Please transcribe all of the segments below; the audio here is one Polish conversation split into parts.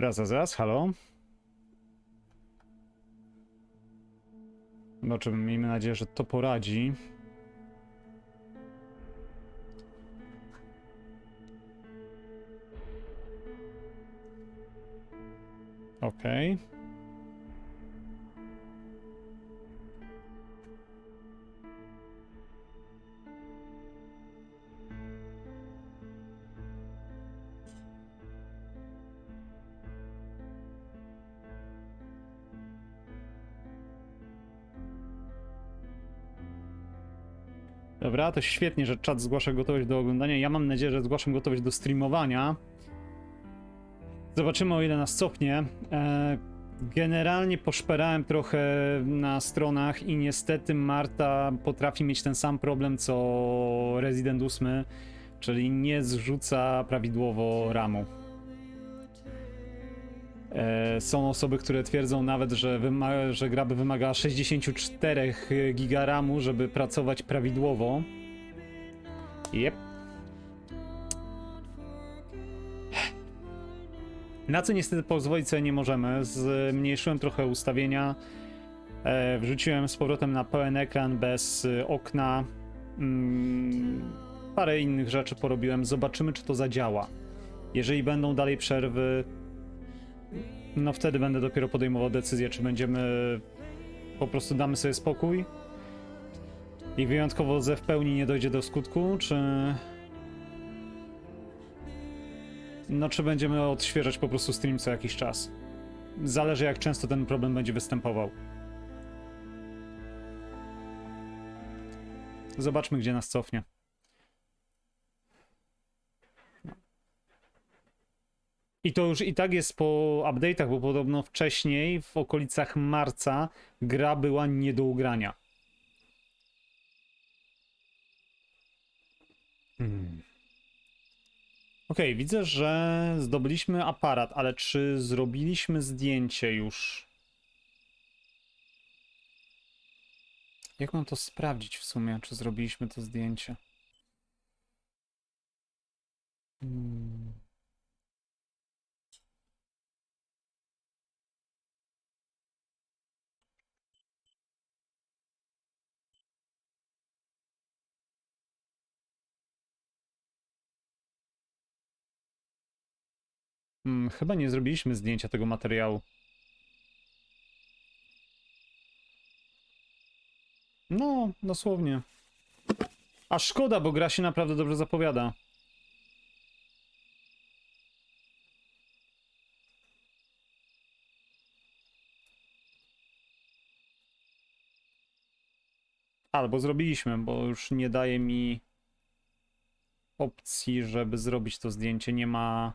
Raz, halo. Zobaczymy, miejmy nadzieję, że to poradzi. Okej. Dobra, to świetnie, że czat zgłasza gotowość do oglądania. Ja mam nadzieję, że zgłaszam gotowość do streamowania. Zobaczymy, o ile nas cofnie. Generalnie poszperałem trochę na stronach i niestety Marta potrafi mieć ten sam problem co Resident 8, czyli nie zrzuca prawidłowo RAMu. Są osoby, które twierdzą nawet, że gra by wymagała 64 GB RAMu, żeby pracować prawidłowo. Jep. Na co niestety pozwolić sobie nie możemy. Zmniejszyłem trochę ustawienia. Wrzuciłem z powrotem na pełen ekran bez okna. Parę innych rzeczy porobiłem. Zobaczymy, czy to zadziała. Jeżeli będą dalej przerwy, no wtedy będę dopiero podejmował decyzję, czy będziemy... Po prostu damy sobie spokój i wyjątkowo w pełni nie dojdzie do skutku, czy... No, czy będziemy odświeżać po prostu stream co jakiś czas. Zależy, jak często ten problem będzie występował. Zobaczmy, gdzie nas cofnie. I to już i tak jest po update'ach, bo podobno wcześniej, w okolicach marca, gra była nie do ugrania. Okej, widzę, że zdobyliśmy aparat, ale czy zrobiliśmy zdjęcie już? Jak mam to sprawdzić w sumie, czy zrobiliśmy to zdjęcie? Chyba nie zrobiliśmy zdjęcia tego materiału. No, dosłownie. A szkoda, bo gra się naprawdę dobrze zapowiada. Albo zrobiliśmy, bo już nie daje mi opcji, żeby zrobić to zdjęcie. Nie ma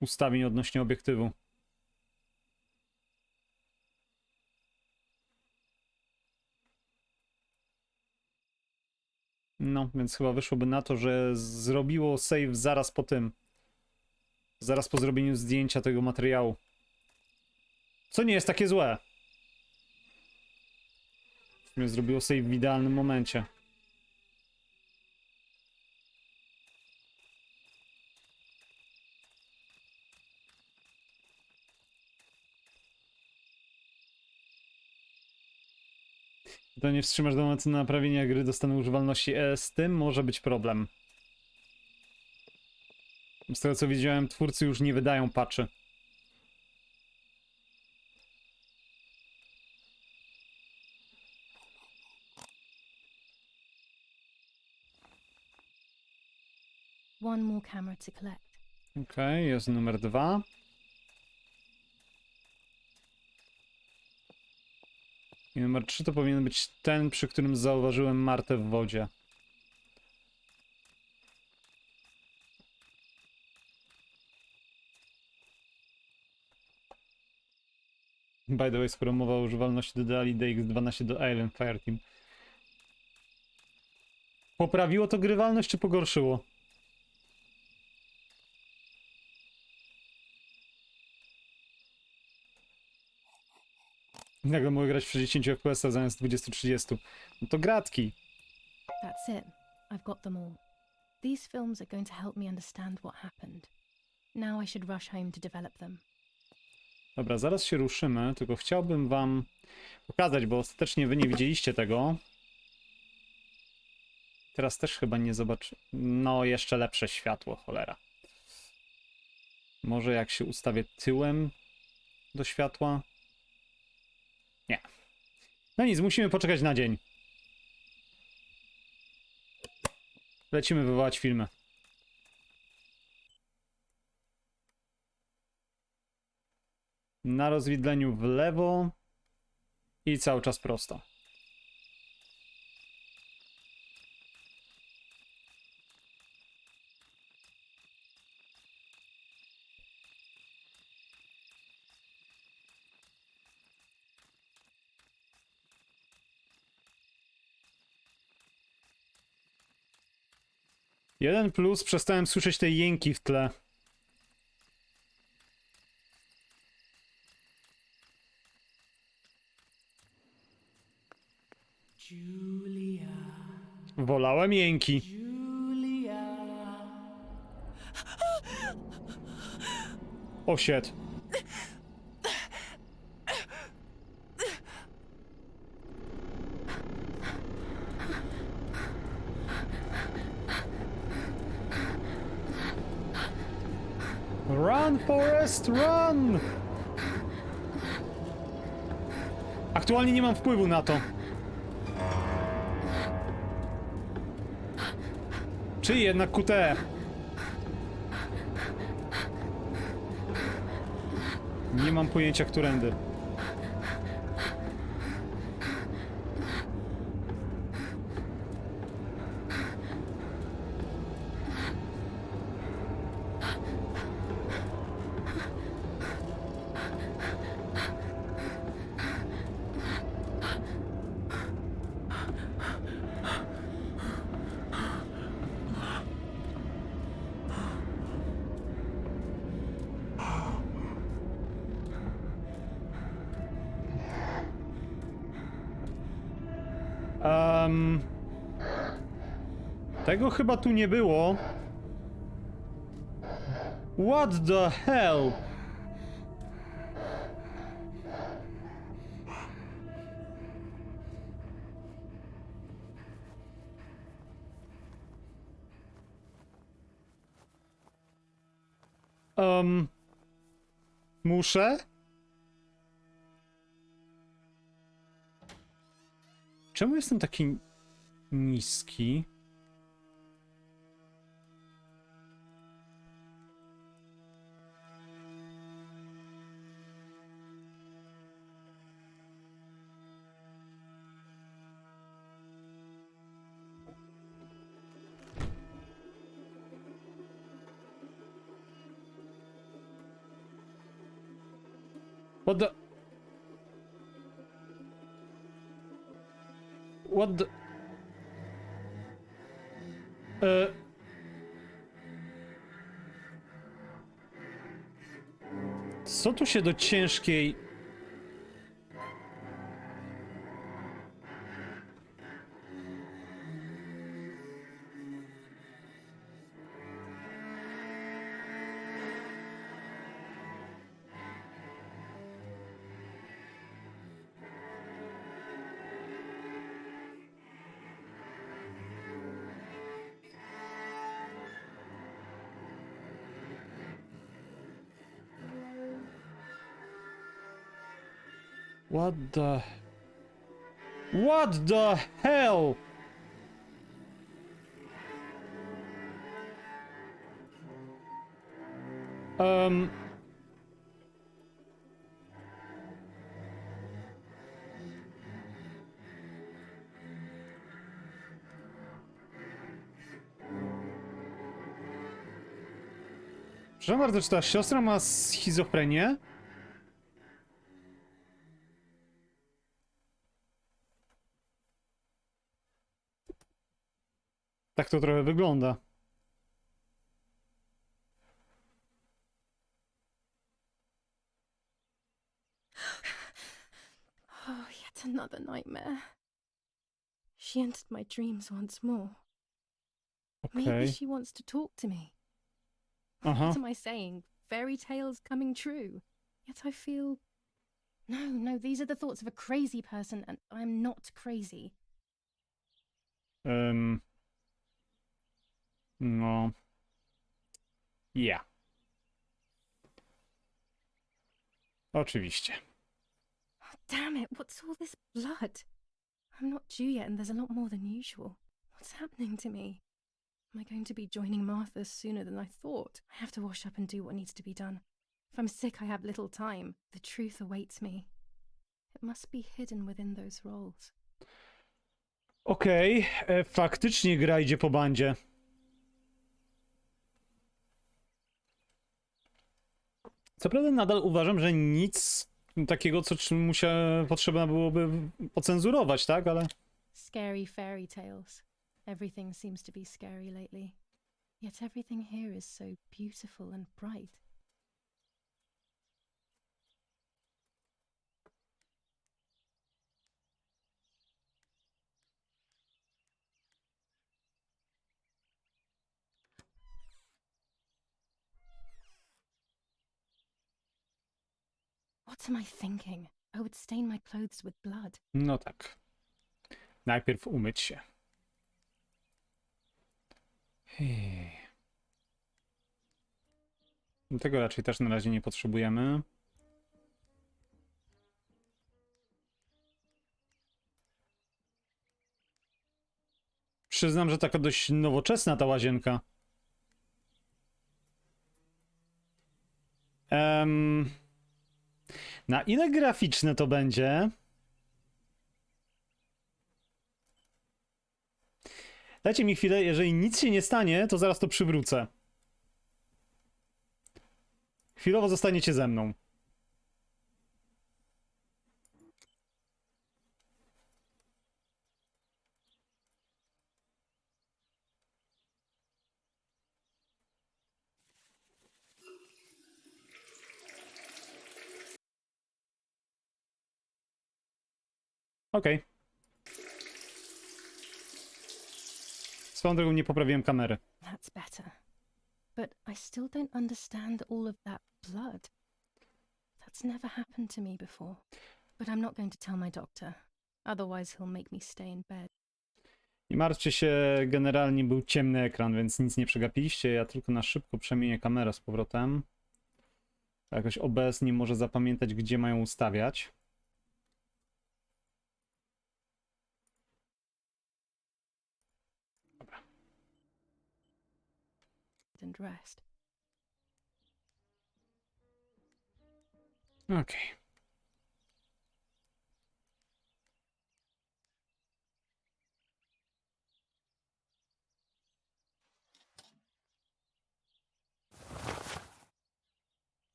ustawień odnośnie obiektywu. No, więc chyba wyszłoby na to, że zrobiło save zaraz po tym. Zaraz po zrobieniu zdjęcia tego materiału. Co nie jest takie złe. W sumie zrobiło save w idealnym momencie. To nie wstrzymasz do momentu naprawienia gry, dostanę używalności. Z tym może być problem. Z tego co widziałem, twórcy już nie wydają patchy. One more camera to collect. Okej, jest numer 2. I numer 3 to powinien być ten, przy którym zauważyłem Martę w wodzie. By the way, skoro mowa o używalności dodali DX12 do Alien Fireteam. Poprawiło to grywalność, czy pogorszyło? Nagle mogę grać w 60 FPS zamiast 20-30. No to gratki. That's it. I've got them all. These films are going to help me understand what happened. Now I should rush home to develop them. Dobra, zaraz się ruszymy, tylko chciałbym wam pokazać, bo ostatecznie wy nie widzieliście tego. Teraz też chyba nie zobaczy... No, jeszcze lepsze światło, cholera. Może jak się ustawię tyłem do światła? Nie. No nic, musimy poczekać na dzień. Lecimy wywołać filmy. Na rozwidleniu w lewo i cały czas prosto. Jeden plus, przestałem słyszeć te jęki w tle. Julia, Wolałem jęki. Julia. O shit. Run, Forest, run! Aktualnie nie mam wpływu na to. Czy jednak QT? Nie mam pojęcia, którędy. Tego chyba tu nie było. What the hell? Muszę? Czemu jestem taki niski? What the... What the... Co tu się do ciężkiej... What the... What the hell? Przepraszam bardzo, czy ta siostra ma schizofrenię? Tak to trochę wygląda. Oh, yet another nightmare. She entered my dreams once more. Okej. Maybe she wants to talk to me. Aha. What am I saying? Fairy tales coming true. Yet I feel... No, these are the thoughts of a crazy person, and I'm not crazy. No. Ja. Oczywiście. Oh, damn it, what's all this blood? I'm not due yet, and there's a lot more than usual. What's happening to me? Am I going to be joining Martha sooner than I thought? I have to wash up and do what needs to be done. If I'm sick, I have little time. The truth awaits me. It must be hidden within those rolls. Okej, faktycznie gra idzie po bandzie. Co prawda nadal uważam, że nic takiego, co mu się potrzeba byłoby ocenzurować, tak? Ale... Scary fairy tales. Everything seems to be scary lately. Yet everything here is so beautiful and bright. What am I thinking? I would stain my clothes with blood. No tak. Najpierw umyć się. Tego raczej też na razie nie potrzebujemy. Przyznam, że taka dość nowoczesna ta łazienka. Na ile graficzne to będzie? Dajcie mi chwilę, jeżeli nic się nie stanie, to zaraz to przywrócę. Chwilowo zostaniecie ze mną. Okej. Swoją drogą nie poprawiłem kamery. That's better. But I still don't understand all of that blood. That's never happened to me before. But I'm not going to tell my doctor. Otherwise he'll make me stay in bed. Nie martwcie się, generalnie był ciemny ekran, więc nic nie przegapiliście. Ja tylko na szybko przemienię kamerę z powrotem. Jakoś OBS nie może zapamiętać, gdzie mają ustawiać. And rest. Okej.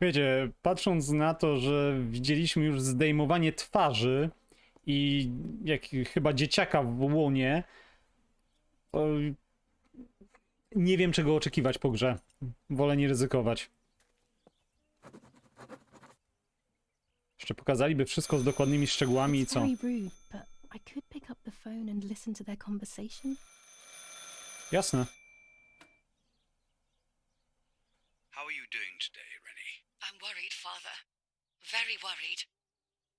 Wiecie, patrząc na to, że widzieliśmy już zdejmowanie twarzy i jak chyba dzieciaka w łonie, to nie wiem, czego oczekiwać po grze. Wolę nie ryzykować. Jeszcze pokazaliby wszystko z dokładnymi szczegółami i It's co? very rude, but I could pick up the phone and listen to their conversation. Jasne. How are you doing today, Rennie? I'm worried, Father. Very worried.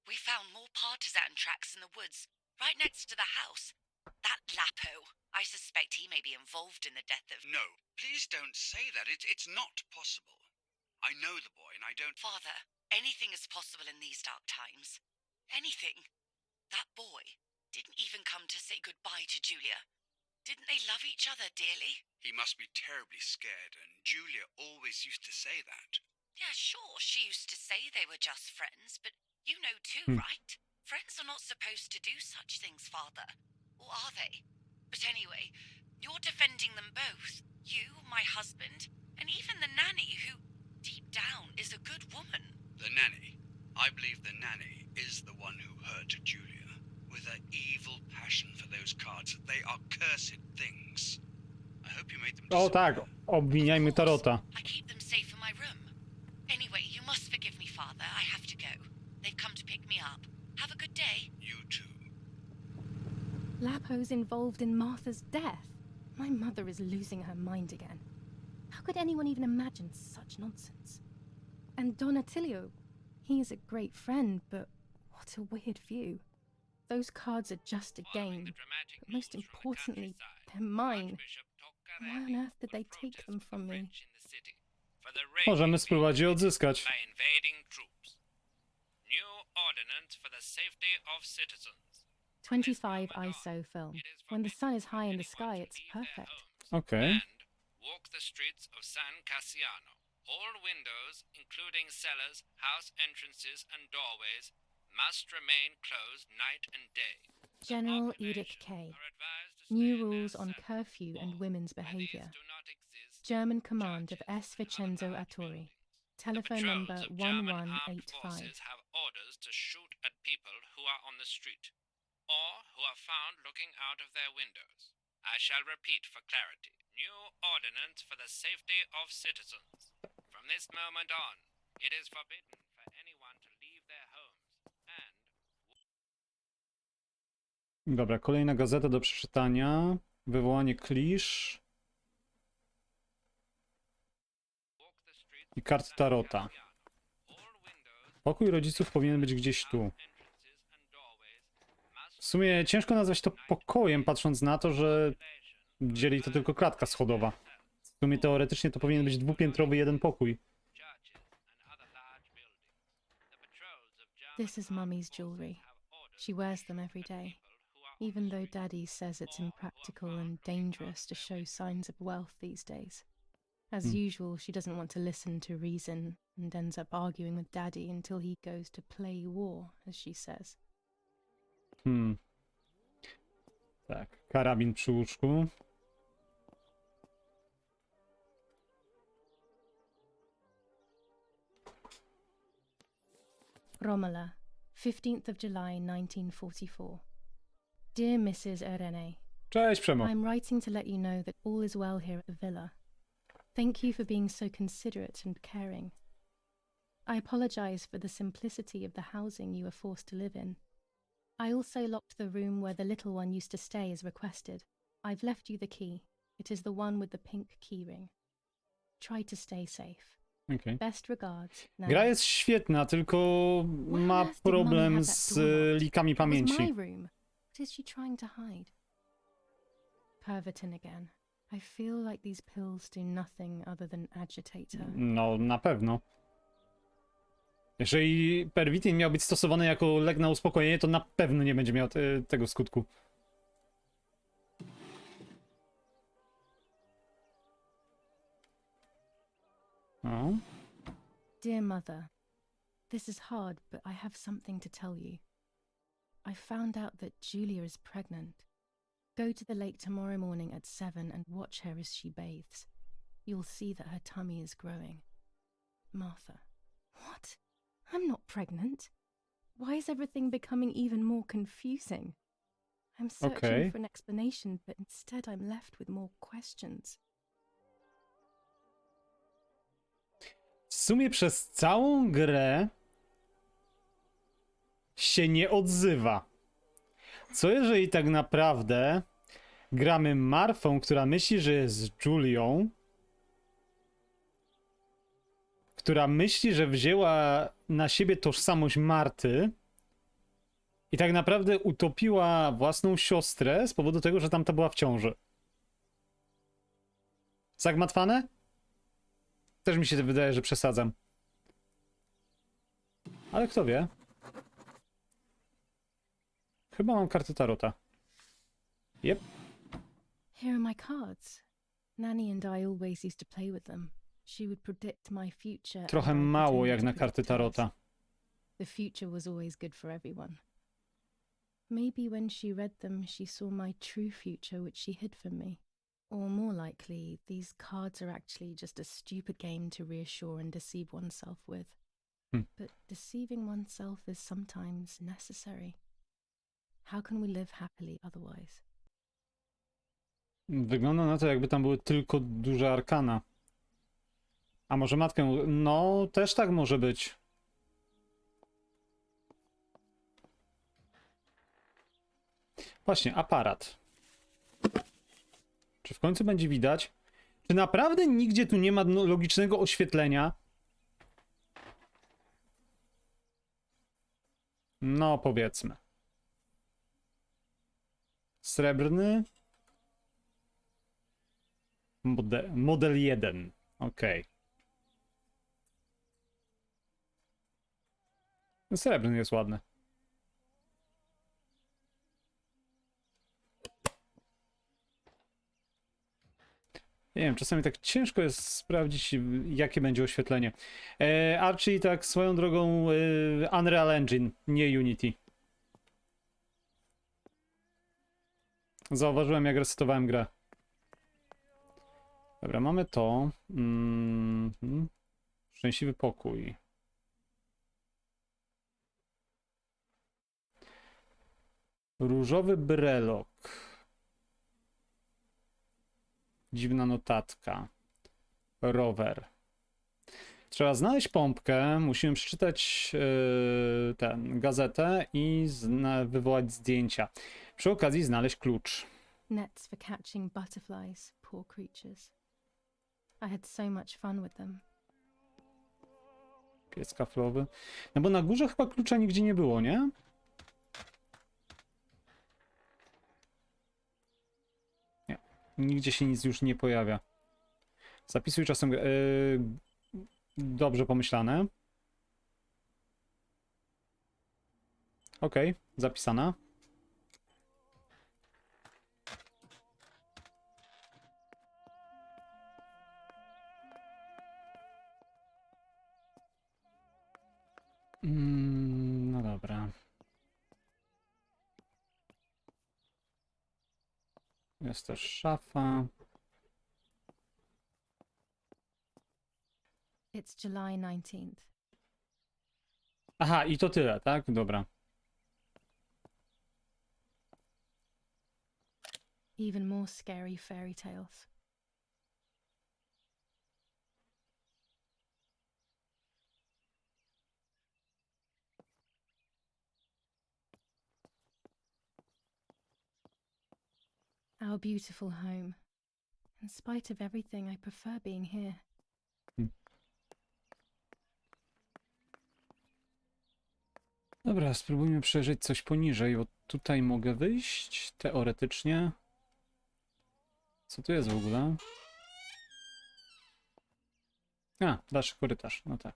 We found more partisan tracks in the woods, right next to the house. That Lapo, I suspect he may be involved in the death of... No, please don't say that. It's not possible. I know the boy and I don't... Father, anything is possible in these dark times. Anything. That boy didn't even come to say goodbye to Julia. Didn't they love each other dearly? He must be terribly scared, and Julia always used to say that. Yeah, sure, she used to say they were just friends, but you know too, right? Friends are not supposed to do such things, Father. Or are they? But anyway, you're defending them both. You, my husband, and even the nanny who, deep down, is a good woman. The nanny. I believe the nanny is the one who hurt Julia. With her evil passion for those cards. They are cursed things. I hope you made them O disappear. tak, obwiniajmy Tarota. I keep them safe in my room. Anyway, you must forgive me, Father. I have to go. They've come to pick me up. Have a good day. You too. Lapo's involved in Martha's death. My mother is losing her mind again. How could anyone even imagine such nonsense? And Don Attilio, he is a great friend, but what a weird view. Those cards are just a game, but most importantly, they're mine. Why on earth did they take them from me? Możemy spróbować je odzyskać. By invading troops. New ordinance for the safety of citizens. 25 ISO film. When the sun is high in the sky, it's perfect. Okej. And walk the streets of San Cassiano. All windows, including cellars, house entrances, and doorways, must remain closed night and day. General Edict K. Are advised to New stay in rules their on cells. curfew and women's Where these behavior. do not exist, German command of churches S. Vincenzo and other large Atturi. buildings. Telephone The number patrols of German armed 1185. forces have orders to shoot at people who are on the street, or who are found looking out of their windows. I shall repeat for clarity. New ordinance for the safety of citizens. From this moment on, it is forbidden for anyone to leave their homes and Dobra, kolejna gazeta do przeczytania. Wywołanie klisz walk the streets i kart tarota. All windows, Pokój rodziców powinien być gdzieś tu. entrances and doorways must W sumie ciężko nazwać to pokojem, patrząc na to, że dzieli to tylko klatka schodowa. W sumie teoretycznie to powinien być dwupiętrowy jeden pokój. churches and other large buildings. The patrols of German This is Mummy's jewelry. have orders She wears them every day, who are even though Daddy says it's impractical and dangerous to show signs of wealth these days. As usual, she doesn't want to listen to reason and ends up arguing with Daddy until he goes to play war, as she says. Tak, karabin przy łóżku. Romola, 15th of July 1944. Dear Mrs. Irene, Cześć, Przemo. I'm writing to let you know that all is well here at the villa. Thank you for being so considerate and caring. I apologize for the simplicity of the housing you were forced to live in. I also locked the room where the little one used to stay as requested. I've left you the key. It is the one with the pink keyring. Try to stay safe. Okej. Best regards. Gra Nanny. jest świetna, tylko Why on ma earth did Mummy problem have that z door locked? likami It was my pamięci. room. What is she trying to hide? Pervertin again. I feel like these pills do nothing other than agitate her. No, na pewno. Jeżeli perwitin miał być stosowany jako lek na uspokojenie, to na pewno nie będzie miał tego skutku. O. Dear Mother, this is hard, but I have something to tell you. I found out that Julia is pregnant. Go to the lake tomorrow morning at 7 and watch her as she bathes. You'll see that her tummy is growing. Martha. What? I'm not pregnant. Why is everything becoming even more confusing? I'm searching Okay. for an explanation, but instead I'm left with more questions. W sumie przez całą grę się nie odzywa. Co jeżeli tak naprawdę gramy Marfą, która myśli, że jest Julią, która myśli, że wzięła na siebie tożsamość Marty i tak naprawdę utopiła własną siostrę z powodu tego, że tamta była w ciąży. Zagmatwane? Też mi się wydaje, że przesadzam. Ale kto wie? Chyba mam kartę tarota. Yep. Here are my cards. Nanny and I always used to play with them. She would predict my future. Trochę and I mało pretended jak to na predict karty hers. tarota. The future was always good for everyone. Maybe when she read them, she saw my true future, which she hid from me. Or more likely, these cards are actually just a stupid game to reassure and deceive oneself with. But deceiving oneself is sometimes necessary. How can we live happily otherwise? Wygląda na to, jakby tam były tylko duże arkana. A może matkę? No, też tak może być. Właśnie, aparat. Czy w końcu będzie widać. Czy naprawdę nigdzie tu nie ma logicznego oświetlenia? No, powiedzmy. Srebrny. Model 1. Okej. Srebrny jest ładny. Nie wiem, czasami tak ciężko jest sprawdzić, jakie będzie oświetlenie. Archie, tak swoją drogą, Unreal Engine, nie Unity. Zauważyłem, jak resetowałem grę. Dobra, mamy to. Szczęśliwy pokój. Różowy brelok. Dziwna notatka. Rower. Trzeba znaleźć pompkę, musimy przeczytać gazetę i wywołać zdjęcia. Przy okazji znaleźć klucz. Nets for catching butterflies, poor creatures. I had so much fun with them. Piec kaflowy. No bo na górze chyba klucza nigdzie nie było, nie? Nie. Nigdzie się nic już nie pojawia. Zapisuj czasem... dobrze pomyślane. Okej, zapisana. No dobra. Jest też szafa. It's July 19th. Aha, i to tyle, tak? Dobra. Even more scary fairy tales. Our beautiful home. In spite of everything, I prefer being here. Dobra, spróbujmy przejrzeć coś poniżej, bo tutaj mogę wyjść, teoretycznie. Co tu jest w ogóle? A, dalszy korytarz, no tak.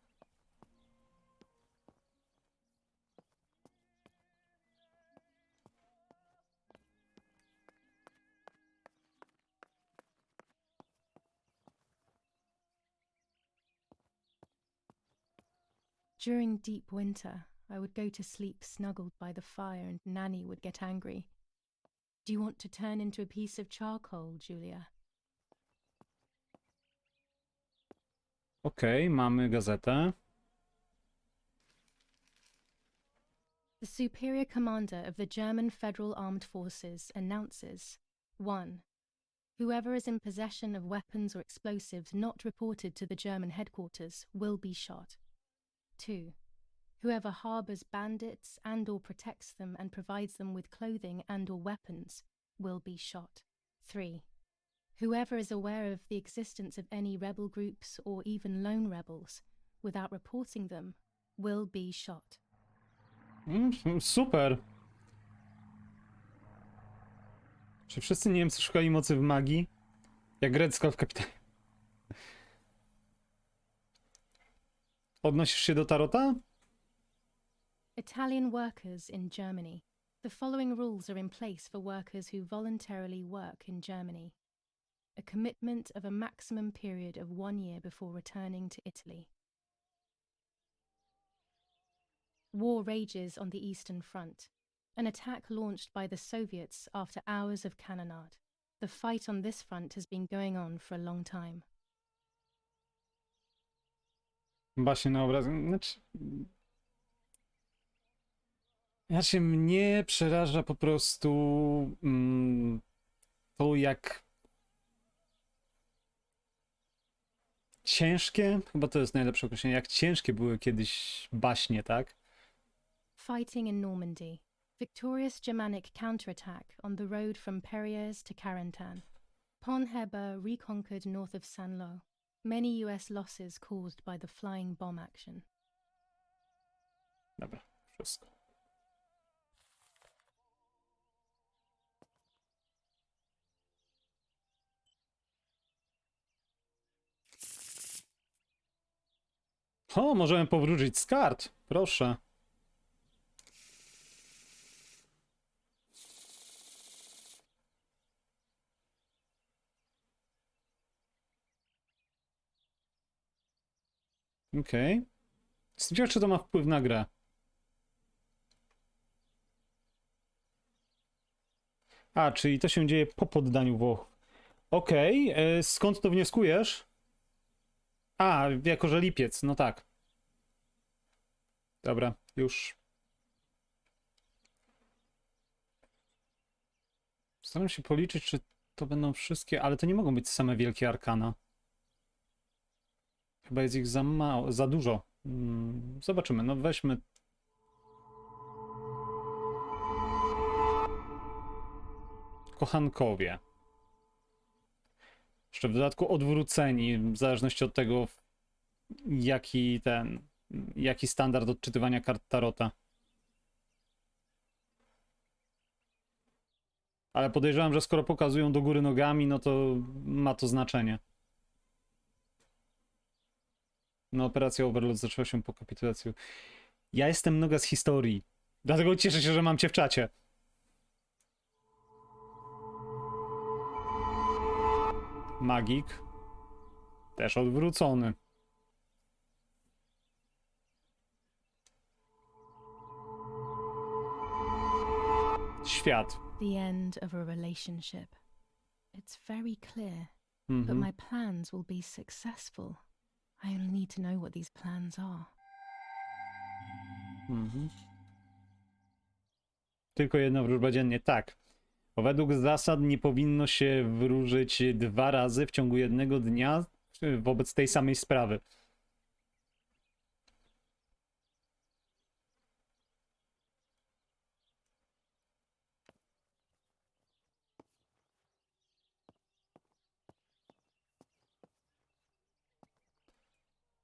During deep winter, I would go to sleep snuggled by the fire and Nanny would get angry. Do you want to turn into a piece of charcoal, Julia? Okej, mamy gazetę. The Superior Commander of the German Federal Armed Forces announces 1. Whoever is in possession of weapons or explosives not reported to the German headquarters will be shot. 2. Whoever harbors bandits and or protects them and provides them with clothing and or weapons will be shot. 3. Whoever is aware of the existence of any rebel groups or even lone rebels without reporting them will be shot. Super! Czy wszyscy Niemcy szukali mocy w magii? Jak Red Skull w Kapitanie. Odnosisz się do Tarota? Italian workers in Germany. The following rules are in place for workers who voluntarily work in Germany. A commitment of a maximum period of 1 year before returning to Italy. War rages on the Eastern Front. An attack launched by the Soviets after hours of cannonade. The fight on this front has been going on for a long time. Właśnie na obraz. Znaczy mnie przeraża po prostu to, jak ciężkie, chyba to jest najlepsze określenie, jak ciężkie były kiedyś baśnie, tak? Fighting in Normandy. Victorious Germanic counterattack on the road from Perriers to Carentan. Ponheba reconquered north of Sanlo. Many US losses caused by the flying bomb action. Dobra, wszystko. O, możemy powrócić z kart. Proszę. Okej. Okay. Jestem ciekaw, czy to ma wpływ na grę. A, czyli to się dzieje po poddaniu Włoch. Okej, okay. Skąd to wnioskujesz? A, jako że lipiec, no tak. Dobra, już. Staram się policzyć, czy to będą wszystkie, ale to nie mogą być same wielkie arkana. Chyba jest ich za mało, za dużo. Zobaczymy, no weźmy. Kochankowie. Jeszcze w dodatku odwróceni, w zależności od tego, jaki standard odczytywania kart tarota. Ale podejrzewam, że skoro pokazują do góry nogami, no to ma to znaczenie. No, operacja Overlord zaczęła się po kapitulacji. Ja jestem noga z historii. Dlatego cieszę się, że mam cię w czacie. Magik. Też odwrócony. Świat. The end of a relationship. It's very clear, but my plans will be successful. I only need to know what these plans are. Tylko jedna wróżba dziennie. Tak. Bo według zasad nie powinno się wróżyć 2 razy w ciągu jednego dnia wobec tej samej sprawy.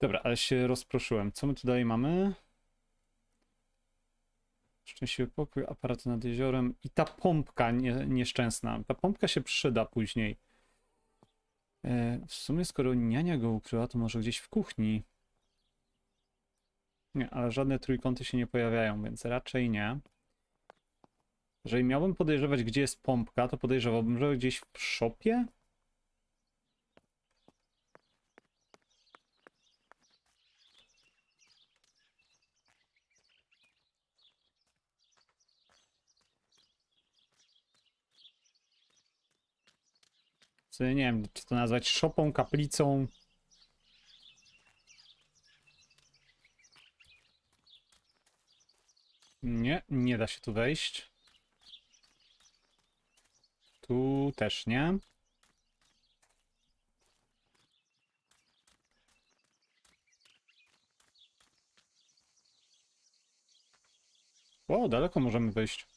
Dobra, ale się rozproszyłem. Co my tu dalej mamy? Szczęśliwy pokój, aparat nad jeziorem i ta pompka nieszczęsna. Ta pompka się przyda później. W sumie skoro niania go ukryła, to może gdzieś w kuchni. Nie, ale żadne trójkąty się nie pojawiają, więc raczej nie. Jeżeli miałbym podejrzewać, gdzie jest pompka, to podejrzewałbym, że gdzieś w szopie? Co, nie wiem, czy to nazwać szopą, kaplicą. Nie, nie da się tu wejść. Tu też nie. O, daleko możemy wejść.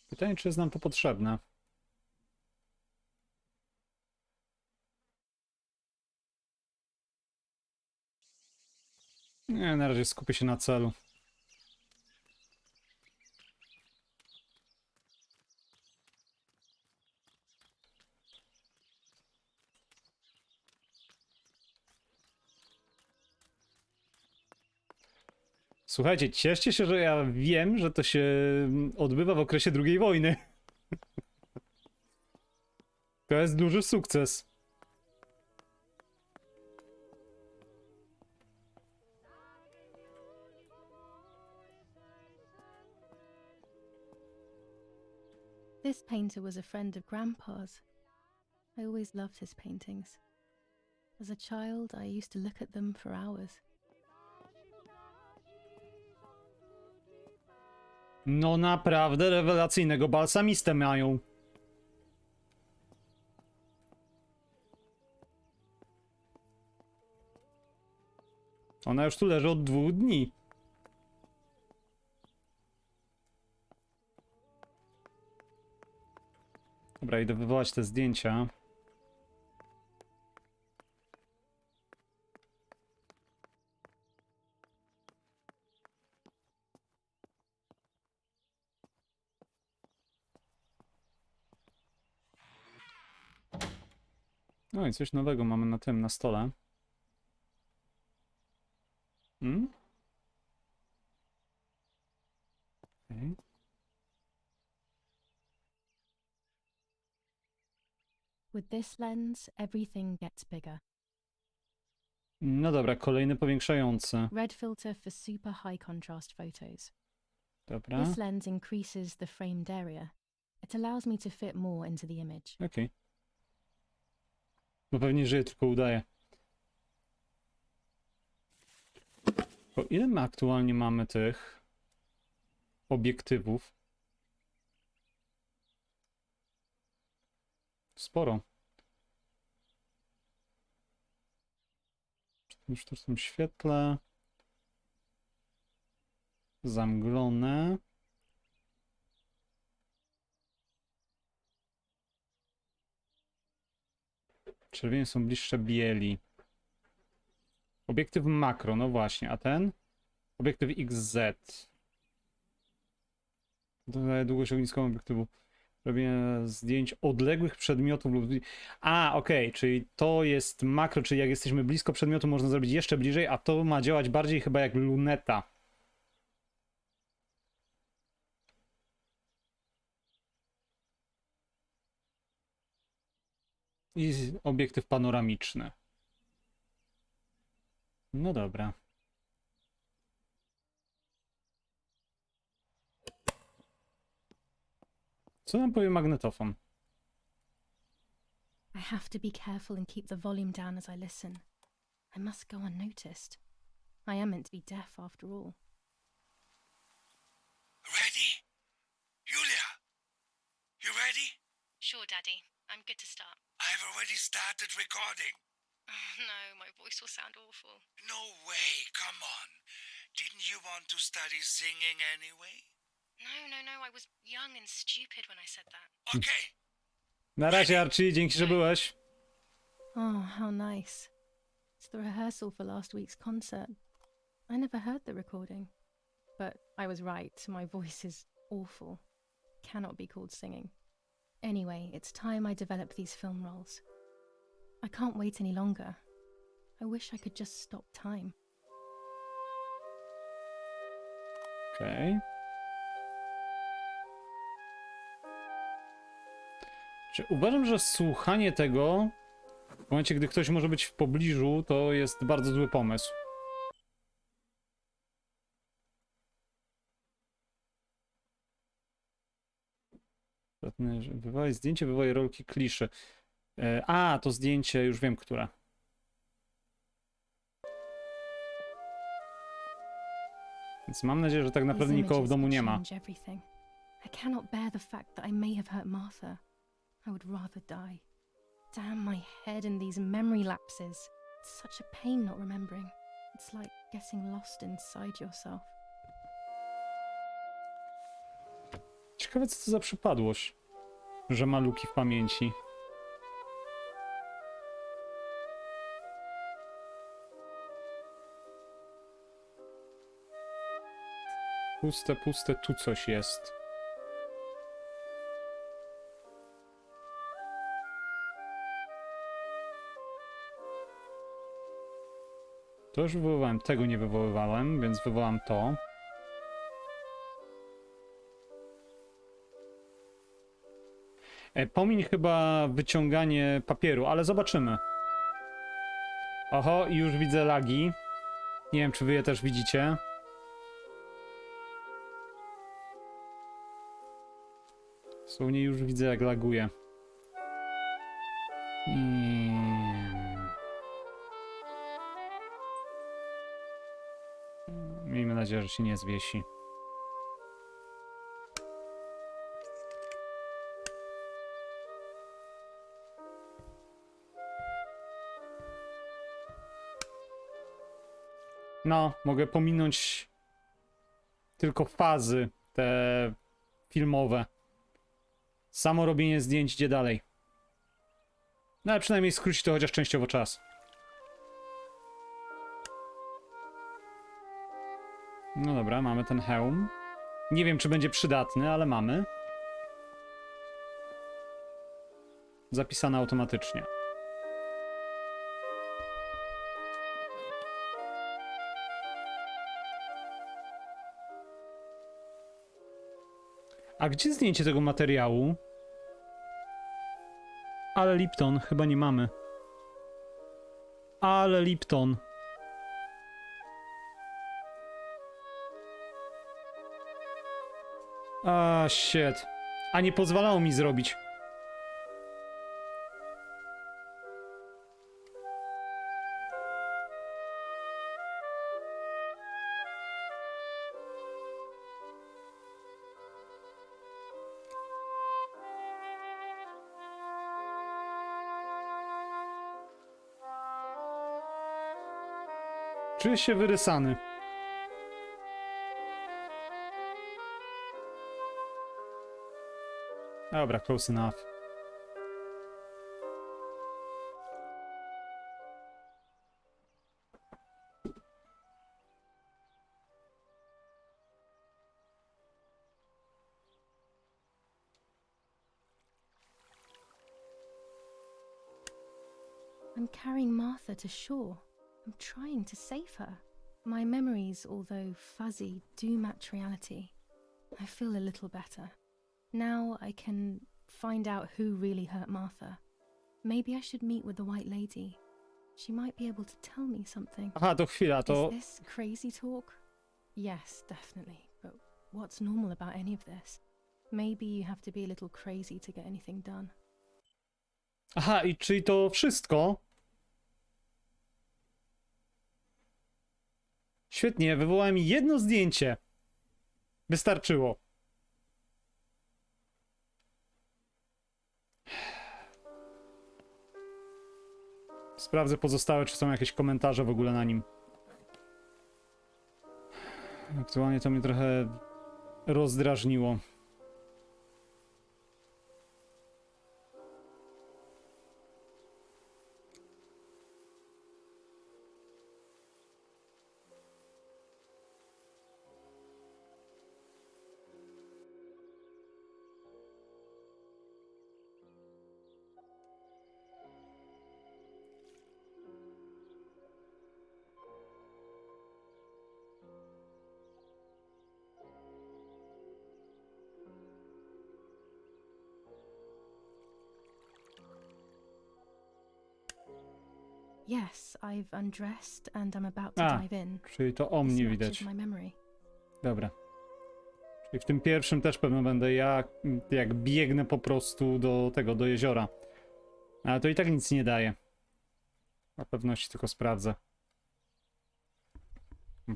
Pytanie, czy jest nam to potrzebne. Nie, na razie skupię się na celu. Słuchajcie, cieszcie się, że ja wiem, że to się odbywa w okresie II wojny. To jest duży sukces. This painter was a friend of Grandpa's. I always loved his paintings. As a child, I used to look at them for hours. No naprawdę rewelacyjnego balsamistę mają. Ona już tu leży od 2 dni. Dobra, Dobra, idę wywołać te zdjęcia. No i coś nowego mamy na tym, na stole. Okay. With this lens, everything gets bigger. No dobra, kolejny powiększający. Red filter for super high contrast photos. Dobra, This lens increases the framed area. It allows me to fit more into the image. okej. Bo pewnie żyje, tylko udaje. Bo ile my aktualnie mamy tych obiektywów? Sporo. W sztucznym świetle. Zamglone. Czerwienie są bliższe bieli. Obiektyw makro, no właśnie, a ten? Obiektyw XZ. Dodaje długość ogniskową obiektywu. Robienie zdjęć odległych przedmiotów lub... A, okej, czyli to jest makro, czyli jak jesteśmy blisko przedmiotu, można zrobić jeszcze bliżej, a to ma działać bardziej chyba jak luneta. I obiektyw panoramiczny. No dobra. Co nam powie magnetofon? I have to be careful and keep the volume down as I listen. I must go unnoticed. I am meant to be deaf after all. Ready? Julia? You ready? Sure, Daddy. I'm good to start. I've already started recording. Oh, no, my voice will sound awful. No way, come on. Didn't you want to study singing anyway? No, I was young and stupid when I said that. Okay. Na razie, Archie, dzięki, że byłeś. Oh, how nice. It's the rehearsal for last week's concert. I never heard the recording. But I was right, my voice is awful. Cannot be called singing. Anyway, it's time I develop these film roles. I can't wait any longer. I wish I could just stop time. Okej. Czy uważam, że słuchanie tego w momencie, gdy ktoś może być w pobliżu, to jest bardzo zły pomysł. Wywołaj zdjęcie, wywołaj rolki kliszy. A, to zdjęcie, już wiem, które. Więc mam nadzieję, że tak naprawdę These nikogo w images domu could nie ma. change everything. I cannot bear the fact that I may have hurt Martha. I would rather die. Damn my head and these memory lapses. It's such a pain not remembering. It's like getting lost inside yourself. Ciekawe, co to za przypadłość, że ma luki w pamięci. Puste, puste, tu coś jest. To już wywołałem, tego nie wywoływałem, więc wywołam to. Pomiń chyba wyciąganie papieru, ale zobaczymy. Oho, i już widzę lagi. Nie wiem, czy wy je też widzicie. Dosłownie już widzę, jak laguje. Miejmy nadzieję, że się nie zwiesi. No, mogę pominąć tylko fazy te filmowe. Samo robienie zdjęć idzie dalej. No ale przynajmniej skróci to chociaż częściowo czas. No dobra, mamy ten hełm. Nie wiem, czy będzie przydatny, ale mamy. Zapisane automatycznie. A gdzie zdjęcie tego materiału? Ale Lipton, chyba nie mamy. Ale Lipton. A, shit. A nie pozwalało mi zrobić. Czuję się wyrysany. Dobra, close enough. I'm carrying Martha to shore. I'm trying to save her. My memories, although fuzzy, do match reality. I feel a little better. Now I can find out who really hurt Martha. Maybe I should meet with the White Lady. She might be able to tell me something. Aha, to chwila, to... Is this crazy talk? Yes, definitely. But what's normal about any of this? Maybe you have to be a little crazy to get anything done. Aha, i czyli to wszystko? Świetnie, wywołałem jedno zdjęcie. Wystarczyło. Sprawdzę pozostałe, czy są jakieś komentarze w ogóle na nim. Aktualnie to mnie trochę rozdrażniło. Yes, I've undressed and I'm about to A, dive in. czyli to o This mnie matches widać. my memory. Dobra. Czyli w tym pierwszym też pewno będę jak biegnę po prostu do tego, do jeziora. Ale to i tak nic nie daje. Na pewności tylko sprawdzę.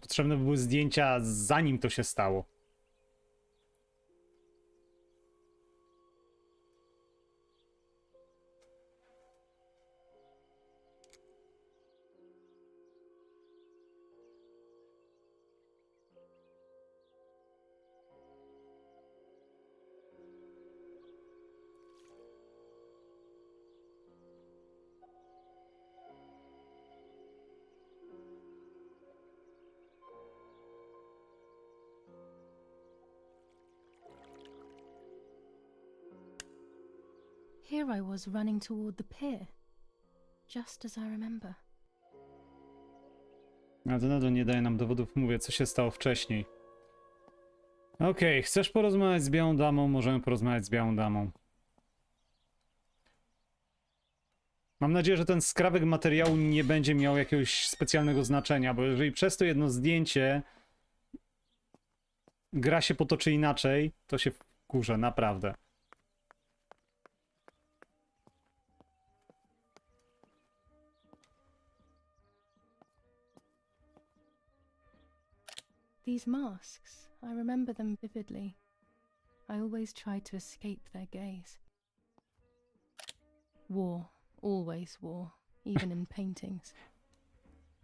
Potrzebne były zdjęcia zanim to się stało. Here I was running toward the pier, just as I remember. Ale to nadal nie daje nam dowodów. Mówię, co się stało wcześniej. Okej, chcesz porozmawiać z Białą Damą? Możemy porozmawiać z Białą Damą. Mam nadzieję, że ten skrawek materiału nie będzie miał jakiegoś specjalnego znaczenia, bo jeżeli przez to jedno zdjęcie gra się potoczy inaczej, to się wkurzę, naprawdę. These masks, I remember them vividly. I always tried to escape their gaze. War, always war, even in paintings.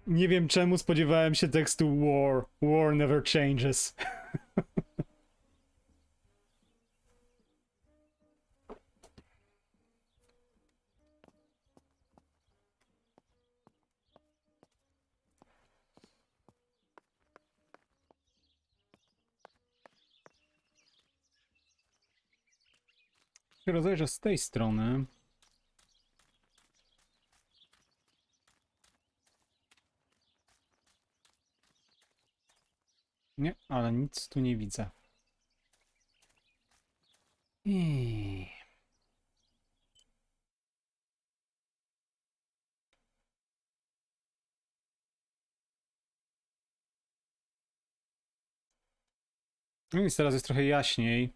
Nie wiem czemu spodziewałem się tekstu war. War never changes. się rozejrzę z tej strony. Nie, ale nic tu nie widzę. No i teraz jest trochę jaśniej.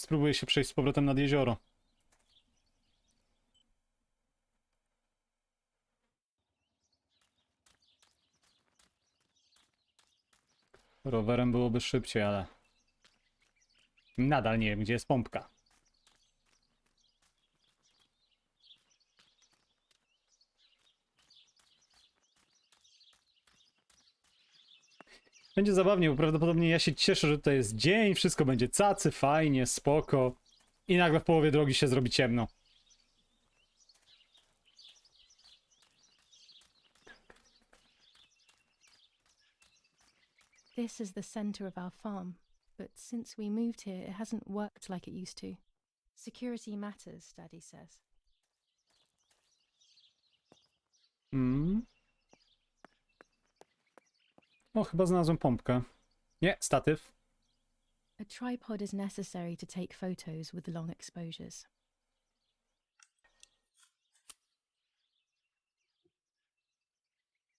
Spróbuję się przejść z powrotem nad jezioro. Rowerem byłoby szybciej, ale nadal nie wiem, gdzie jest pompka. Będzie zabawnie, bo prawdopodobnie ja się cieszę, że tutaj jest dzień, wszystko będzie cacy, fajnie, spoko. I nagle w połowie drogi się zrobi ciemno. This is the center of our farm, but since we moved here, it hasn't worked like it used to. Security matters, Daddy says. O, chyba znalazłem pompkę. Nie, statyw. A tripod is necessary to take photos with long exposures.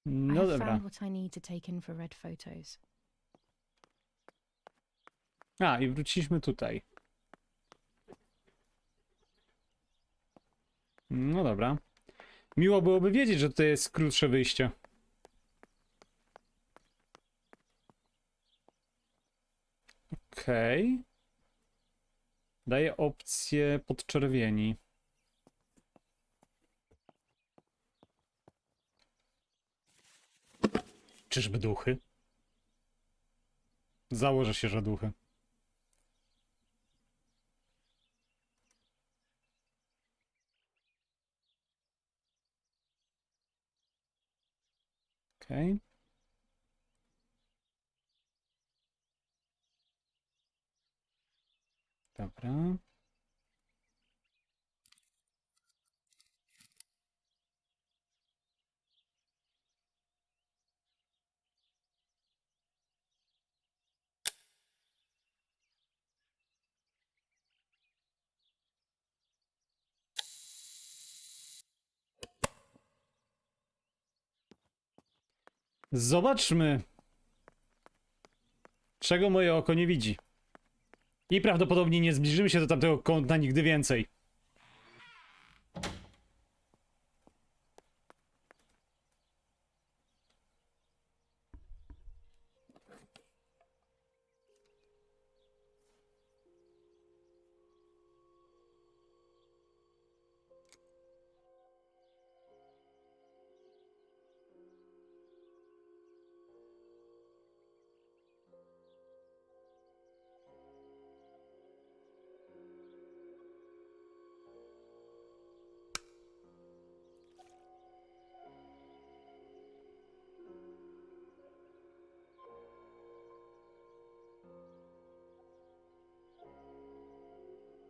I No have dobra. found what I need to take infrared photos. A, i wróciliśmy tutaj. No dobra. Miło byłoby wiedzieć, że tutaj jest krótsze wyjście. Okej. Daję opcję podczerwieni. Czyżby duchy? Założę się, że duchy. Okej. Dobra. Zobaczmy, czego moje oko nie widzi. I prawdopodobnie nie zbliżymy się do tamtego kąta nigdy więcej.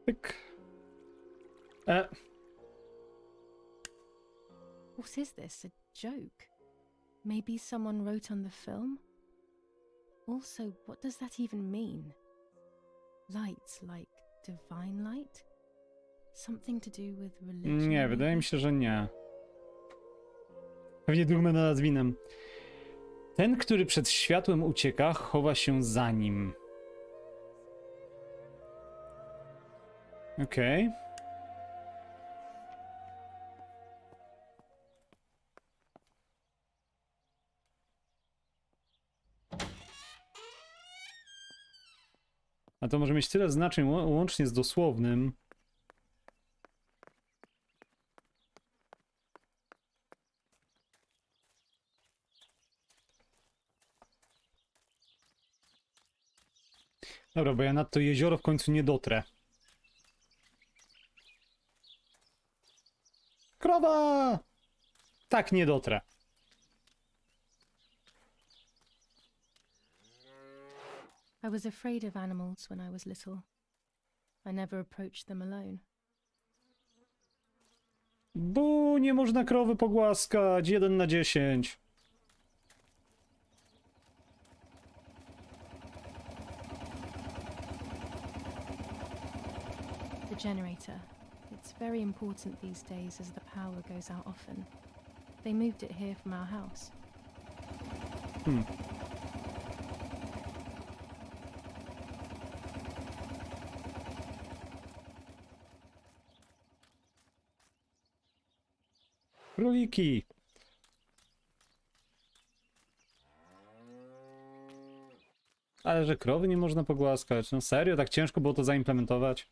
Pyk. What is this? A joke? Maybe someone wrote on the film? Also, what does that even mean? Light, like divine light? Something to do with religion? Nie, wydaje maybe? mi się, że nie. Pewnie duchmy nad winem. Ten, który przed światłem ucieka, chowa się za nim. Okej. A to może mieć tyle znaczeń łącznie z dosłownym. Dobra, bo ja nad to jezioro w końcu nie dotrę. Krowa! Tak, nie dotrę. I was afraid of animals when I was little. I never approached them alone. Bu, nie można krowy pogłaskać. 1 na 10. The generator. It's very important these days as the power goes out often. They moved it here from our house. Króliki. Ale że krowy nie można pogłaskać. No serio, tak ciężko było to zaimplementować?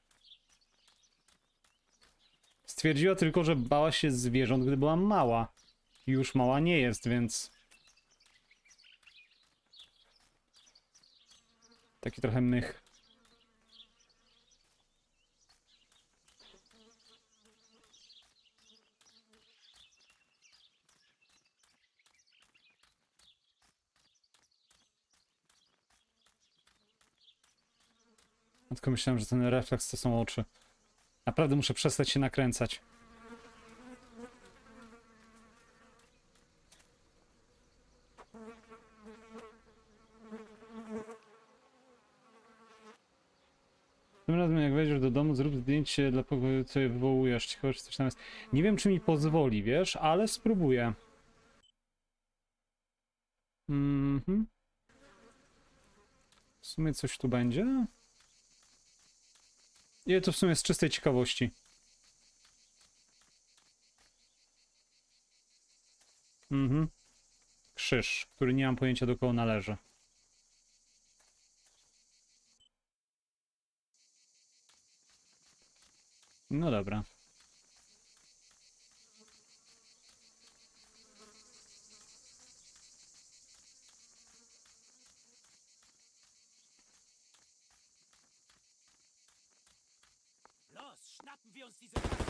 Stwierdziła tylko, że bała się zwierząt, gdy była mała. Już mała nie jest, więc... Taki trochę mych. Tylko myślałem, że ten refleks to są oczy. Naprawdę muszę przestać się nakręcać. Tym razem jak wejdziesz do domu, zrób zdjęcie dla pokoju, co je wywołujesz. Ciekawe, czy coś tam jest. Nie wiem, czy mi pozwoli, wiesz, ale spróbuję. W sumie coś tu będzie? Nie, to w sumie z czystej ciekawości. Krzyż, który nie mam pojęcia, do kogo należy. No dobra. Los, schnappen wir uns diese Bastarde!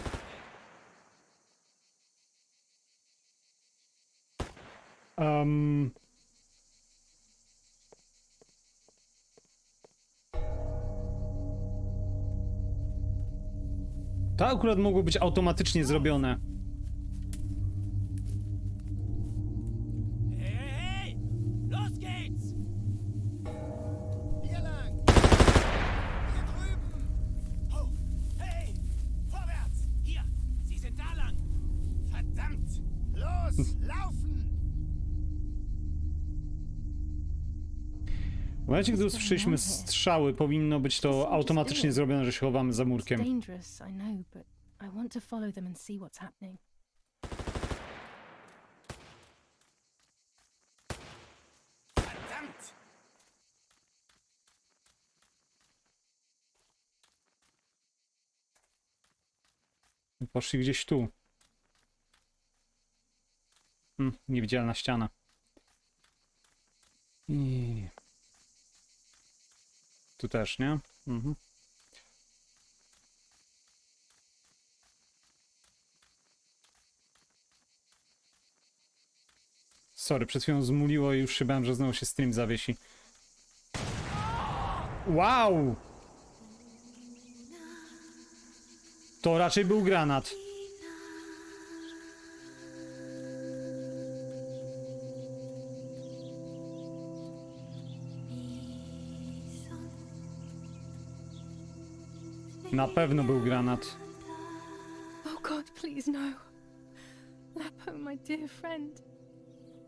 To akurat mogło być automatycznie zrobione. Hey, hey, hey! Los geht's! Hier lang! Hier drüben! Oh, hey! Vorwärts! Hier! Sie sind da lang! Verdammt! Los, laufen! W momencie, gdy usłyszeliśmy strzały, powinno być to automatycznie zrobione, że się chowamy za It's murkiem. dangerous, I know, but I want to follow them and see what's happening. Verdammt! Poszli gdzieś tu. Niewidzialna ściana. I... Tu też, nie? Sorry, przed chwilą zmuliło i już się bałem, że znowu się stream zawiesi. Wow! To raczej był granat. Na pewno był granat. Oh God, please no. Lapo, my dear friend.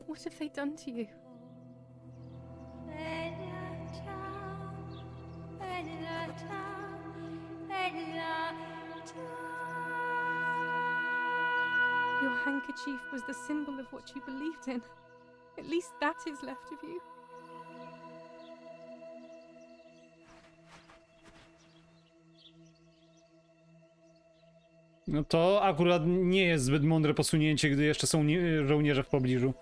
What have they done to you? Your handkerchief was the symbol of what you believed in. At least that is left of you. No to akurat nie jest zbyt mądre posunięcie, gdy jeszcze są żołnierze w pobliżu.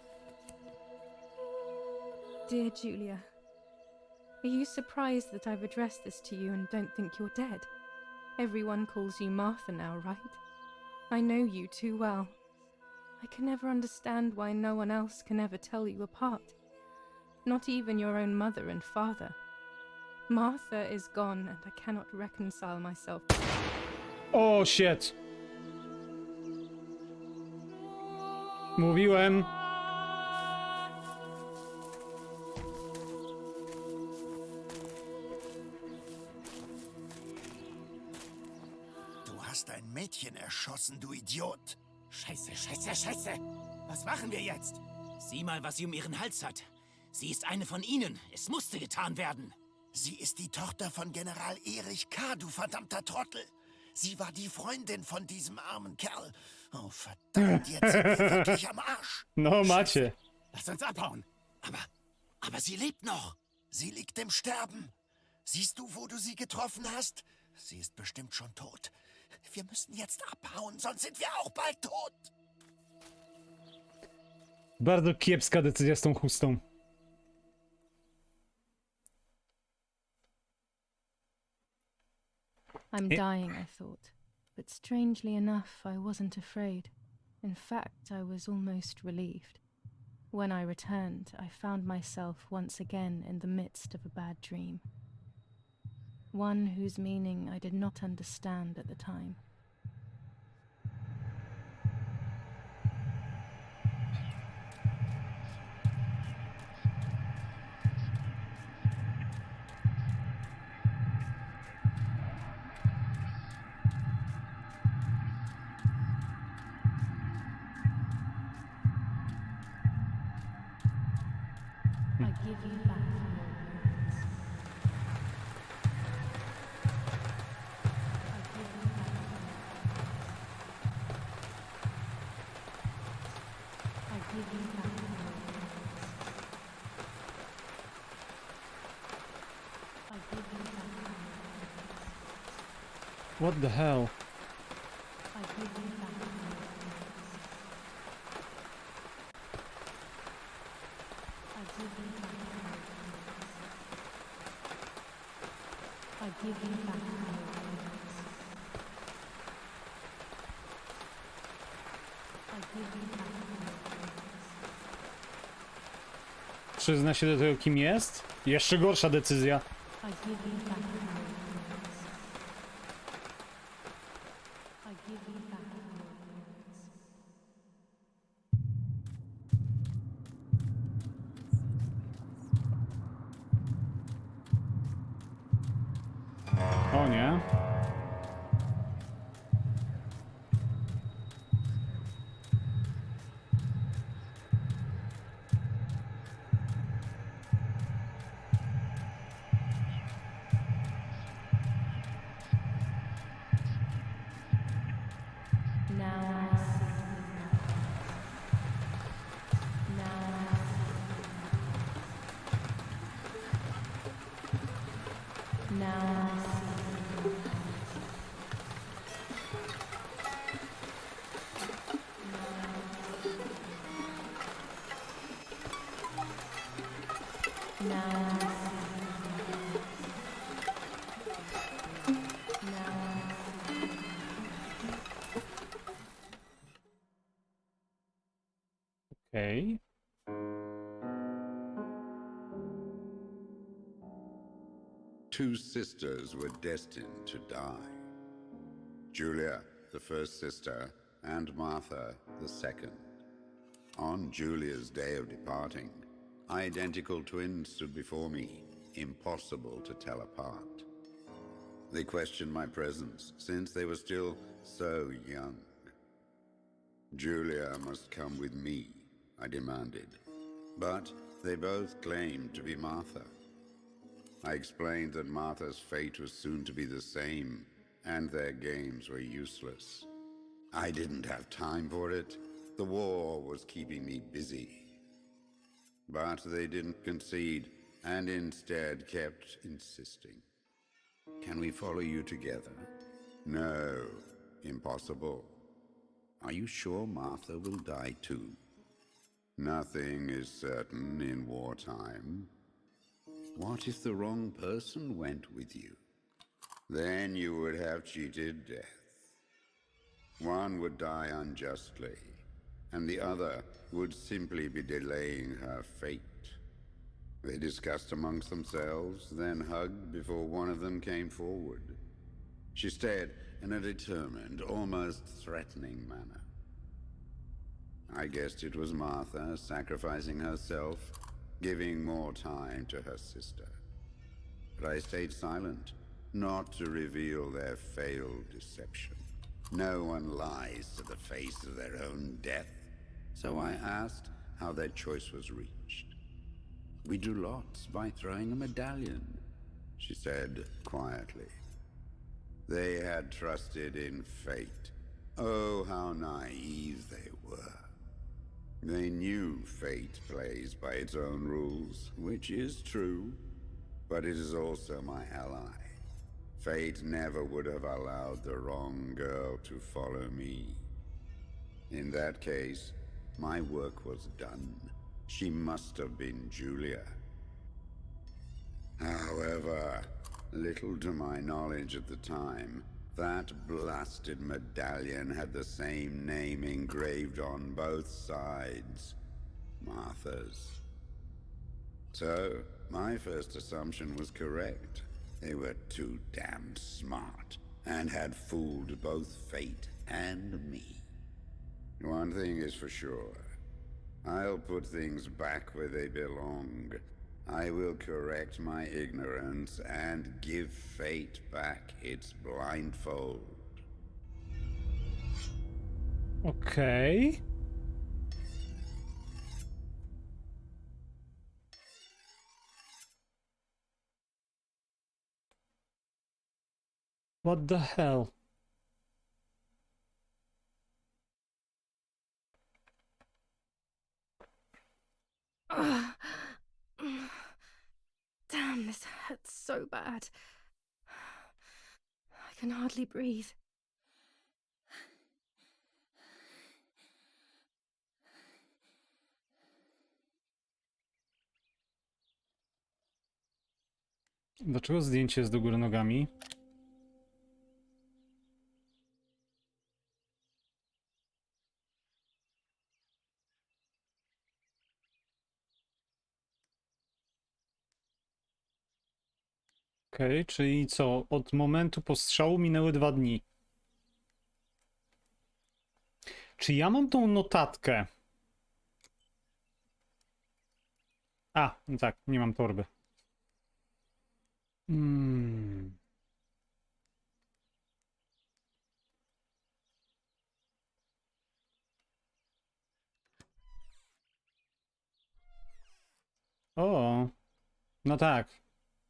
Dear Julia, are you surprised that I've addressed this to you and don't think you're dead? Everyone calls you Martha now, right? I know you too well. I can never understand why no one else can ever tell you apart. Not even your own mother and father. Martha is gone, and I cannot reconcile myself. O, shit! Mówiłem. Du hast ein Mädchen erschossen, du Idiot. Scheiße, scheiße, scheiße. Was machen wir jetzt? Sieh mal, was sie um ihren Hals hat. Sie ist eine von ihnen. Es musste getan werden. Sie ist die Tochter von General Erich K., du verdammter Trottel. Sie war die Freundin von diesem armen Kerl. Oh, verdammt, jetzt sind wir wirklich am Arsch. No macie. Lass uns abhauen. Aber sie lebt noch. Sie liegt im Sterben. Siehst du, wo du sie getroffen hast? Sie ist bestimmt schon tot. Wir müssen jetzt abhauen, sonst sind wir auch bald tot. Bardzo kiepska decyzja z tą chustą. I'm dying, I thought. But strangely enough, I wasn't afraid. In fact, I was almost relieved. When I returned, I found myself once again in the midst of a bad dream. One whose meaning I did not understand at the time. I give you back your words. I give you back your words. I give you back your words. I give you back your words. What the hell? I give you back your words. I give you back your words. I give you back your words. I give you back your words. Przyzna się do tego, kim jest? Jeszcze gorsza decyzja. I give you back your words. I give you back your words. O nie. Now I see. Now I see. Now I see. Now I see. Now I see. Okej. Two sisters were destined to die. Julia, the first sister, and Martha, the second. On Julia's day of departing, identical twins stood before me, impossible to tell apart. They questioned my presence, since they were still so young. Julia must come with me, I demanded, but they both claimed to be Martha. I explained that Martha's fate was soon to be the same, and their games were useless. I didn't have time for it. The war was keeping me busy. But they didn't concede, and instead kept insisting. Can we follow you together? No, impossible. Are you sure Martha will die too? Nothing is certain in wartime. What if the wrong person went with you? Then you would have cheated death. One would die unjustly, and the other would simply be delaying her fate. They discussed amongst themselves, then hugged before one of them came forward. She stared in a determined, almost threatening manner. I guessed it was Martha sacrificing herself, giving more time to her sister. But I stayed silent, not to reveal their failed deception. No one lies to the face of their own death, so I asked how their choice was reached. We drew lots by throwing a medallion, she said quietly. They had trusted in fate. Oh, how naive they were. They knew fate plays by its own rules, which is true, but it is also my ally. Fate never would have allowed the wrong girl to follow me. In that case, my work was done. She must have been Julia. However, little to my knowledge at the time, that blasted medallion had the same name engraved on both sides. Martha's. So, my first assumption was correct. They were too damn smart, and had fooled both fate and me. One thing is for sure. I'll put things back where they belong. I will correct my ignorance and give fate back its blindfold. Okej. What the hell? Ugh. Damn, this hurts so bad. I can hardly breathe. Dlaczego zdjęcie jest do góry nogami? Okej, czyli co? Od momentu postrzału minęły 2 dni. Czy ja mam tą notatkę? A, no tak, nie mam torby. O, no tak,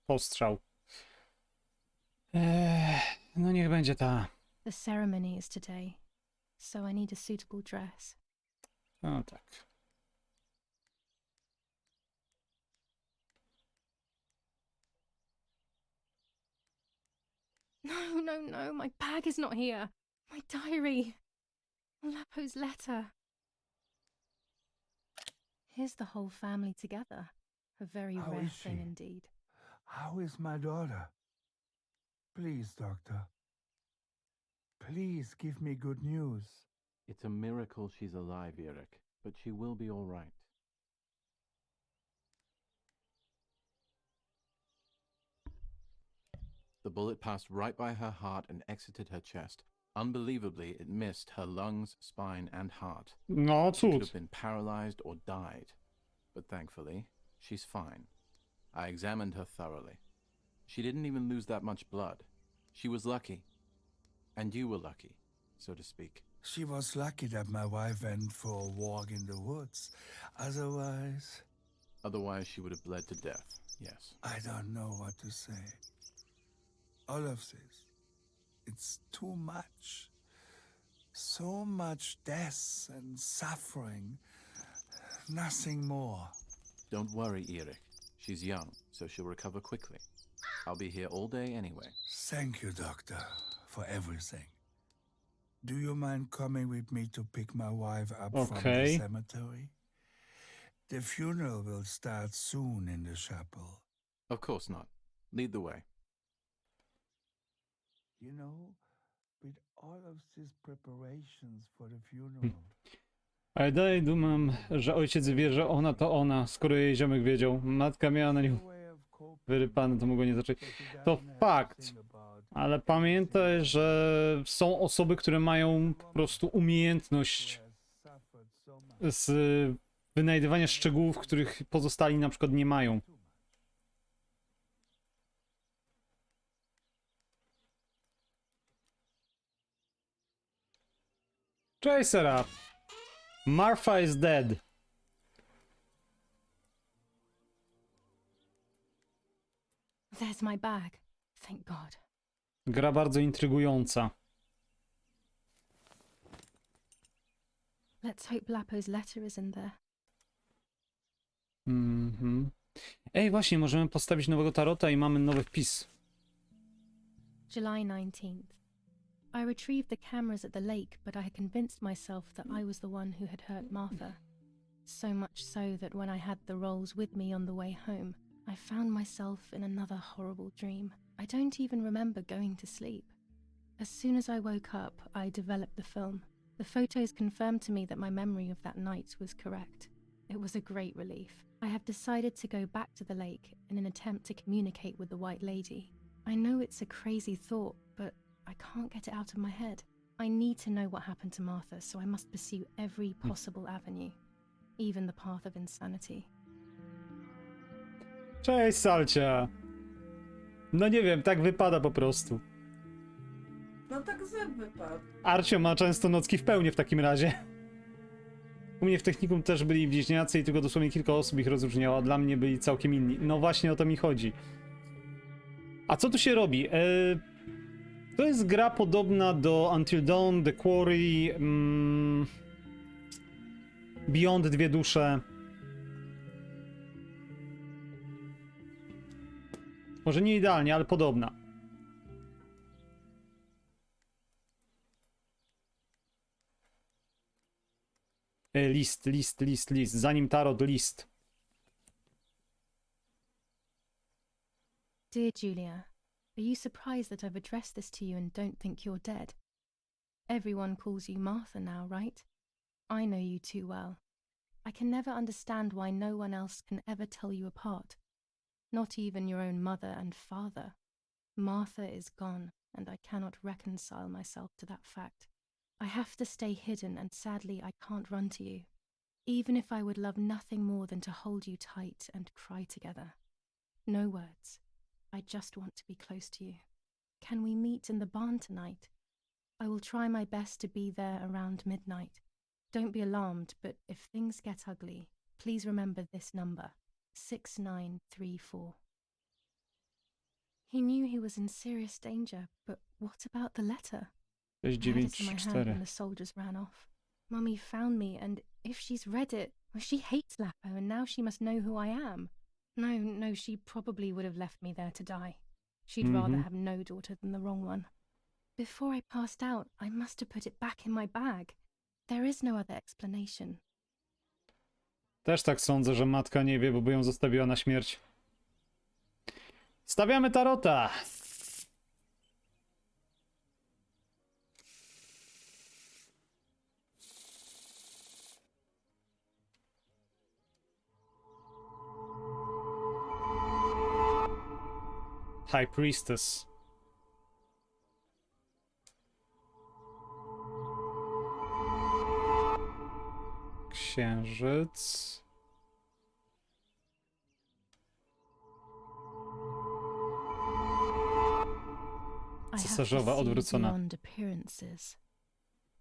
postrzał. No niech będzie ta. The ceremony is today, so I need a suitable dress. O tak. No, no, no, my bag is not here. My diary. Lapo's letter. Here's the whole family together. A very How rare is thing she? indeed. How is my daughter? Please, doctor. Please give me good news. It's a miracle she's alive, Eric, but she will be all right. The bullet passed right by her heart and exited her chest. Unbelievably, it missed her lungs, spine, and heart. No She could cud. have been paralyzed or died. But thankfully, she's fine. I examined her thoroughly. She didn't even lose that much blood. She was lucky. And you were lucky, so to speak. She was lucky that my wife went for a walk in the woods. Otherwise, Otherwise, she would have bled to death, yes. I don't know what to say. All of this, it's too much. So much death and suffering. Nothing more. Don't worry, Eric. She's young, so she'll recover quickly. I'll be here all day anyway. Thank you, doctor, for everything. Do you mind coming with me to pick my wife up from the Okay. cemetery? The funeral will start soon in the chapel. Of course not. Lead the way. You know, with all of these preparations for the funeral, Ale dalej dumam, że ojciec wie, że ona to ona, skoro jej ziomek wiedział. Matka miała na nim wyrypane, to mogło nie zacząć. To fakt. Ale pamiętaj, że są osoby, które mają po prostu umiejętność z wynajdywania szczegółów, których pozostali na przykład nie mają. Cześć, Serap. Martha is dead. There's my bag. Thank God. Gra bardzo intrygująca. Let's hope Lapo's letter is in there. Mhm. Ej, właśnie, możemy postawić nowego tarota i mamy nowy wpis. July 19th. I retrieved the cameras at the lake, but I had convinced myself that I was the one who had hurt Martha. So much so that when I had the rolls with me on the way home, I found myself in another horrible dream. I don't even remember going to sleep. As soon as I woke up, I developed the film. The photos confirmed to me that my memory of that night was correct. It was a great relief. I have decided to go back to the lake in an attempt to communicate with the White Lady. I know it's a crazy thought, but I can't get it out of my head. I need to know what happened to Martha, so I must pursue every possible avenue, even the path of insanity. Cześć, Salcia. No nie wiem, tak wypada po prostu. No tak zęb wypadł. Arcio ma często nocki w pełni w takim razie. U mnie w technikum też byli bliźniacy i tylko dosłownie kilka osób ich rozróżniało, a dla mnie byli całkiem inni. No właśnie o to mi chodzi. A co tu się robi? To jest gra podobna do Until Dawn, The Quarry, Beyond Dwie Dusze. Może nie idealnie, ale podobna. List. Zanim tarot, list. Dear Julia, are you surprised that I've addressed this to you and don't think you're dead? Everyone calls you Martha now, right? I know you too well. I can never understand why no one else can ever tell you apart. Not even your own mother and father. Martha is gone, and I cannot reconcile myself to that fact. I have to stay hidden, and sadly I can't run to you, even if I would love nothing more than to hold you tight and cry together. No words. I just want to be close to you. Can we meet in the barn tonight? I will try my best to be there around midnight. Don't be alarmed, but if things get ugly, please remember this number, 6934. He knew he was in serious danger, but what about the letter? I had it in my hand when the soldiers ran off. Mummy found me, and if she's read it, well, she hates Lapo, and now she must know who I am. No, she probably would have left me there to die. She'd rather have no daughter than the wrong one. Before I passed out, I must have put it back in my bag. There is no other explanation. Też tak sądzę, że matka nie wie, bo ją zostawiła na śmierć. Stawiamy tarota! High Priestess. Księżyc. Cesarzowa odwrócona. Beyond appearances.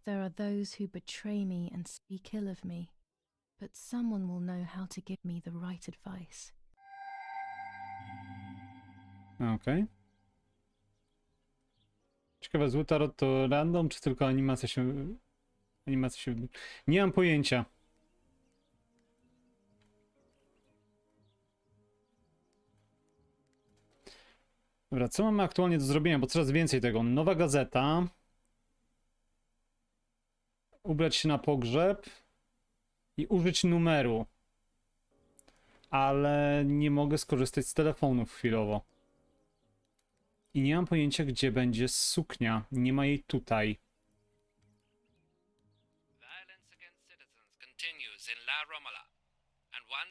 There are those who betray me and speak ill of me, but someone will know how to give me the right advice. Okej. Ciekawe, zły tarot to random, czy tylko animacja się... Nie mam pojęcia. Dobra, co mamy aktualnie do zrobienia, bo coraz więcej tego. Nowa gazeta. Ubrać się na pogrzeb. I użyć numeru. Ale nie mogę skorzystać z telefonów chwilowo. I nie mam pojęcia, gdzie będzie suknia. Nie ma jej tutaj. Violence against citizens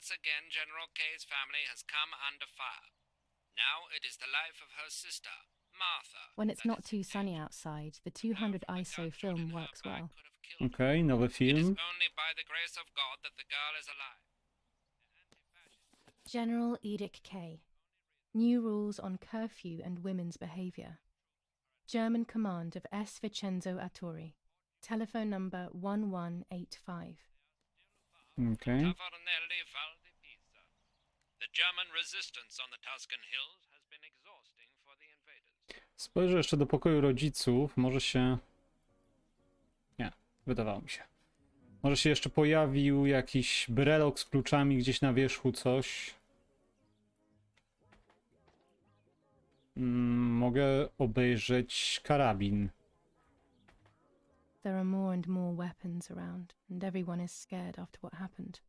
once again General K's family has come under fire. Now it is the life of her sister, Martha. When it's that not is too in sunny danger. outside, the No 200 from a ISO gun shot film in her works back well. could have killed her. Okej, nowy It is film. only by the grace of God that the girl is alive. General Edict K. New rules on curfew and women's behavior. German command of S. Vincenzo Arturi. Telephone number 1185. Okej. Tavernelli Val di Pisa. The German resistance on the Tuscan hills has been exhausting for the invaders. Spojrzę jeszcze do pokoju rodziców. Może się... Nie, wydawało mi się. Może się jeszcze pojawił jakiś brelok z kluczami gdzieś na wierzchu, coś. Mogę obejrzeć karabin. There are more and more weapons around, and everyone is scared after what happened.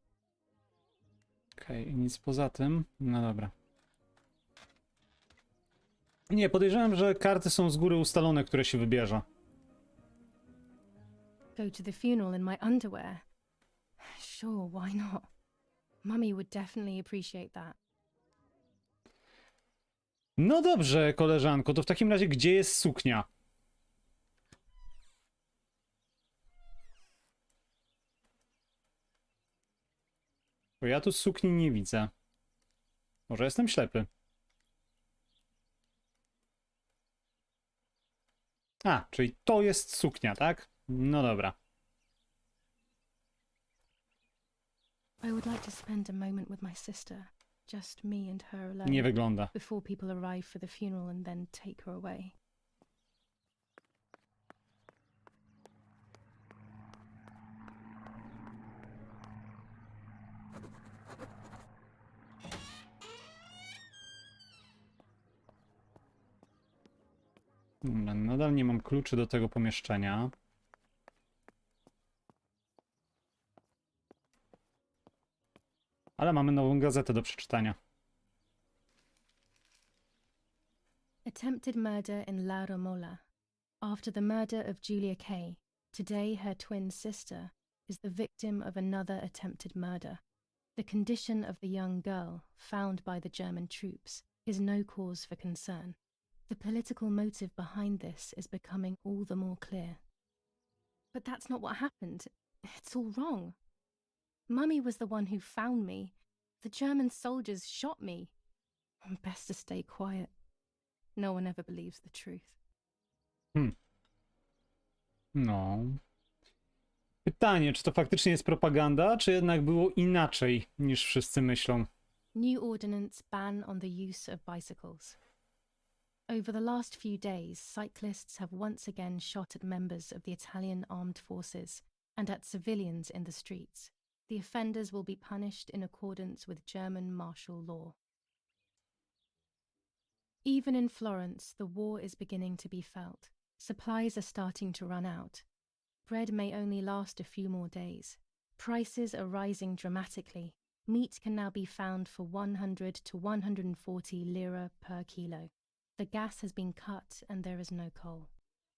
Okej, nic poza tym. No dobra. Nie, podejrzewam, że karty są z góry ustalone, które się wybierze. Go to the funeral in my underwear? Sure, why not? Mummy would definitely appreciate that. No dobrze, koleżanko, to w takim razie gdzie jest suknia? Bo ja tu sukni nie widzę. Może jestem ślepy. A, czyli to jest suknia, tak? No dobra. I would like to spend a moment with my sister. Just me and her alone. Nie wygląda. Before people arrive for the funeral and then take her away. Nadal nie mam kluczy do tego pomieszczenia. Ale mamy nową gazetę do przeczytania. Attempted murder in La Romola. After the murder of Julia Kay, today her twin sister is the victim of another attempted murder. The condition of the young girl, found by the German troops, is no cause for concern. The political motive behind this is becoming all the more clear. But that's not what happened. It's all wrong. Mummy was the one who found me. The German soldiers shot me. Best to stay quiet. No one ever believes the truth. No. Pytanie, czy to faktycznie jest propaganda, czy jednak było inaczej niż wszyscy myślą? New ordinance ban on the use of bicycles. Over the last few days, cyclists have once again shot at members of the Italian armed forces and at civilians in the streets. The offenders will be punished in accordance with German martial law. Even in Florence, the war is beginning to be felt. Supplies are starting to run out. Bread may only last a few more days. Prices are rising dramatically. Meat can now be found for 100 to 140 lira per kilo. The gas has been cut and there is no coal.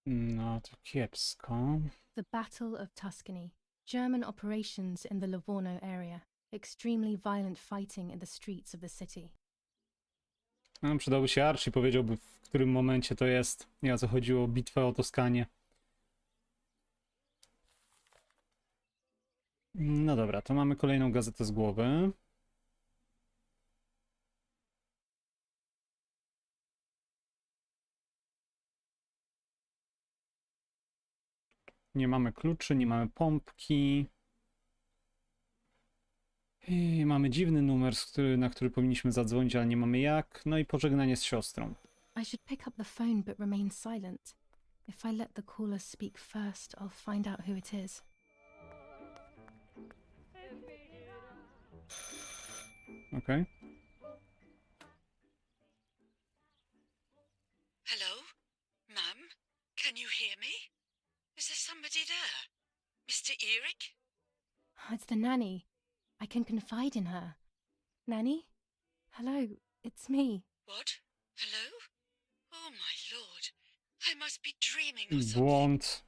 No to kiepsko. The Battle of Tuscany. German operations in the Livorno area. Extremely violent fighting in the streets of the city. No, przydałby się Archie, powiedziałby w którym momencie to jest. Nie o co chodziło o bitwę o Toskanię. No dobra, to mamy kolejną gazetę z głowy. Nie mamy kluczy, nie mamy pompki. I mamy dziwny numer, na który powinniśmy zadzwonić, ale nie mamy jak. No i pożegnanie z siostrą. I should pick up the phone but remain silent. If I let the caller speak first, I'll find out who it is. Okej. Hello? Mum? Can you hear me? Is there somebody there? Mr. Eric? It's the nanny. I can confide in her. Nanny? Hello, it's me. What? Hello? Oh my lord. I must be dreaming or something. Błąd.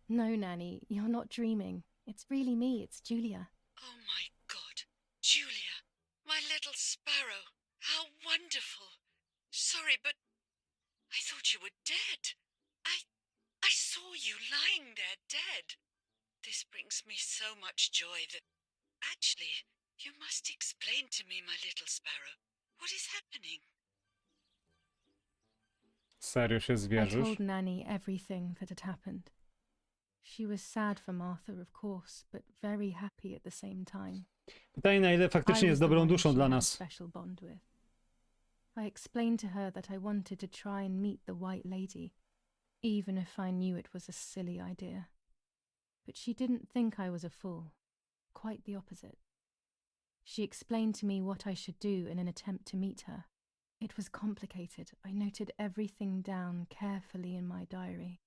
No, Nanny, you're not dreaming. It's really me, it's Julia. Oh my god. Julia. Sparrow, how wonderful. Sorry, but I thought you were dead. I saw you lying there dead. This brings me so much joy that... Actually, you must explain to me, my little Sparrow. What is happening? Serio się I zwierzysz? told Nanny everything that had happened. She was sad for Martha, of course, but very happy at the same time. Pytanie, na ile I faktycznie was jest the dobrą one duszą she dla had a nas. special bond with. I explained to her that I wanted to try and meet the White Lady, even if I knew it was a silly idea. But she didn't think I was a fool. Quite the opposite. She explained to me what I should do in an attempt to meet her. It was complicated. I noted everything down carefully in my diary.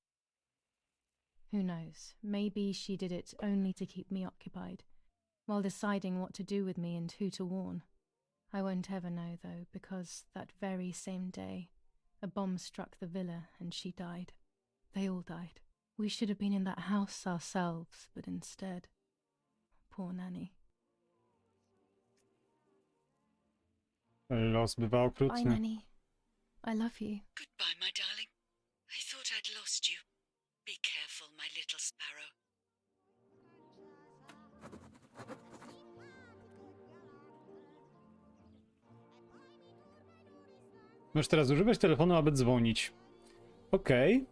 Who knows? Maybe she did it only to keep me occupied, while deciding what to do with me and who to warn. I won't ever know, though, because that very same day, a bomb struck the villa and she died. They all died. We should have been in that house ourselves, but instead... Poor Nanny. Los bywa Bye, okrutny. Nanny. I love you. Goodbye, my darling. I thought I'd lost you. Be careful, my little Sparrow. Możesz teraz używać telefonu, aby dzwonić. Okej.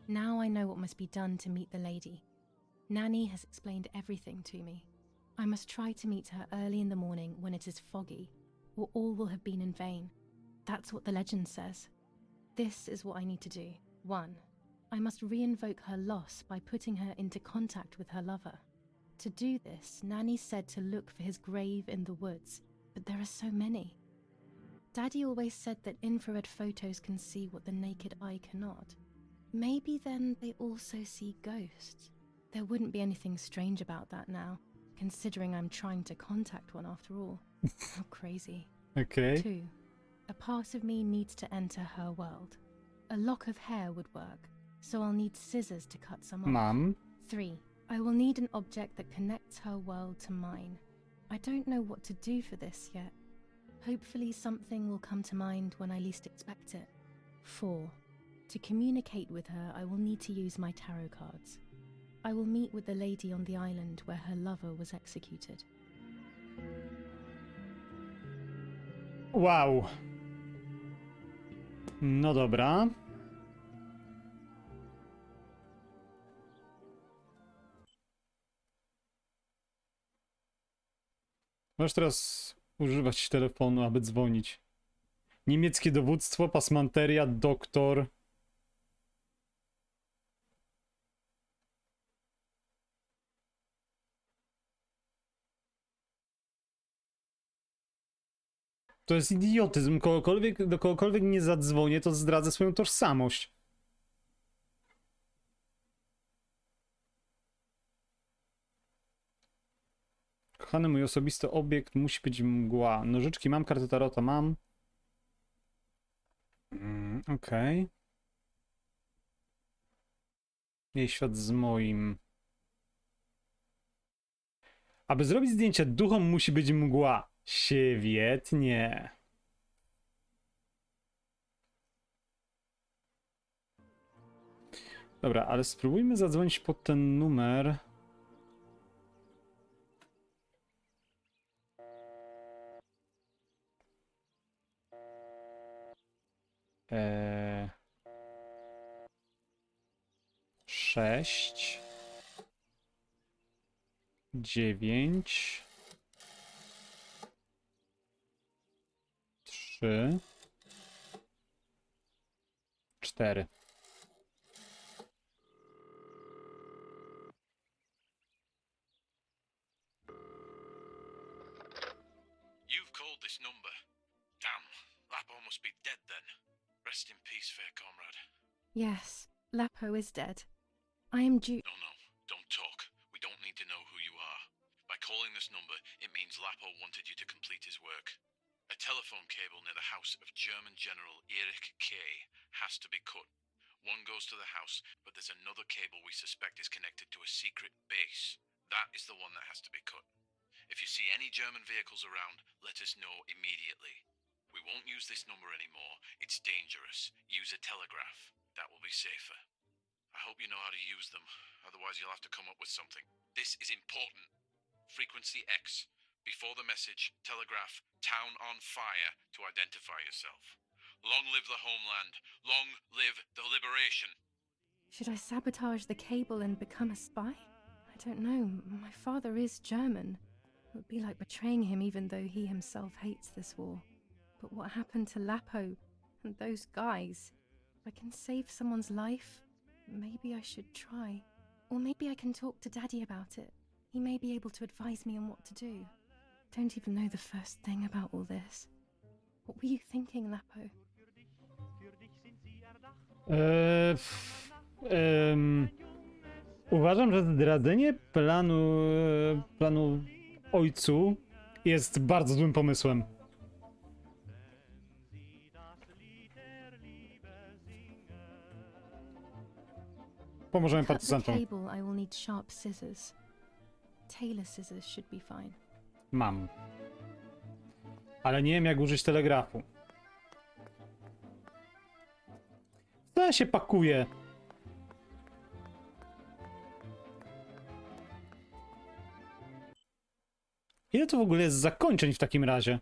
Now I know what must be done to meet the lady. Nanny has explained everything to me. I must try to meet her early in the morning when it is foggy, or all will have been in vain. That's what the legend says. This is what I need to do. 1. I must re-invoke her loss by putting her into contact with her lover. To do this, Nanny said to look for his grave in the woods, but there are so many. Daddy always said that infrared photos can see what the naked eye cannot. Maybe then they also see ghosts. There wouldn't be anything strange about that now, considering I'm trying to contact one after all. How crazy. Okej. 2. A part of me needs to enter her world. A lock of hair would work, so I'll need scissors to cut some off. Mam. 3. I will need an object that connects her world to mine. I don't know what to do for this yet. Hopefully something will come to mind when I least expect it. 4. To communicate with her, I will need to use my tarot cards. I will meet with the lady on the island where her lover was executed. Wow. No dobra. Możesz teraz używać telefonu, aby dzwonić. Niemieckie dowództwo, pasmanteria, doktor. To jest idiotyzm. Do kogokolwiek nie zadzwonię, to zdradzę swoją tożsamość. Kochany mój osobisty obiekt musi być mgła. Nożyczki mam, kartę tarota mam. Okej. Jej świat z moim. Aby zrobić zdjęcie duchom musi być mgła. Świetnie. Dobra, ale spróbujmy zadzwonić pod ten numer. Sześć. 9. 3. 4. You've called this number. Damn, Lapo must be dead then. Rest in peace, fair comrade. Yes, Lapo is dead. I am due. No, don't talk. We don't need to know who you are. By calling this number, it means Lapo wanted you to complete his work. A telephone cable near the house of German General Erich K. has to be cut. One goes to the house, but there's another cable we suspect is connected to a secret base. That is the one that has to be cut. If you see any German vehicles around, let us know immediately. We won't use this number anymore. It's dangerous. Use a telegraph. That will be safer. I hope you know how to use them. Otherwise you'll have to come up with something. This is important. Frequency X. Before the message, telegraph town on fire to identify yourself. Long live the homeland. Long live the liberation. Should I sabotage the cable and become a spy? I don't know. My father is German. It would be like betraying him even though he himself hates this war. But what happened to Lapo and those guys? If I can save someone's life, maybe I should try. Or maybe I can talk to Daddy about it. He may be able to advise me on what to do. Don't even know the first thing about all this. What were you thinking, Lapo? Uważam, że zdradzenie planu ojcu jest bardzo złym pomysłem. Pomożemy To cut the partyzantom. cable, I will need sharp scissors. Tailor scissors should be fine. Mam. Ale nie wiem, jak użyć telegrafu. Co ja się pakuje? Ile to w ogóle jest zakończeń w takim razie?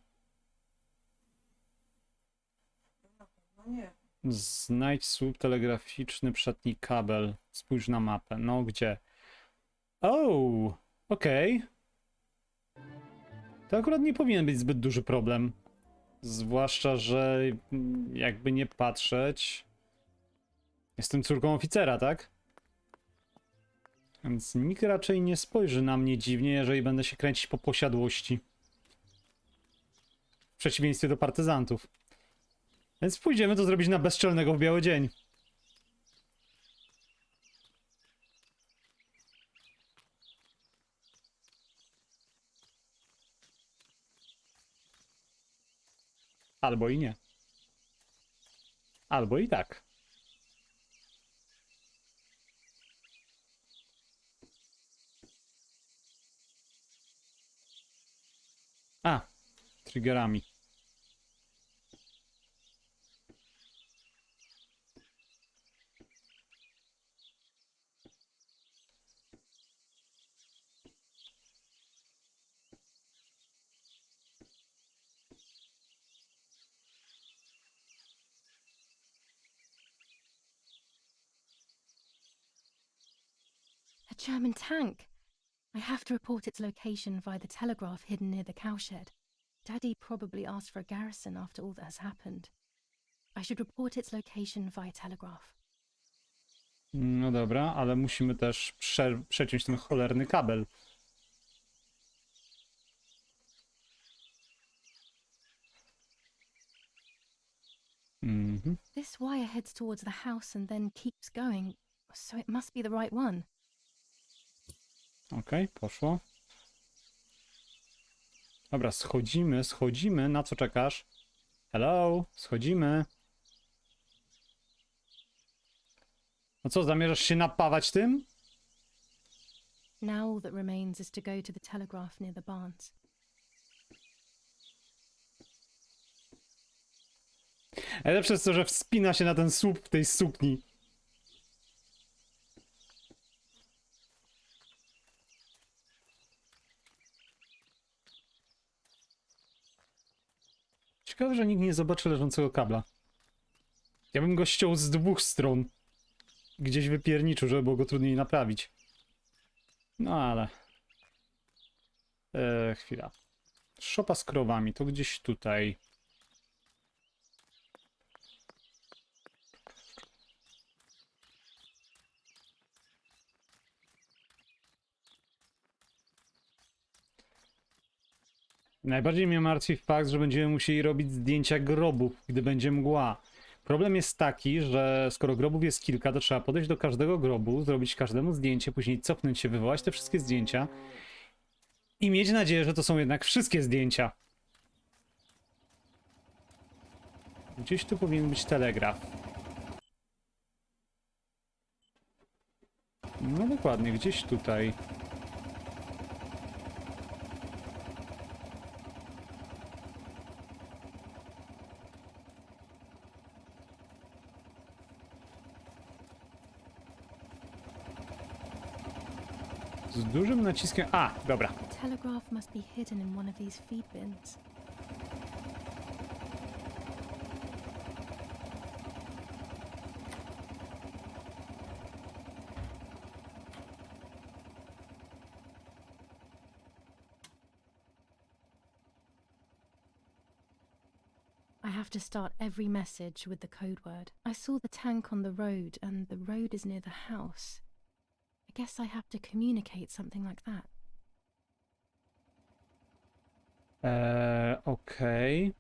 No nie. Znajdź słup telegraficzny, przetnij kabel. Spójrz na mapę. No, gdzie? Oh, okej. To akurat nie powinien być zbyt duży problem. Zwłaszcza, że jakby nie patrzeć... Jestem córką oficera, tak? Więc nikt raczej nie spojrzy na mnie dziwnie, jeżeli będę się kręcić po posiadłości. W przeciwieństwie do partyzantów. Więc pójdziemy to zrobić na bezczelnego w biały dzień. Albo i nie. Albo i tak. A, triggerami. A German tank! I have to report its location via the telegraph hidden near the cowshed. Daddy probably asked for a garrison after all that has happened. I should report its location via telegraph. No dobra, ale musimy też przeciąć ten cholerny kabel. Mhm. This wire heads towards the house and then keeps going, so it must be the right one. Okej, poszło. Dobra, schodzimy. Na co czekasz? Hello, schodzimy. No co, zamierzasz się napawać tym? Now all that remains is to go to the telegraph near the barns. Najlepsze jest to, że wspina się na ten słup w tej sukni. Ciekawe, że nikt nie zobaczy leżącego kabla. Ja bym go ściął z dwóch stron. Gdzieś wypierniczył, żeby było go trudniej naprawić. No ale... chwila. Szopa z krowami, to gdzieś tutaj. Najbardziej mnie martwi fakt, że będziemy musieli robić zdjęcia grobów, gdy będzie mgła. Problem jest taki, że skoro grobów jest kilka, to trzeba podejść do każdego grobu, zrobić każdemu zdjęcie, później cofnąć się, wywołać te wszystkie zdjęcia i mieć nadzieję, że to są jednak wszystkie zdjęcia. Gdzieś tu powinien być telegraf. No dokładnie, gdzieś tutaj. Z dużym naciskiem... A, dobra. The telegraph must be hidden in one of these feed bins. I have to start every message with the code word. I saw the tank on the road, and the road is near the house. I guess I have to communicate something like that. Okej.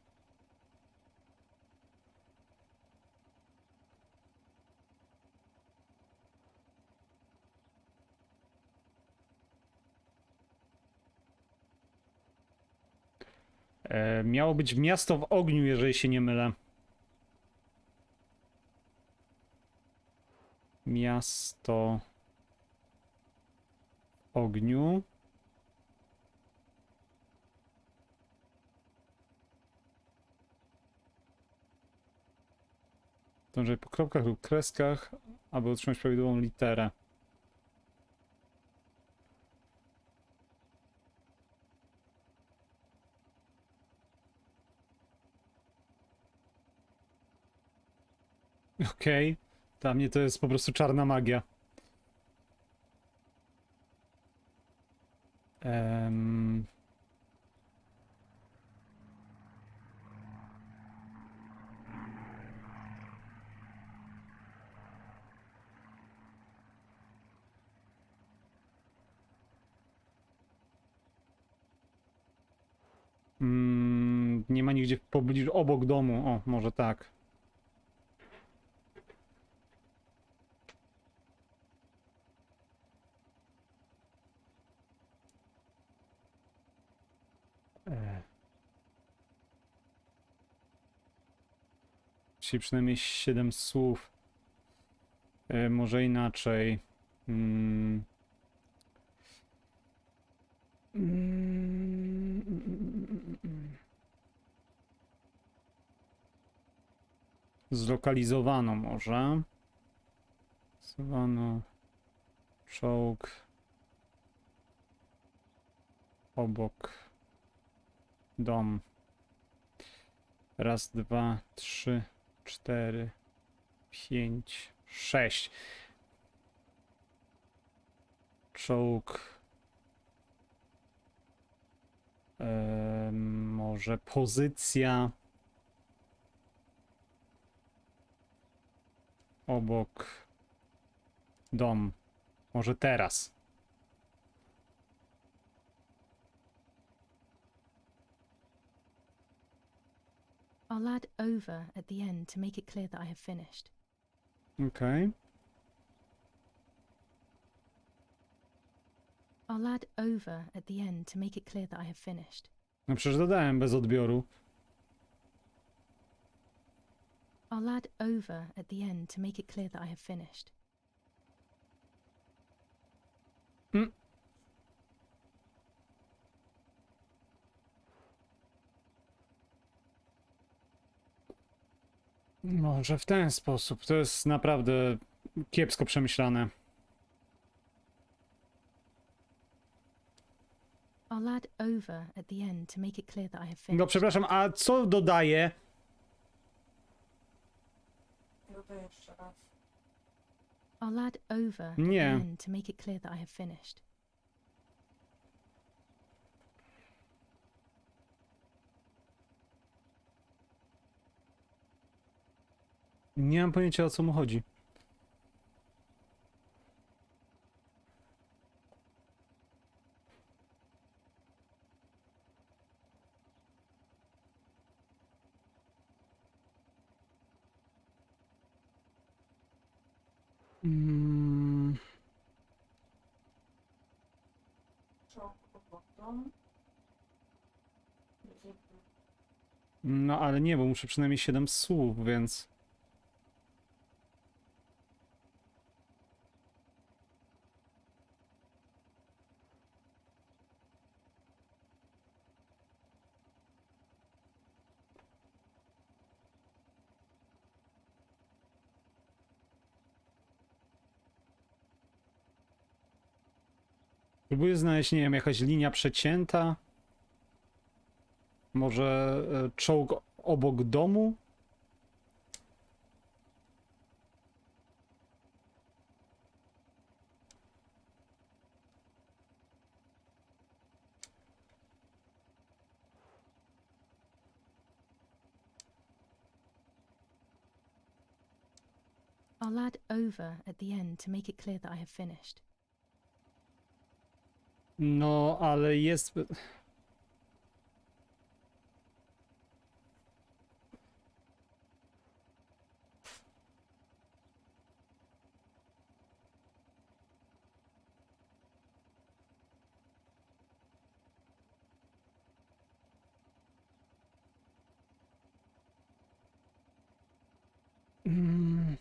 Miało być miasto w ogniu, jeżeli się nie mylę. Miasto w ogniu. Dążaj po kropkach lub kreskach, aby otrzymać prawidłową literę. Okej. Dla mnie to jest po prostu czarna magia. Nie ma nigdzie w pobliżu, obok domu. O, może tak. Czyli przynajmniej 7 słów. Może inaczej. Zlokalizowano może. Zlokalizowano czołg obok dom. Raz, dwa, trzy, 4, 5, 6. Czołg. Może pozycja obok dom. Może teraz. I'll add over at the end to make it clear that I have finished. Okej. I'll add over at the end to make it clear that I have finished. No przecież dodałem bez odbioru. I'll add over at the end to make it clear that I have finished. Może w ten sposób. To jest naprawdę kiepsko przemyślane. I'll add over at the end to make it clear that I have finished. No przepraszam, a co dodaję? Dodaj jeszcze raz. I'll add over at Nie. the end to make it clear that I have finished. Nie mam pojęcia, o co mu chodzi. Czołg obok dom. No ale nie, bo muszę przynajmniej 7 słów, więc... Próbuję znaleźć, nie wiem, jakaś linia przecięta. Może czołg obok domu? I'll add over at the end to make it clear that I have finished. No, ale jest... Mm.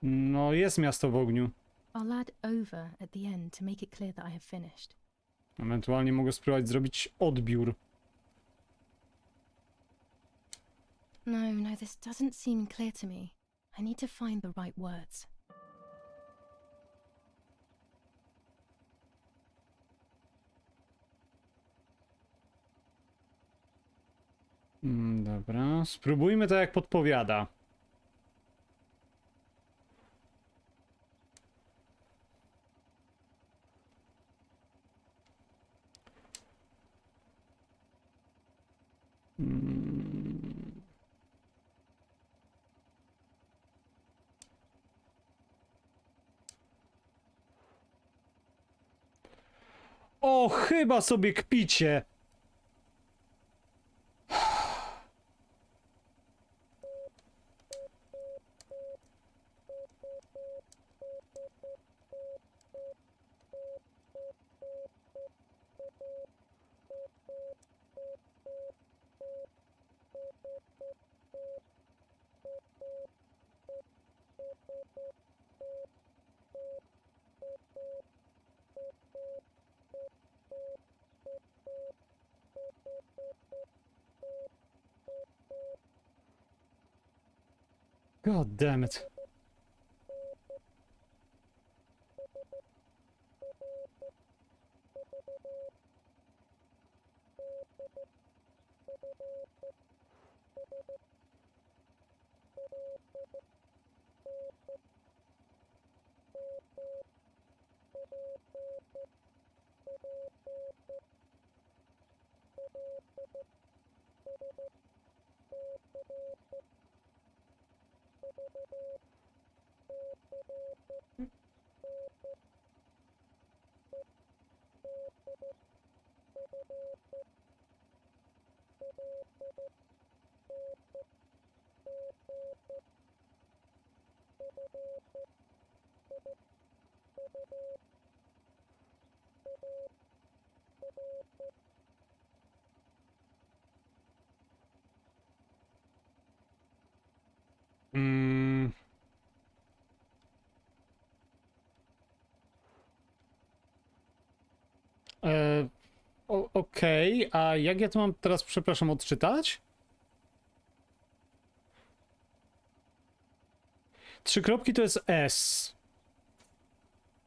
No, jest miasto w ogniu. I'll add over at the end to make it clear that I have finished. Ewentualnie mogę spróbować zrobić odbiór. No, this doesn't seem clear to me. I need to find the right words. Dobra, spróbujmy tak jak podpowiada. O, chyba sobie kpicie. God damn it. Mm. Okej, a jak ja to mam teraz, przepraszam, odczytać? Trzy kropki to jest S.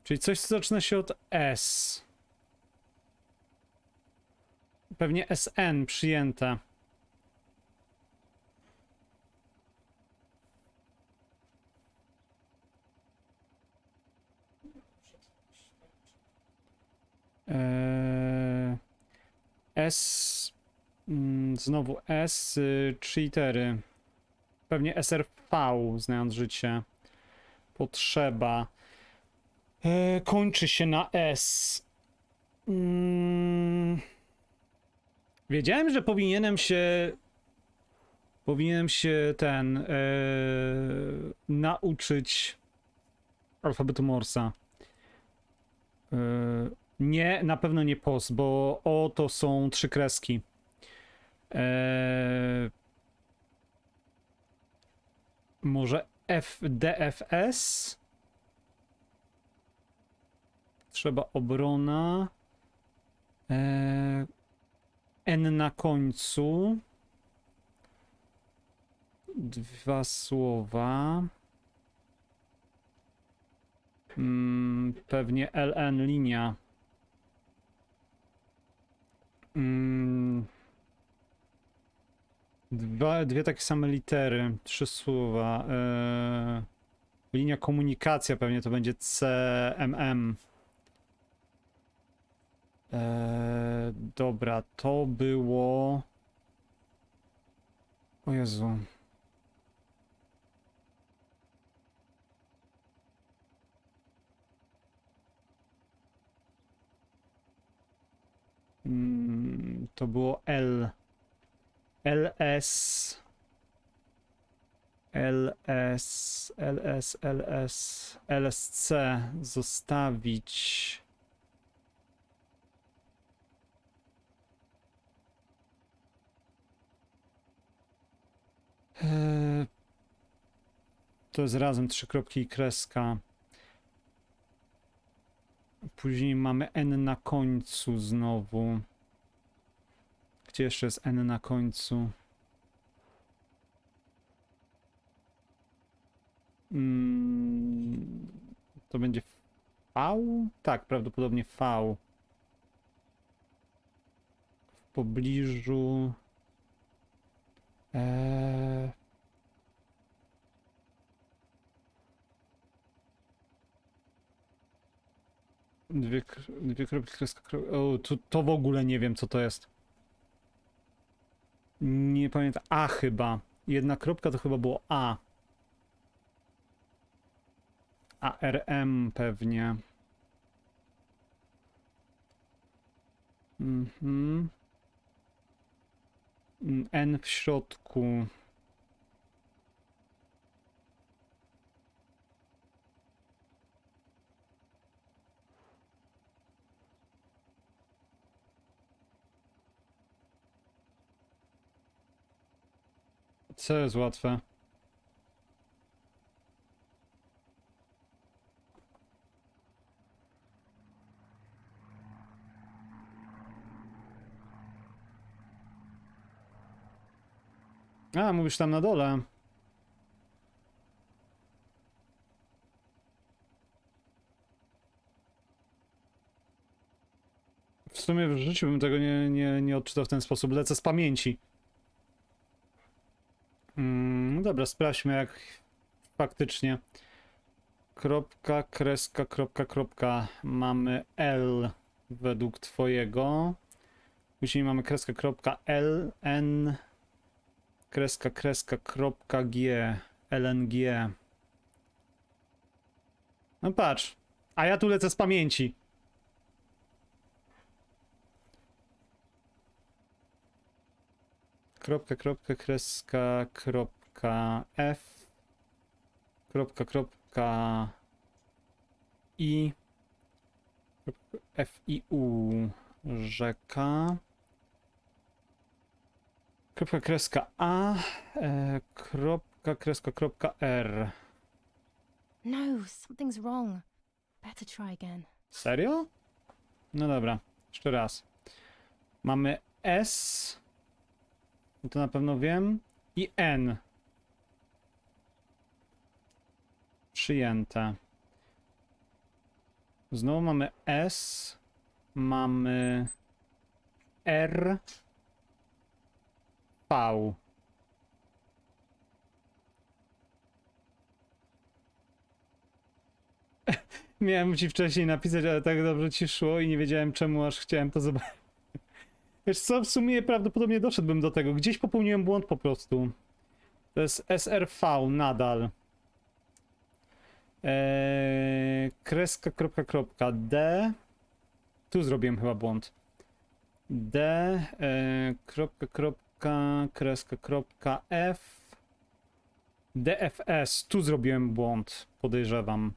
Czyli coś, co zaczyna się od S. Pewnie SN przyjęte. S. Znowu S. 3 litery. Pewnie SRV, znając życie. Potrzeba. Kończy się na S. Wiedziałem, że powinienem się nauczyć alfabetu Morsa. Nie, na pewno nie POS, bo O to są 3 kreski. Może DFS? Trzeba obrona. N na końcu. 2 słowa. Pewnie LN linia. Dwie takie same litery. 3 słowa. Linia komunikacja pewnie to będzie CMM. Dobra, to było... O Jezu. To było L. LS. LSC. Zostawić. To jest razem 3 kropki i kreska. Później mamy N na końcu znowu. Gdzie jeszcze jest N na końcu? To będzie V? Tak, prawdopodobnie V. W pobliżu... Dwie kropki, kreska, o, to w ogóle nie wiem, co to jest. Nie pamiętam. A chyba. Jedna kropka to chyba było A. ARM pewnie. N w środku. Co jest łatwe? A, mówisz tam na dole. W sumie w życiu bym tego nie odczytał w ten sposób. Lecę z pamięci. No dobra, sprawdźmy jak faktycznie. Kropka, kreska, kropka, kropka. Mamy L według twojego. Później mamy kreska, kropka, L, N, kreska, kreska, kropka, G, LNG. No patrz, a ja tu lecę z pamięci. Kropka, kropka, kreska, kropka, F, kropka, kropka, I, F, I, U, rzeka, kropka, kreska, A, kropka, kreska, kropka, R. No, something's wrong. Better try again. Serio? No dobra, jeszcze raz. Mamy S, to na pewno wiem, i N. Przyjęte. Znowu mamy S, mamy R, V. Miałem ci wcześniej napisać, ale tak dobrze ci szło i nie wiedziałem czemu, aż chciałem to zobaczyć. Wiesz co, w sumie prawdopodobnie doszedłbym do tego. Gdzieś popełniłem błąd po prostu. To jest SRV nadal. Kreska, kropka, kropka, D. Tu zrobiłem chyba błąd. D, kropka, kropka, kreska, kropka, F. DFS. Tu zrobiłem błąd, podejrzewam.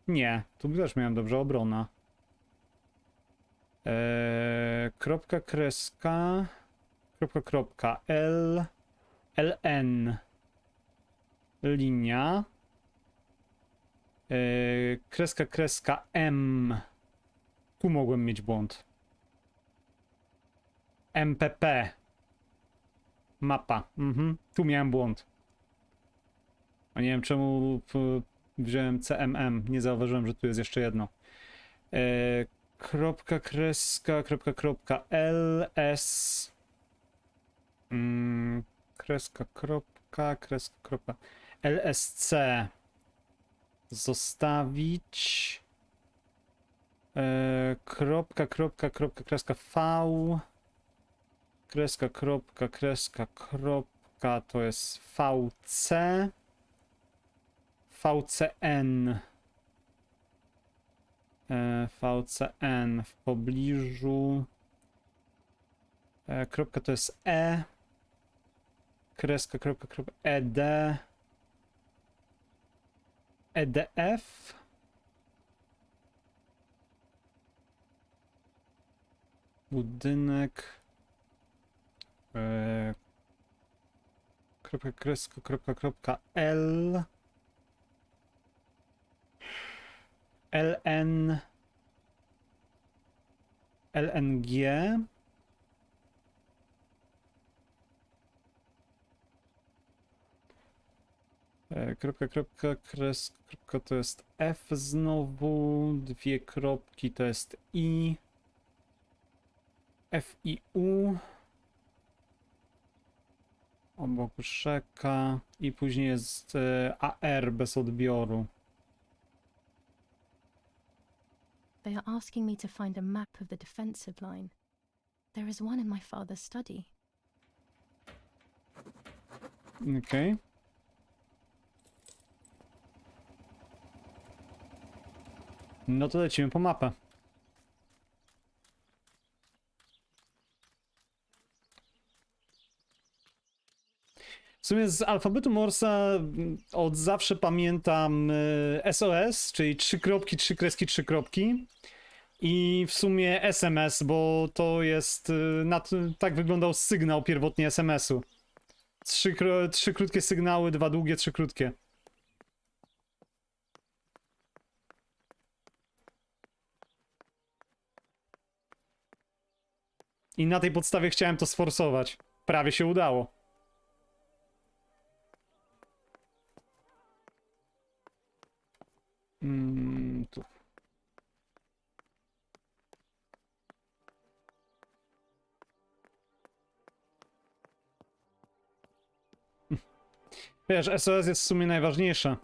Nie, tu też miałem dobrze obrona. Kropka, kreska, kropka, kropka, L, LN, linia, kreska, kreska, M. Tu mogłem mieć błąd. MPP. Mapa. Tu miałem błąd. A nie wiem czemu wziąłem CMM. Nie zauważyłem, że tu jest jeszcze jedno. Kropka, kreska, kropka, kropka, LS. Kreska, kropka, kreska, kropka. LSC. Zostawić. Kropka, kropka, kropka, kreska V. Kreska, kropka, kreska, kropka, to jest VC. VCN. VCN w pobliżu. Kropka to jest E. Kreska, kropka, kropka, ED. EDF. Budynek. Kropka, kreska, kropka, kropka, L. LN. LNG. Kropka, kropka, kreska, kropka to jest F znowu. Dwie kropki to jest I. F i U. Obok rzeka. I później jest AR bez odbioru. They are asking me to find a map of the defensive line. There is one in my father's study. Okej. No to lecimy po mapę. W sumie z alfabetu Morsa od zawsze pamiętam SOS, czyli 3 kropki, 3 kreski, 3 kropki. I w sumie SMS, bo to jest. Tak wyglądał sygnał pierwotnie SMS-u. 3 krótkie sygnały, 2 długie, 3 krótkie. I na tej podstawie chciałem to sforsować. Prawie się udało. Tu. Wiesz, SOS jest w sumie najważniejsze.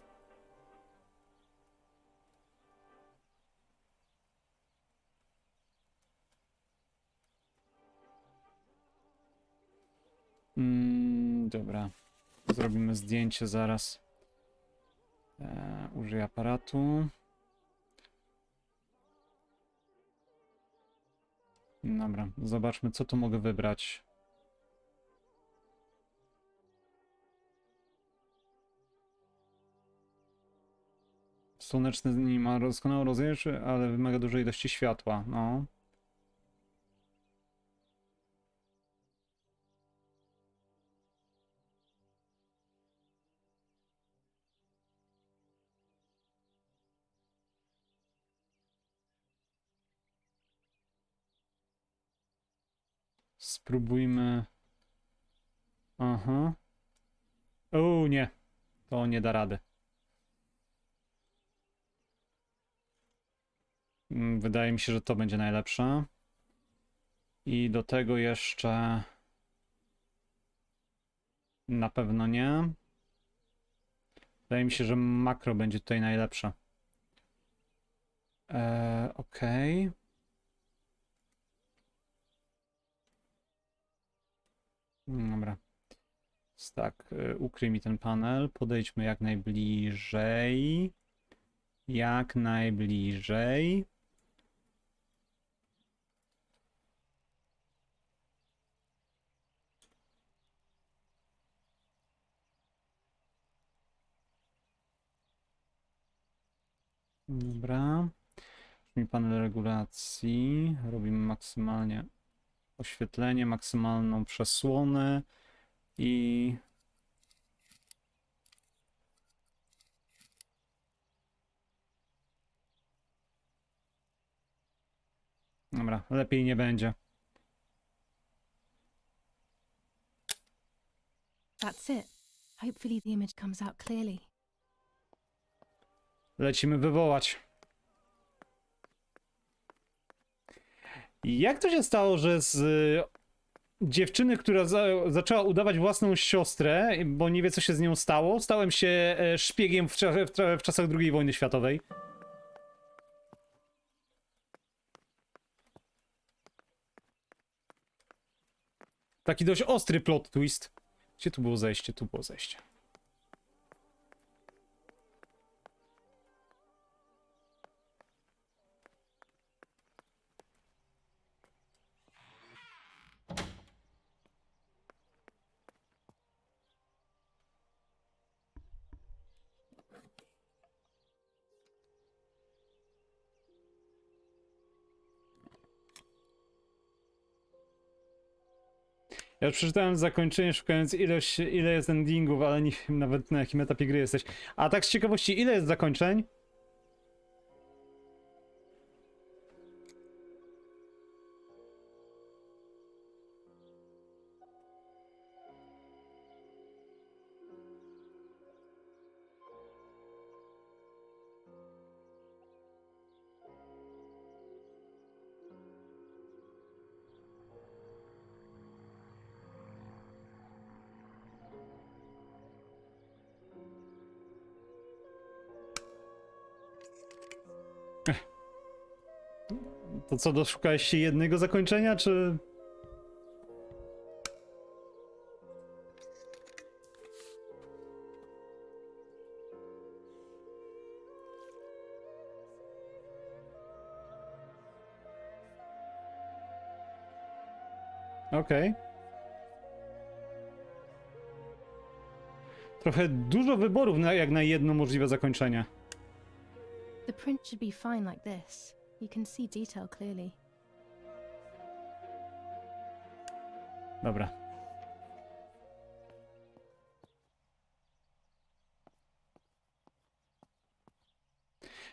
Dobra. Zrobimy zdjęcie zaraz. Użyję aparatu. Dobra, zobaczmy, co tu mogę wybrać. Słoneczny nie ma doskonałą rozdzielczość, ale wymaga dużej ilości światła. No. Spróbujmy. Aha. O nie. To nie da rady. Wydaje mi się, że to będzie najlepsze. I do tego jeszcze... Na pewno nie. Wydaje mi się, że makro będzie tutaj najlepsze. Okej. Dobra. Więc tak, ukryj mi ten panel. Podejdźmy jak najbliżej. Jak najbliżej. Dobra. Mi panel regulacji. Robimy maksymalnie Oświetlenie, maksymalną przesłonę i... Dobra, lepiej nie będzie. That's it. Hopefully the image comes out clearly. Lecimy wywołać. Jak to się stało, że z dziewczyny, która zaczęła udawać własną siostrę, bo nie wie co się z nią stało, stałem się szpiegiem w czasach II wojny światowej? Taki dość ostry plot twist. Gdzie tu było zejście? Tu było zejście. Ja już przeczytałem zakończenie, szukając ile jest endingów, ale nie wiem nawet na jakim etapie gry jesteś. A tak z ciekawości, ile jest zakończeń? To co, doszukałeś się jednego zakończenia, czy... Okej. Trochę dużo wyborów jak na jedno możliwe zakończenie. The print should be fine like this. You can see detail clearly. Dobra.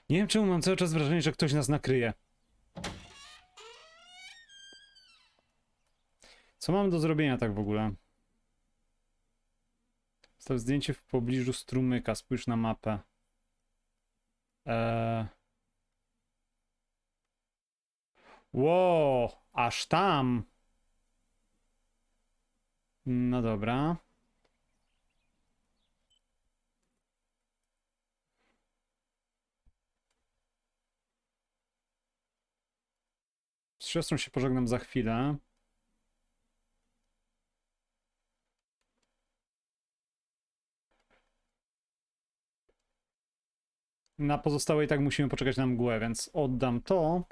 Nie wiem czemu mam cały czas wrażenie, że ktoś nas nakryje. Co mam do zrobienia tak w ogóle? Staw zdjęcie w pobliżu strumyka. Spójrz na mapę. Ło, aż tam. No dobra. Z siostrą się pożegnam za chwilę. Na pozostałe i tak musimy poczekać na mgłę, więc oddam to.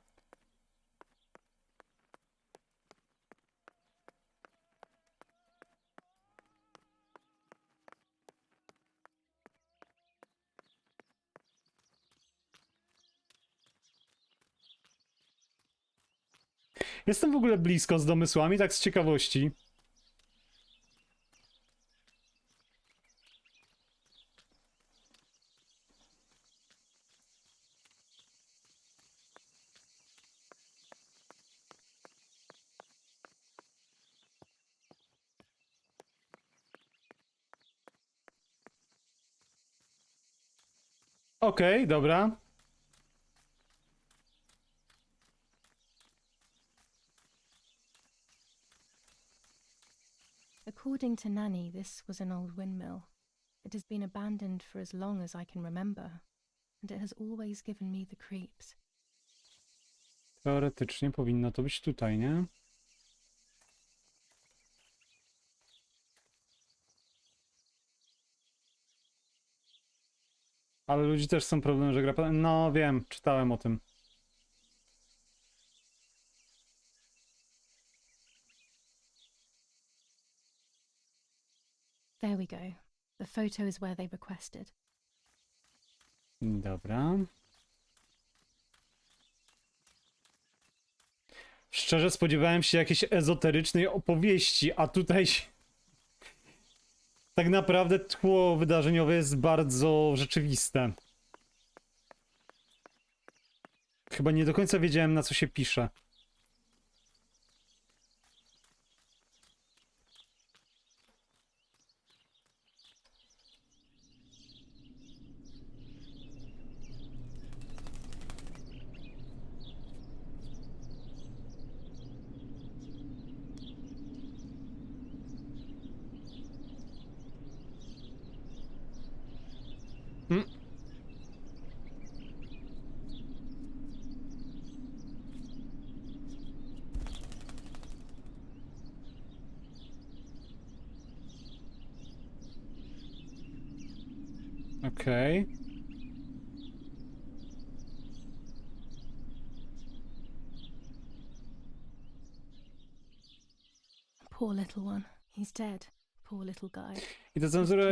Jestem w ogóle blisko z domysłami, tak z ciekawości. Okej, dobra. According to Nanny, this was an old windmill. It has been abandoned for as long as I can remember, and it has always given me the creeps. Teoretycznie powinno to być tutaj, nie? Ale ludzi też są problemy, że gra... No wiem, czytałem o tym. There we go. The photo is where they requested. Dobra. Szczerze spodziewałem się jakiejś ezoterycznej opowieści, a tutaj tak naprawdę tło wydarzeniowe jest bardzo rzeczywiste. Chyba nie do końca wiedziałem, na co się pisze. Hmm. Okej. Poor little one. He's dead. Poor little guy. I ta cenzura,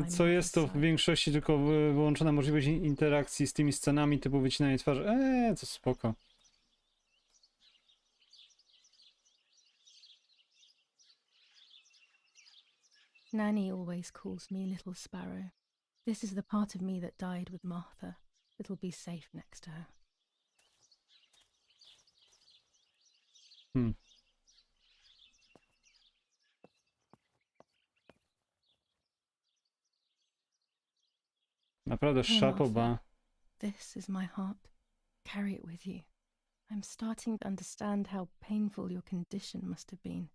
co jest, to w większości tylko wyłączona możliwość interakcji z tymi scenami typu wycinanie twarzy. To spoko. Nanny always calls me Little Sparrow. This is the part of me that died with Martha. It'll be safe next to her. Hmm. Naprawdę Hey, szapoba. Martha. This is my heart. Carry it with you. I'm starting to understand how painful your condition must have been.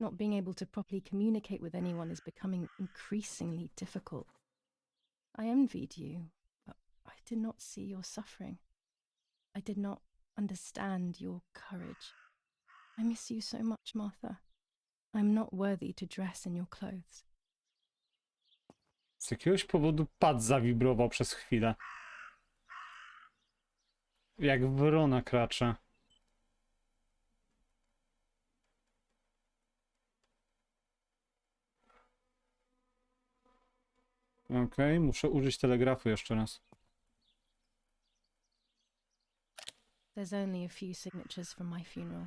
Not being able to properly communicate with anyone is becoming increasingly difficult. I envied you, but I did not see your suffering. I did not understand your courage. I miss you so much, Martha. I'm not worthy to dress in your clothes. Z jakiegoś powodu pad zawibrował przez chwilę. Jak wrona kracze. Okej, muszę użyć telegrafu jeszcze raz. There's only a few signatures from my funeral.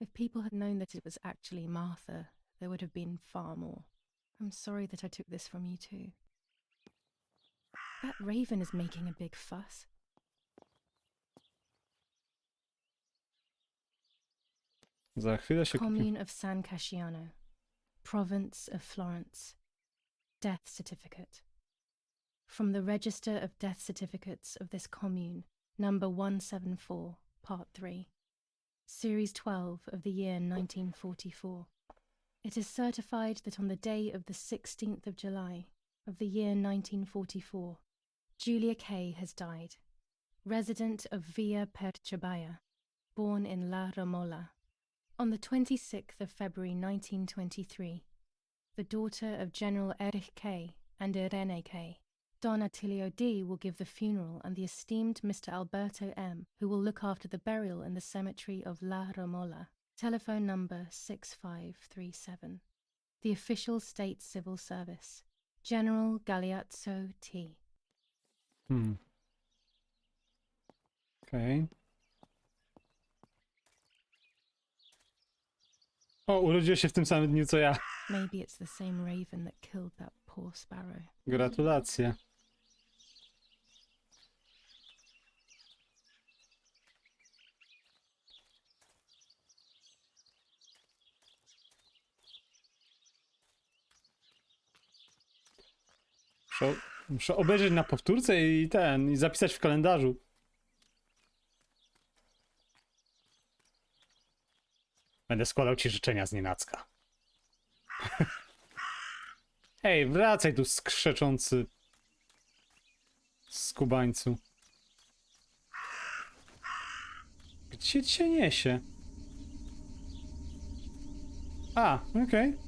If people had known that it was actually Martha, there would have been far more. I'm sorry that I took this from you too. That raven is making a big fuss. Za chwilę się kupię. Commune of San Casciano, Province of Florence. Death certificate. From the Register of Death Certificates of this commune, number 174, part 3. Series 12 of the year 1944. It is certified that on the day of the 16th of July of the year 1944, Julia Kay has died, resident of Villa Perchabaya, born in La Romola. On the 26th of February 1923, the daughter of General Erich Kay and Irene Kay, Don Attilio D. will give the funeral and the esteemed Mr. Alberto M., who will look after the burial in the cemetery of La Romola. Telephone number 6537. The official state civil service. General Galeazzo T. Okej. O, urodziła się w tym samym dniu co ja. Maybe it's the same raven that killed that poor sparrow. Gratulacje. Muszę obejrzeć na powtórce i zapisać w kalendarzu. Będę składał ci życzenia z nienacka. Ej, wracaj tu, skrzeczący skubańcu. Gdzie cię niesie? A, okej.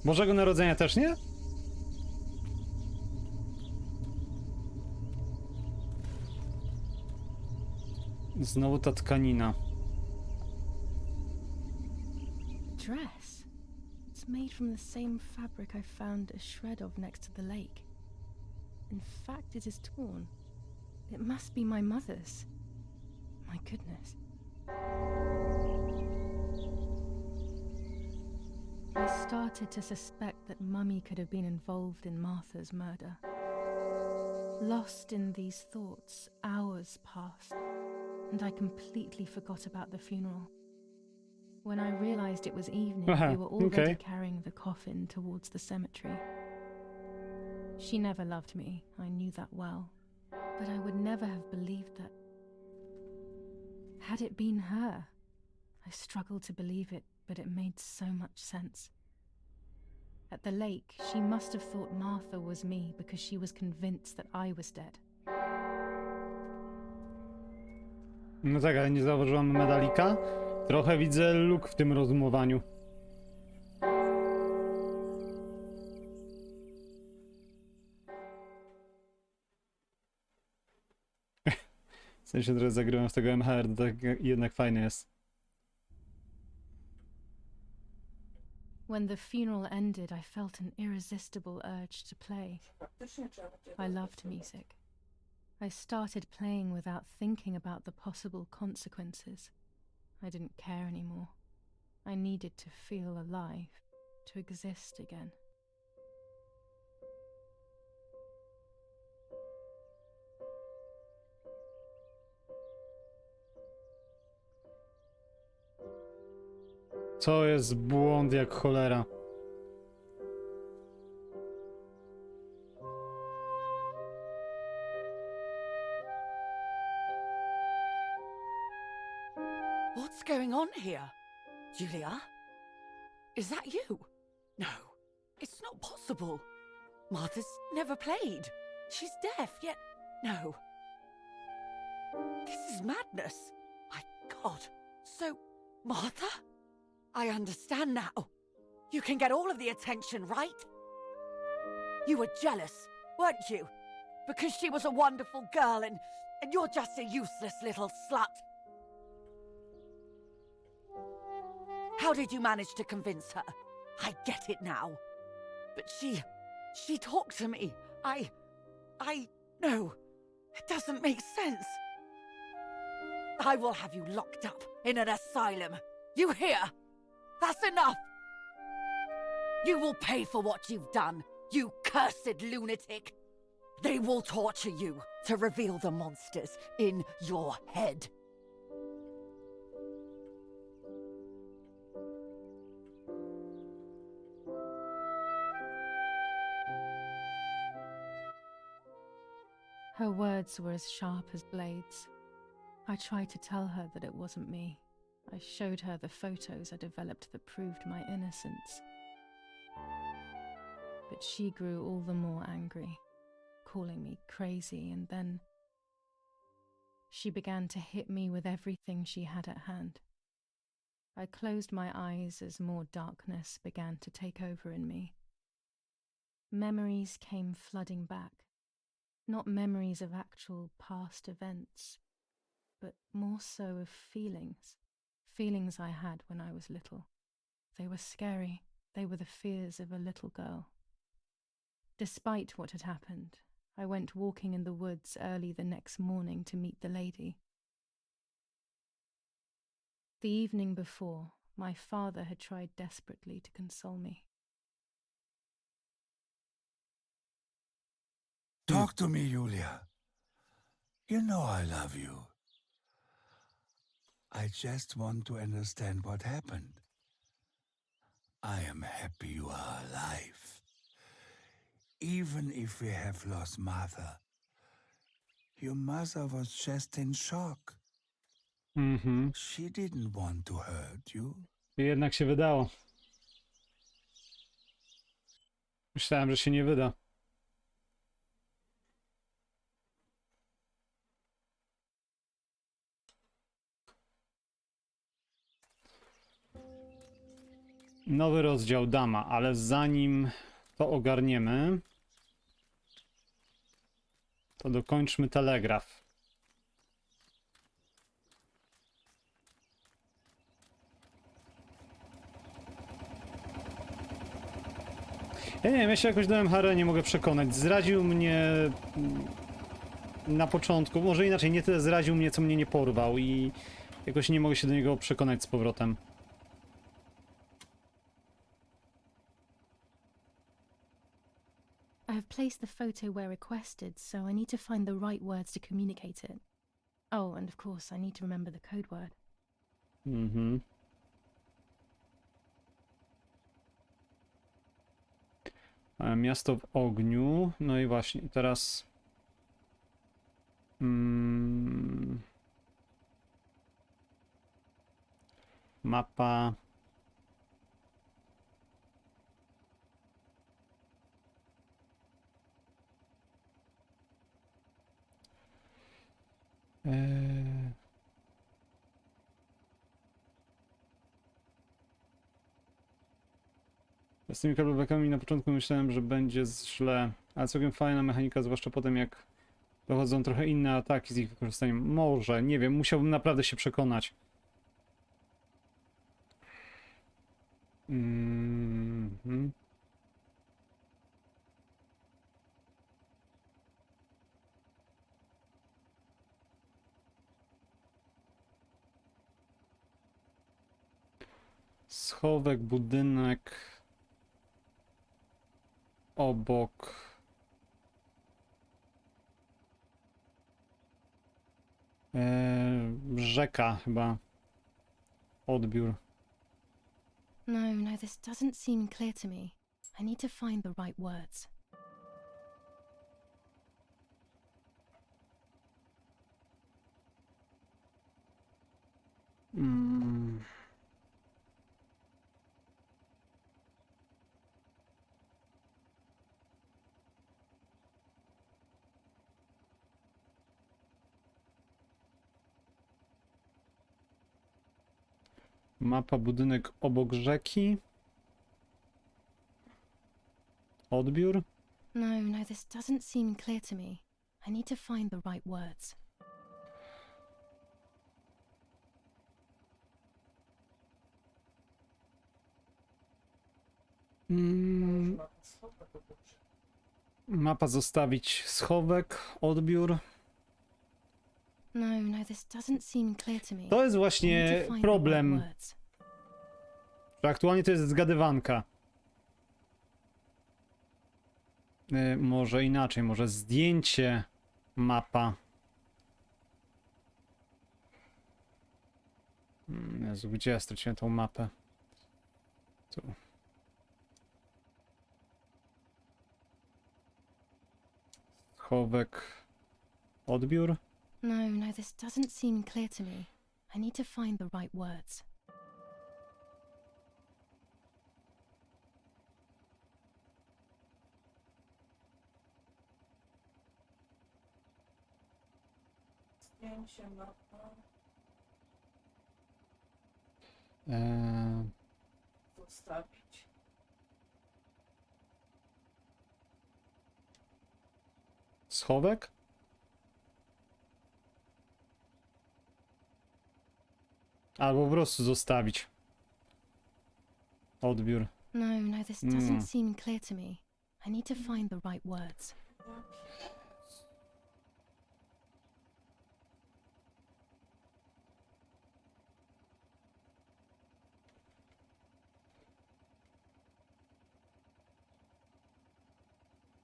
Bożego Narodzenia też nie? Znowu ta tkanina. Dress? It's made from the same fabric I found a shred of next to the lake. In fact, it is torn. It must be my mother's. My goodness. I started to suspect that Mummy could have been involved in Martha's murder. Lost in these thoughts, hours passed, and I completely forgot about the funeral. When I realized it was evening, they were already carrying the coffin towards the cemetery. She never loved me, I knew that well, but I would never have believed that. Had it been her? I struggled to believe it, but it made so much sense. At the lake, she must have thought Martha was me because she was convinced that I was dead. No tak, ale nie zauważyłam medalika. Trochę widzę luk w tym rozumowaniu. W sensie trochę zagrywam w tego MHR, to tak jednak fajny jest. When the funeral ended, I felt an irresistible urge to play. Faktycznie trzeba będzie I loved music. I started playing without thinking about the possible consequences. I didn't care anymore. I needed to feel alive, to exist again. To jest błąd jak cholera. What's going on here? Julia? Is that you? No, it's not possible. Martha's never played. She's deaf, yet no. This is madness. My God. So, Martha? I understand now. You can get all of the attention, right? You were jealous, weren't you? Because she was a wonderful girl and you're just a useless little slut. How did you manage to convince her? I get it now. But she talked to me. No, it doesn't make sense. I will have you locked up in an asylum. You hear? That's enough. You will pay for what you've done, you cursed lunatic. They will torture you to reveal the monsters in your head. Her words were as sharp as blades. I tried to tell her that it wasn't me. I showed her the photos I developed that proved my innocence. But she grew all the more angry, calling me crazy, and then she began to hit me with everything she had at hand. I closed my eyes as more darkness began to take over in me. Memories came flooding back. Not memories of actual past events, but more so of feelings. Feelings I had when I was little. They were scary. They were the fears of a little girl. Despite what had happened, I went walking in the woods early the next morning to meet the lady. The evening before, my father had tried desperately to console me. Talk to me, Julia. You know I love you. I just want to understand what happened. I am happy you are alive. Even if we have lost Martha, your mother was just in shock. She didn't want to hurt you. Jednak się wydało. Myślałem, że się nie wyda. Nowy rozdział dama, ale zanim to ogarniemy, to dokończmy telegraf. Ja nie wiem, ja się jakoś do MHR nie mogę przekonać. Zraził mnie na początku, może inaczej, nie tyle zraził mnie, co mnie nie porwał i jakoś nie mogę się do niego przekonać z powrotem. I have placed the photo where requested, so I need to find the right words to communicate it. Oh, and of course, I need to remember the code word. Mhm. Miasto w ogniu. No i właśnie, teraz... Mapa... Z tymi kabelbakami na początku myślałem, że będzie źle, ale całkiem fajna mechanika, zwłaszcza potem jak dochodzą trochę inne ataki z ich wykorzystaniem. Może, nie wiem, musiałbym naprawdę się przekonać. Schowek, budynek obok. Rzeka chyba. Odbiór. No, this doesn't seem clear to me. I need to find the right words. Mapa, budynek obok rzeki. Odbiór. No, this doesn't seem clear to me. I need to find the right words. Mapa zostawić schowek, odbiór. No, this doesn't seem clear to me. To jest I need właśnie to find the problem, right words. że aktualnie to jest zgadywanka. Może inaczej, może zdjęcie, mapa. Jezu, gdzie ja straciłem tą mapę? Tu. Schowek, odbiór. No, this doesn't seem clear to me. I need to find the right words. Zdjęcie mapa. Zostawić. Schowek? Albo po prostu zostawić. Odbiór. No, this doesn't seem clear to me. I need to find the right words.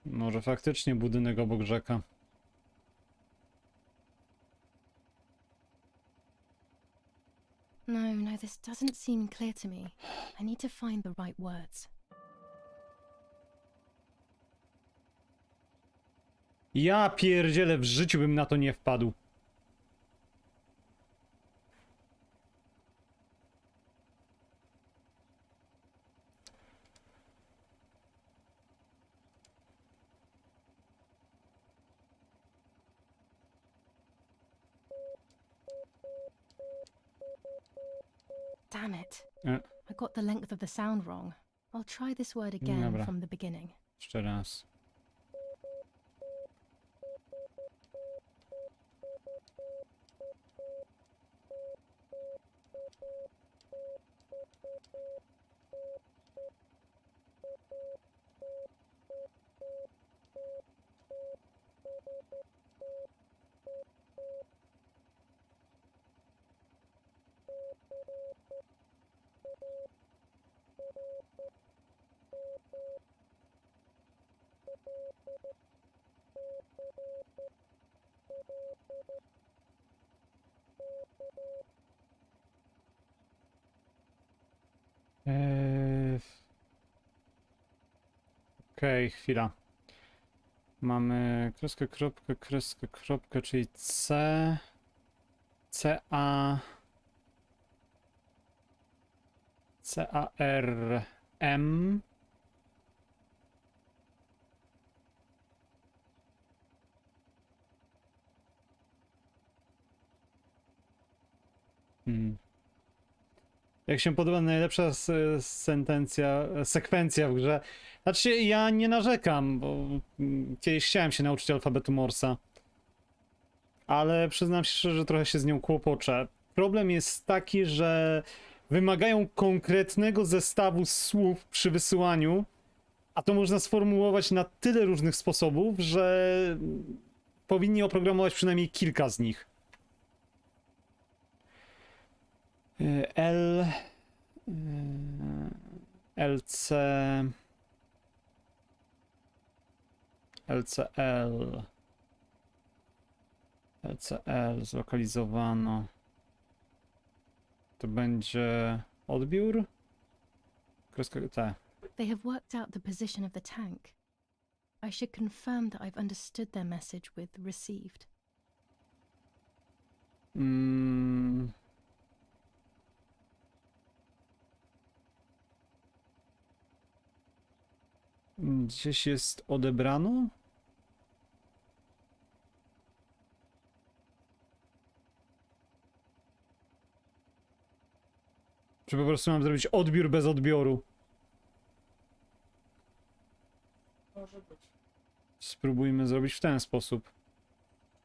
Może faktycznie budynek obok rzeka. No, this doesn't seem clear to me. I need to find the right words. Ja pierdzielę, w życiu bym na to nie wpadł. Damn it. E, I got the length of the sound wrong. I'll try this word again Dobra. from the beginning. Jeszcze raz. Okej, chwila. Mamy kreskę, kropkę, czyli C, R, M. Jak się podoba najlepsza sekwencja w grze. Znaczy, ja nie narzekam, bo kiedyś chciałem się nauczyć alfabetu Morsa. Ale przyznam się szczerze, że trochę się z nią kłopoczę. Problem jest taki, że wymagają konkretnego zestawu słów przy wysyłaniu, a to można sformułować na tyle różnych sposobów, że powinni oprogramować przynajmniej kilka z nich. LC, LCL, LCL zlokalizowano. To będzie odbiór? Kreska T. They have worked out the position of the tank. I should confirm that I've understood their message with received. Gdzieś jest odebrano? Czy po prostu mam zrobić odbiór bez odbioru? Może być. Spróbujmy zrobić w ten sposób.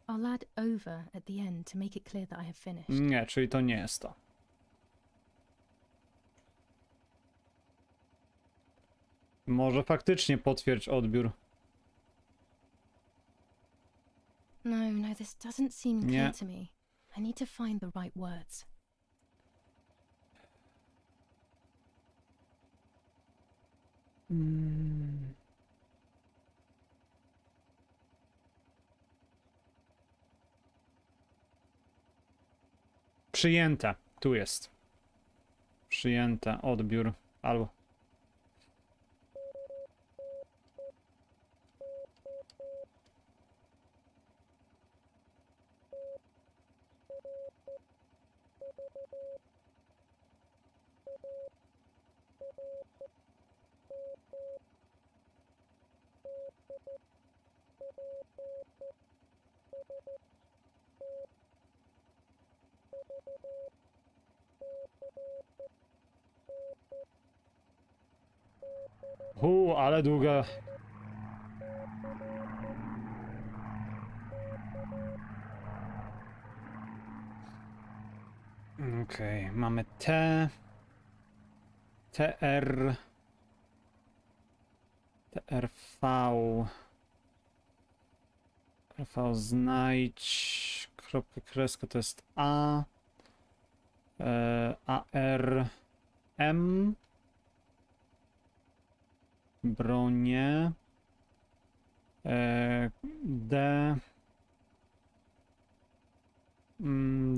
I'll add over at the end to make it clear that I have finished. Nie, czyli to nie jest to. Może faktycznie potwierdź odbiór. No, this doesn't seem Nie. clear to me. I need to find the right words. Przyjęte. Tu jest. Przyjęte. Odbiór. Albo. Ale długa. Okej, mamy T, TR, TRV, RV znajdź, kropka, kreska to jest A, AR, M, bronie, D,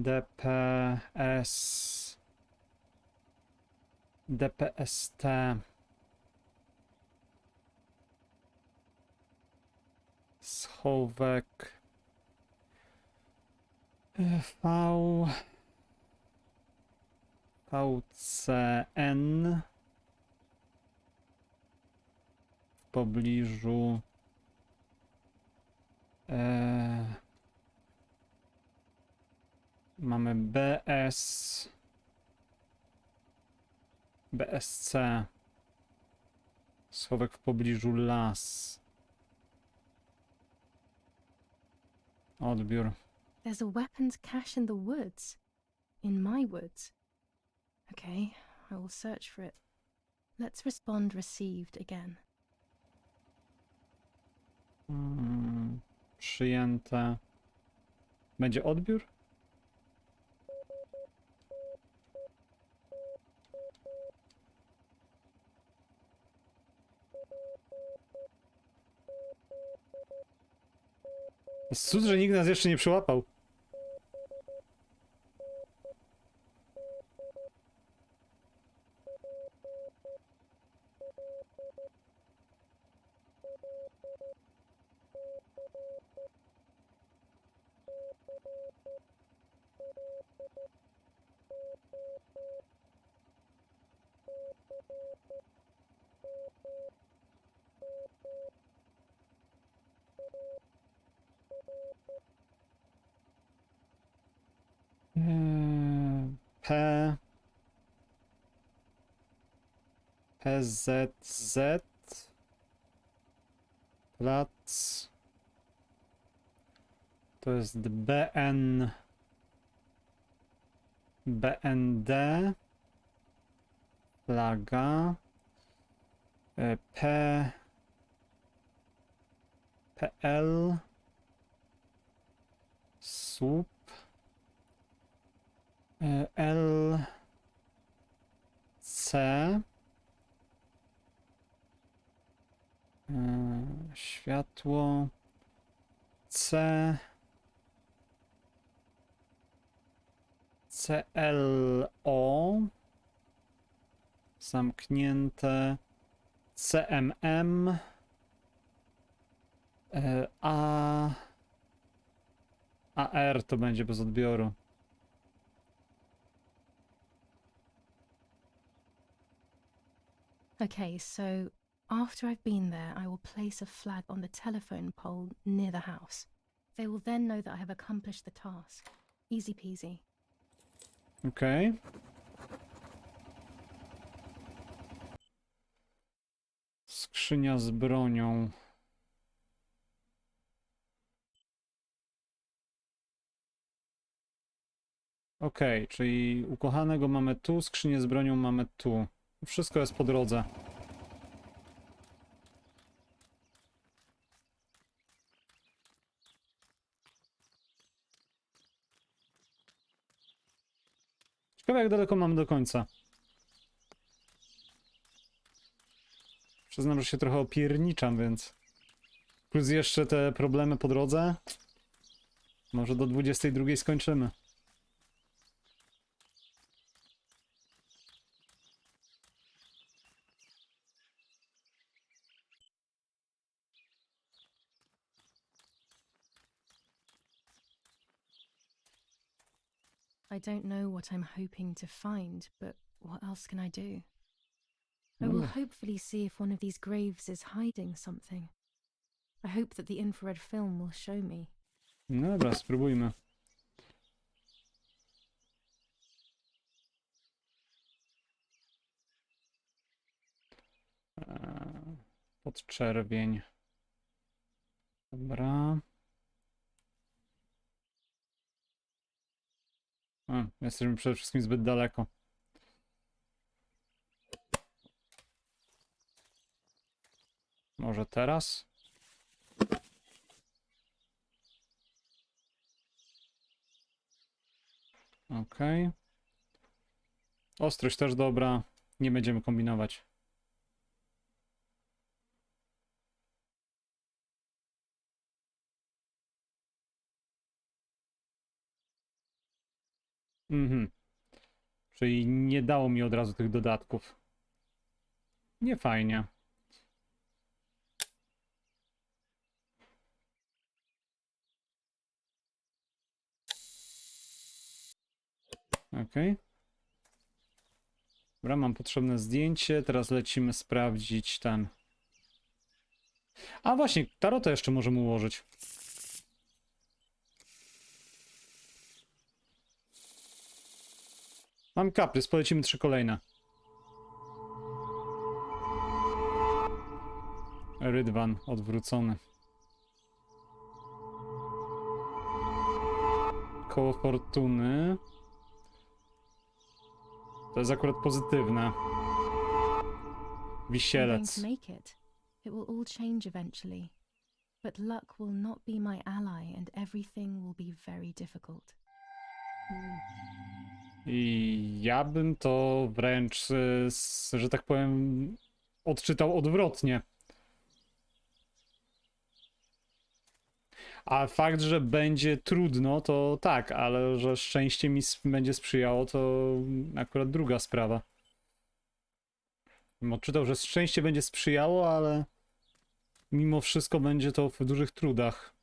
DPS, DPST, schowek, V, VCN, w pobliżu mamy BS, BSC, schowek w pobliżu las, odbiór. There's a weapons cache in the woods. In my woods. Okay, I will search for it. Let's respond received again. Przyjęte. Będzie odbiór? Jest cud, że nikt nas jeszcze nie przyłapał. P... PZZ Plac to jest BND flaga PL słup LC światło CLO zamknięte CMM AR to będzie bez odbioru. Okay, so after I've been there, I will place a flag on the telephone pole near the house. They will then know that I have accomplished the task. Easy peasy. Okej. Skrzynia z bronią. Okej, czyli ukochanego mamy tu, skrzynię z bronią mamy tu. Wszystko jest po drodze. Ciekawe, jak daleko mamy do końca. Przyznam, że się trochę opierniczam, więc... Plus jeszcze te problemy po drodze. Może do 22 skończymy. I don't know what I'm hoping to find, but what else can I do? I will hopefully see if one of these graves is hiding something. I hope that the infrared film will show me. No dobra, spróbujmy. Podczerwień. Dobra. Jesteśmy przede wszystkim zbyt daleko. Może teraz? Okej. Ostrość też dobra. Nie będziemy kombinować. Czyli nie dało mi od razu tych dodatków. Nie fajnie. Okej. Dobra, mam potrzebne zdjęcie. Teraz lecimy sprawdzić ten. A właśnie, tarota jeszcze możemy ułożyć. Mam kaprys, polecimy 3 kolejne. Rydwan odwrócony. Koło fortuny. To jest akurat pozytywne. I'm going Wisielec. to make it. It will all change eventually. But luck will not be my ally and everything will be very difficult. I ja bym to wręcz, że tak powiem, odczytał odwrotnie. A fakt, że będzie trudno, to tak, ale że szczęście mi będzie sprzyjało, to akurat druga sprawa. Odczytał, że szczęście będzie sprzyjało, ale mimo wszystko będzie to w dużych trudach.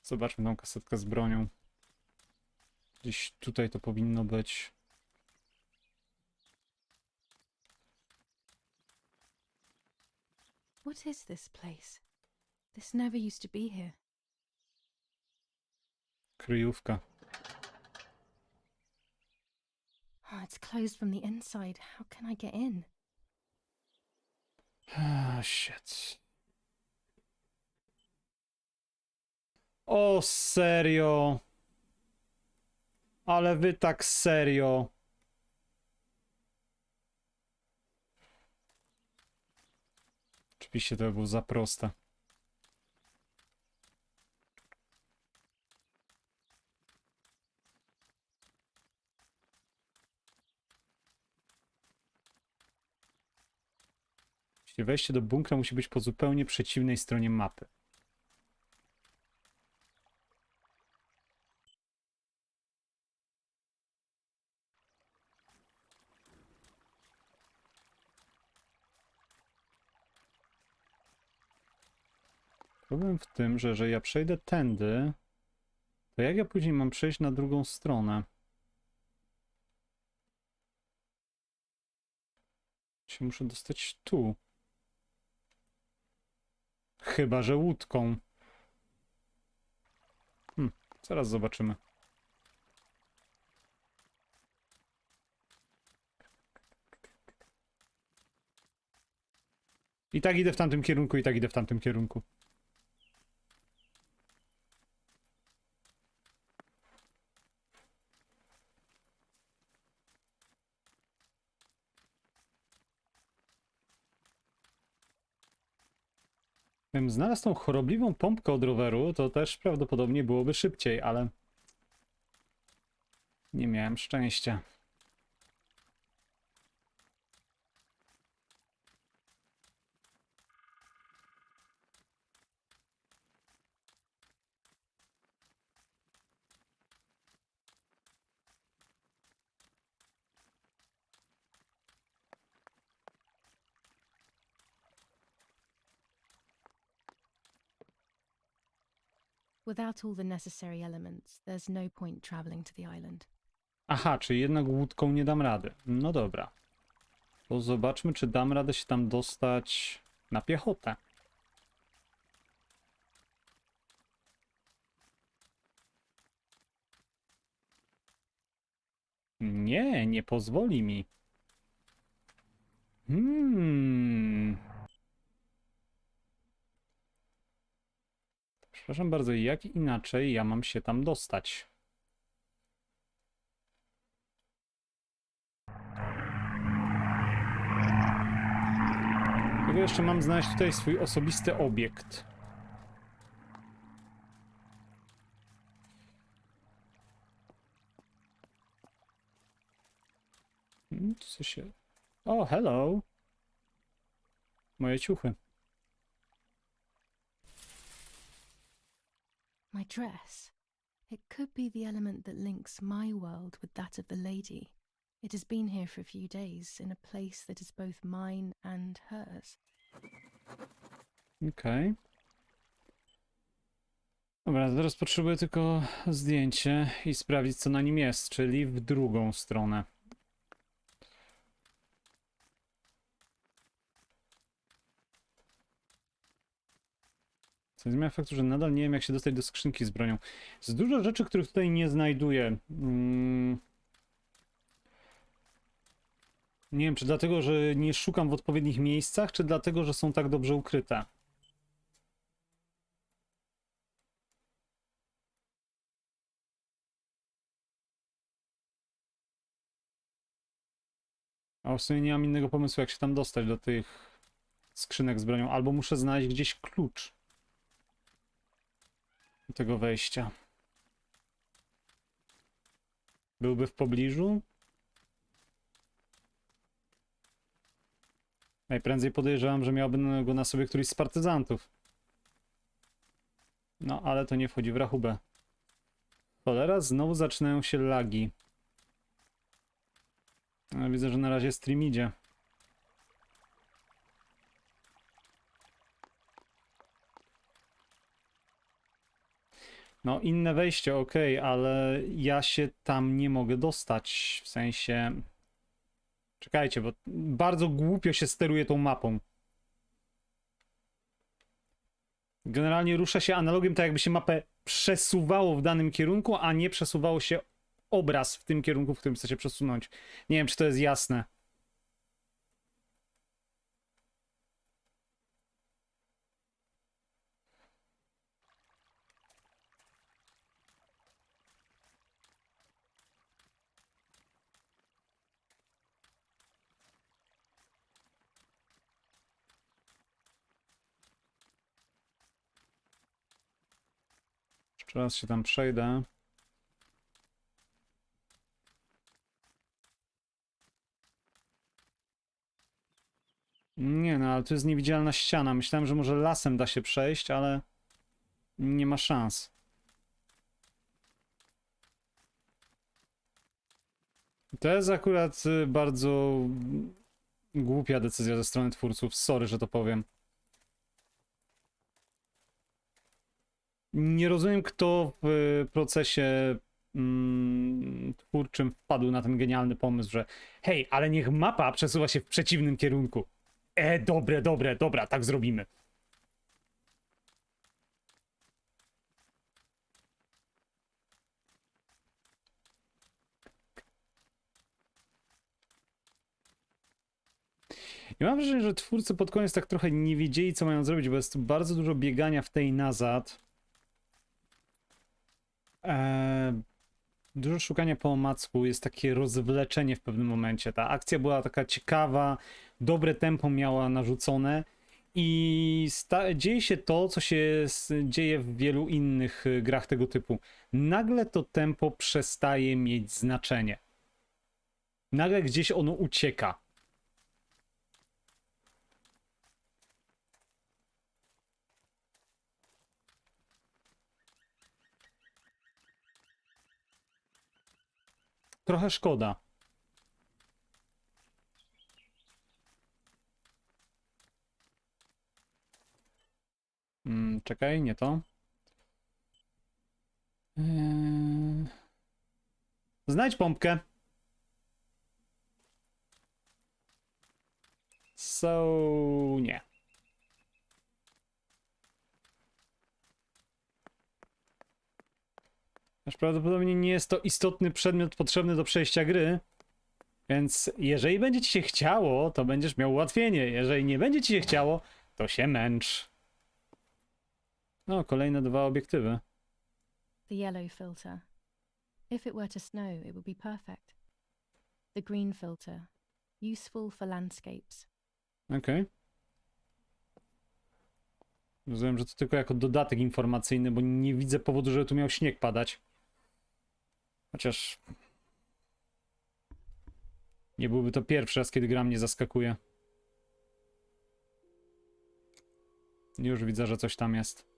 Zobaczmy tą kasetkę z bronią. Gdzieś tutaj to powinno być. What is this place? This never used to be here. Kryjówka. Oh, it's closed from the inside. How can I get in? Ah, shit. O, serio? Ale wy tak serio? Oczywiście to było za proste. Jeśli wejście do bunkra musi być po zupełnie przeciwnej stronie mapy. Problem w tym, że jeżeli ja przejdę tędy, to jak ja później mam przejść na drugą stronę? Się muszę dostać tu. Chyba że łódką. Zaraz zobaczymy. I tak idę w tamtym kierunku, i tak idę w tamtym kierunku. Gdybym znalazł tą chorobliwą pompkę od roweru, to też prawdopodobnie byłoby szybciej, ale nie miałem szczęścia. Without all the necessary elements, there's no point traveling to the island. Aha, czyli jednak łódką nie dam rady. No dobra. To zobaczmy, czy dam radę się tam dostać na piechotę. Nie, nie pozwoli mi. Przepraszam bardzo, jak inaczej ja mam się tam dostać? Tylko jeszcze mam znaleźć tutaj swój osobisty obiekt. Co się... O, hello! Moje ciuchy. My dress. It could be the element that links my world with that of the lady. It has been here for a few days, in a place that is both mine and hers. Okej. Dobra, teraz potrzebuję tylko zdjęcie i sprawdzić, co na nim jest, czyli w drugą stronę. Co nie zmienia faktu, że nadal nie wiem, jak się dostać do skrzynki z bronią. Jest dużo rzeczy, których tutaj nie znajduję. Nie wiem, czy dlatego, że nie szukam w odpowiednich miejscach, czy dlatego, że są tak dobrze ukryte. A w sumie nie mam innego pomysłu, jak się tam dostać do tych skrzynek z bronią. Albo muszę znaleźć gdzieś klucz do tego wejścia. Byłby w pobliżu? Najprędzej podejrzewam, że miałby go na sobie któryś z partyzantów. No, ale to nie wchodzi w rachubę. Cholera, znowu zaczynają się lagi. Ale widzę, że na razie stream idzie. No, inne wejście, ok, ale ja się tam nie mogę dostać. W sensie... Czekajcie, bo bardzo głupio się steruje tą mapą. Generalnie rusza się analogiem, tak jakby się mapę przesuwało w danym kierunku, a nie przesuwało się obraz w tym kierunku, w którym chce się przesunąć. Nie wiem, czy to jest jasne. Jeszcze raz się tam przejdę. Nie no, ale to jest niewidzialna ściana. Myślałem, że może lasem da się przejść, ale nie ma szans. To jest akurat bardzo głupia decyzja ze strony twórców. Sorry, że to powiem. Nie rozumiem, kto w procesie twórczym wpadł na ten genialny pomysł, że hej, ale niech mapa przesuwa się w przeciwnym kierunku. Dobra, tak zrobimy. I mam wrażenie, że twórcy pod koniec tak trochę nie wiedzieli, co mają zrobić, bo jest tu bardzo dużo biegania w tej nazad. Dużo szukania po omacku, jest takie rozwleczenie w pewnym momencie. Ta akcja była taka ciekawa, dobre tempo miała narzucone i dzieje się to, co się dzieje w wielu innych grach tego typu. Nagle to tempo przestaje mieć znaczenie. Nagle gdzieś ono ucieka. Trochę szkoda. Czekaj, nie to. Znajdź pompkę. Nie. Aż prawdopodobnie nie jest to istotny przedmiot potrzebny do przejścia gry. Więc jeżeli będzie ci się chciało, to będziesz miał ułatwienie. Jeżeli nie będzie ci się chciało, to się męcz. No, kolejne 2 obiektywy. The yellow filter. If it were to snow, it would be perfect. The green filter. Useful for landscapes. Okej. Rozumiem, że to tylko jako dodatek informacyjny, bo nie widzę powodu, żeby tu miał śnieg padać. Chociaż... Nie byłby to pierwszy raz, kiedy gra mnie zaskakuje. Już widzę, że coś tam jest.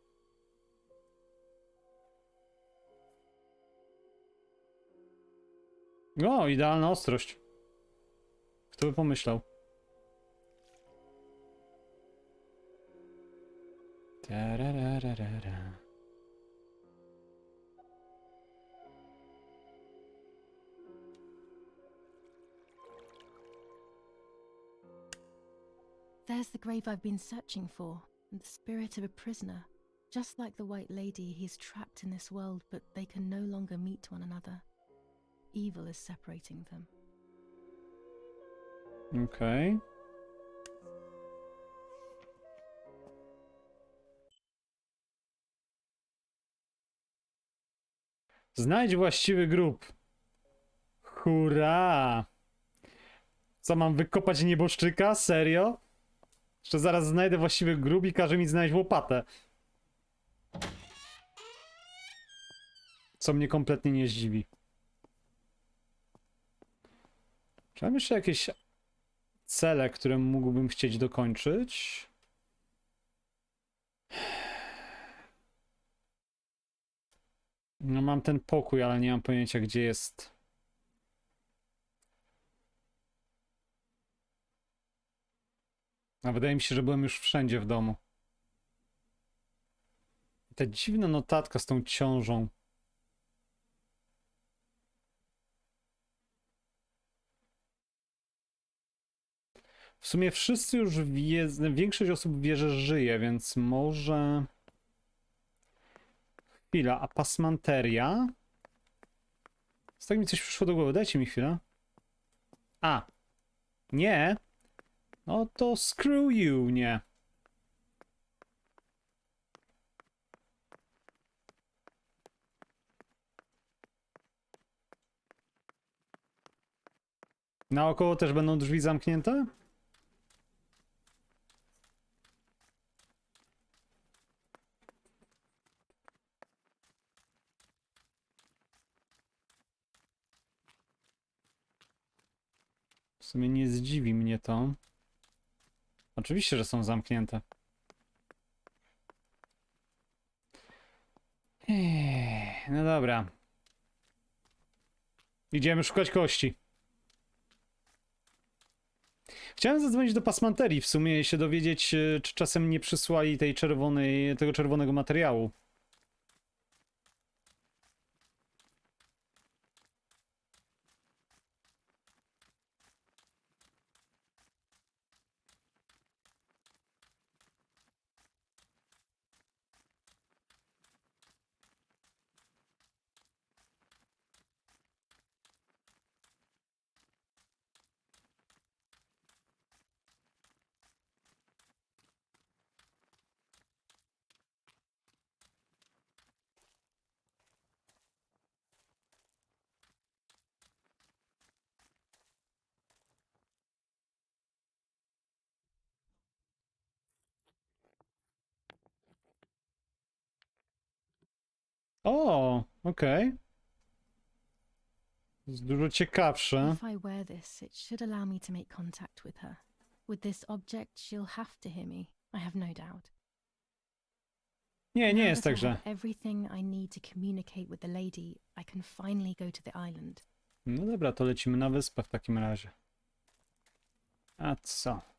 O, idealna ostrość. Kto by pomyślał? Tarararara. There's the grave I've been searching for, and the spirit of a prisoner. Just like the White Lady, he's trapped in this world, but they can no longer meet one another. Evil is separating them. Okej. Znajdź właściwy grób. Hurra! Co, mam wykopać nieboszczyka? Serio? Jeszcze zaraz znajdę właściwy grób i każe mi znaleźć łopatę. Co mnie kompletnie nie zdziwi. Czy mam jeszcze jakieś cele, które mógłbym chcieć dokończyć. No mam ten pokój, ale nie mam pojęcia, gdzie jest. A wydaje mi się, że byłem już wszędzie w domu. I ta dziwna notatka z tą ciążą. W sumie wszyscy już wiedzą, większość osób wie, że żyje, więc może... Chwila, a pasmanteria? Z tak mi coś przyszło do głowy, dajcie mi chwilę. A! Nie! No to screw you, nie. Naokoło też będą drzwi zamknięte? W sumie nie zdziwi mnie to. Oczywiście, że są zamknięte. No dobra. Idziemy szukać kości. Chciałem zadzwonić do pasmanterii w sumie i się dowiedzieć, czy czasem nie przysłali tego czerwonego materiału. O, okej. Jest dużo ciekawsze. If I wear this, it should allow me to make contact with her. With this object, she'll have to hear me. I have no doubt. Nie, nie Now jest that I tak, że... have everything I need to communicate with the lady, I can finally go to the island. No dobra, to lecimy na wyspę w takim razie. A co?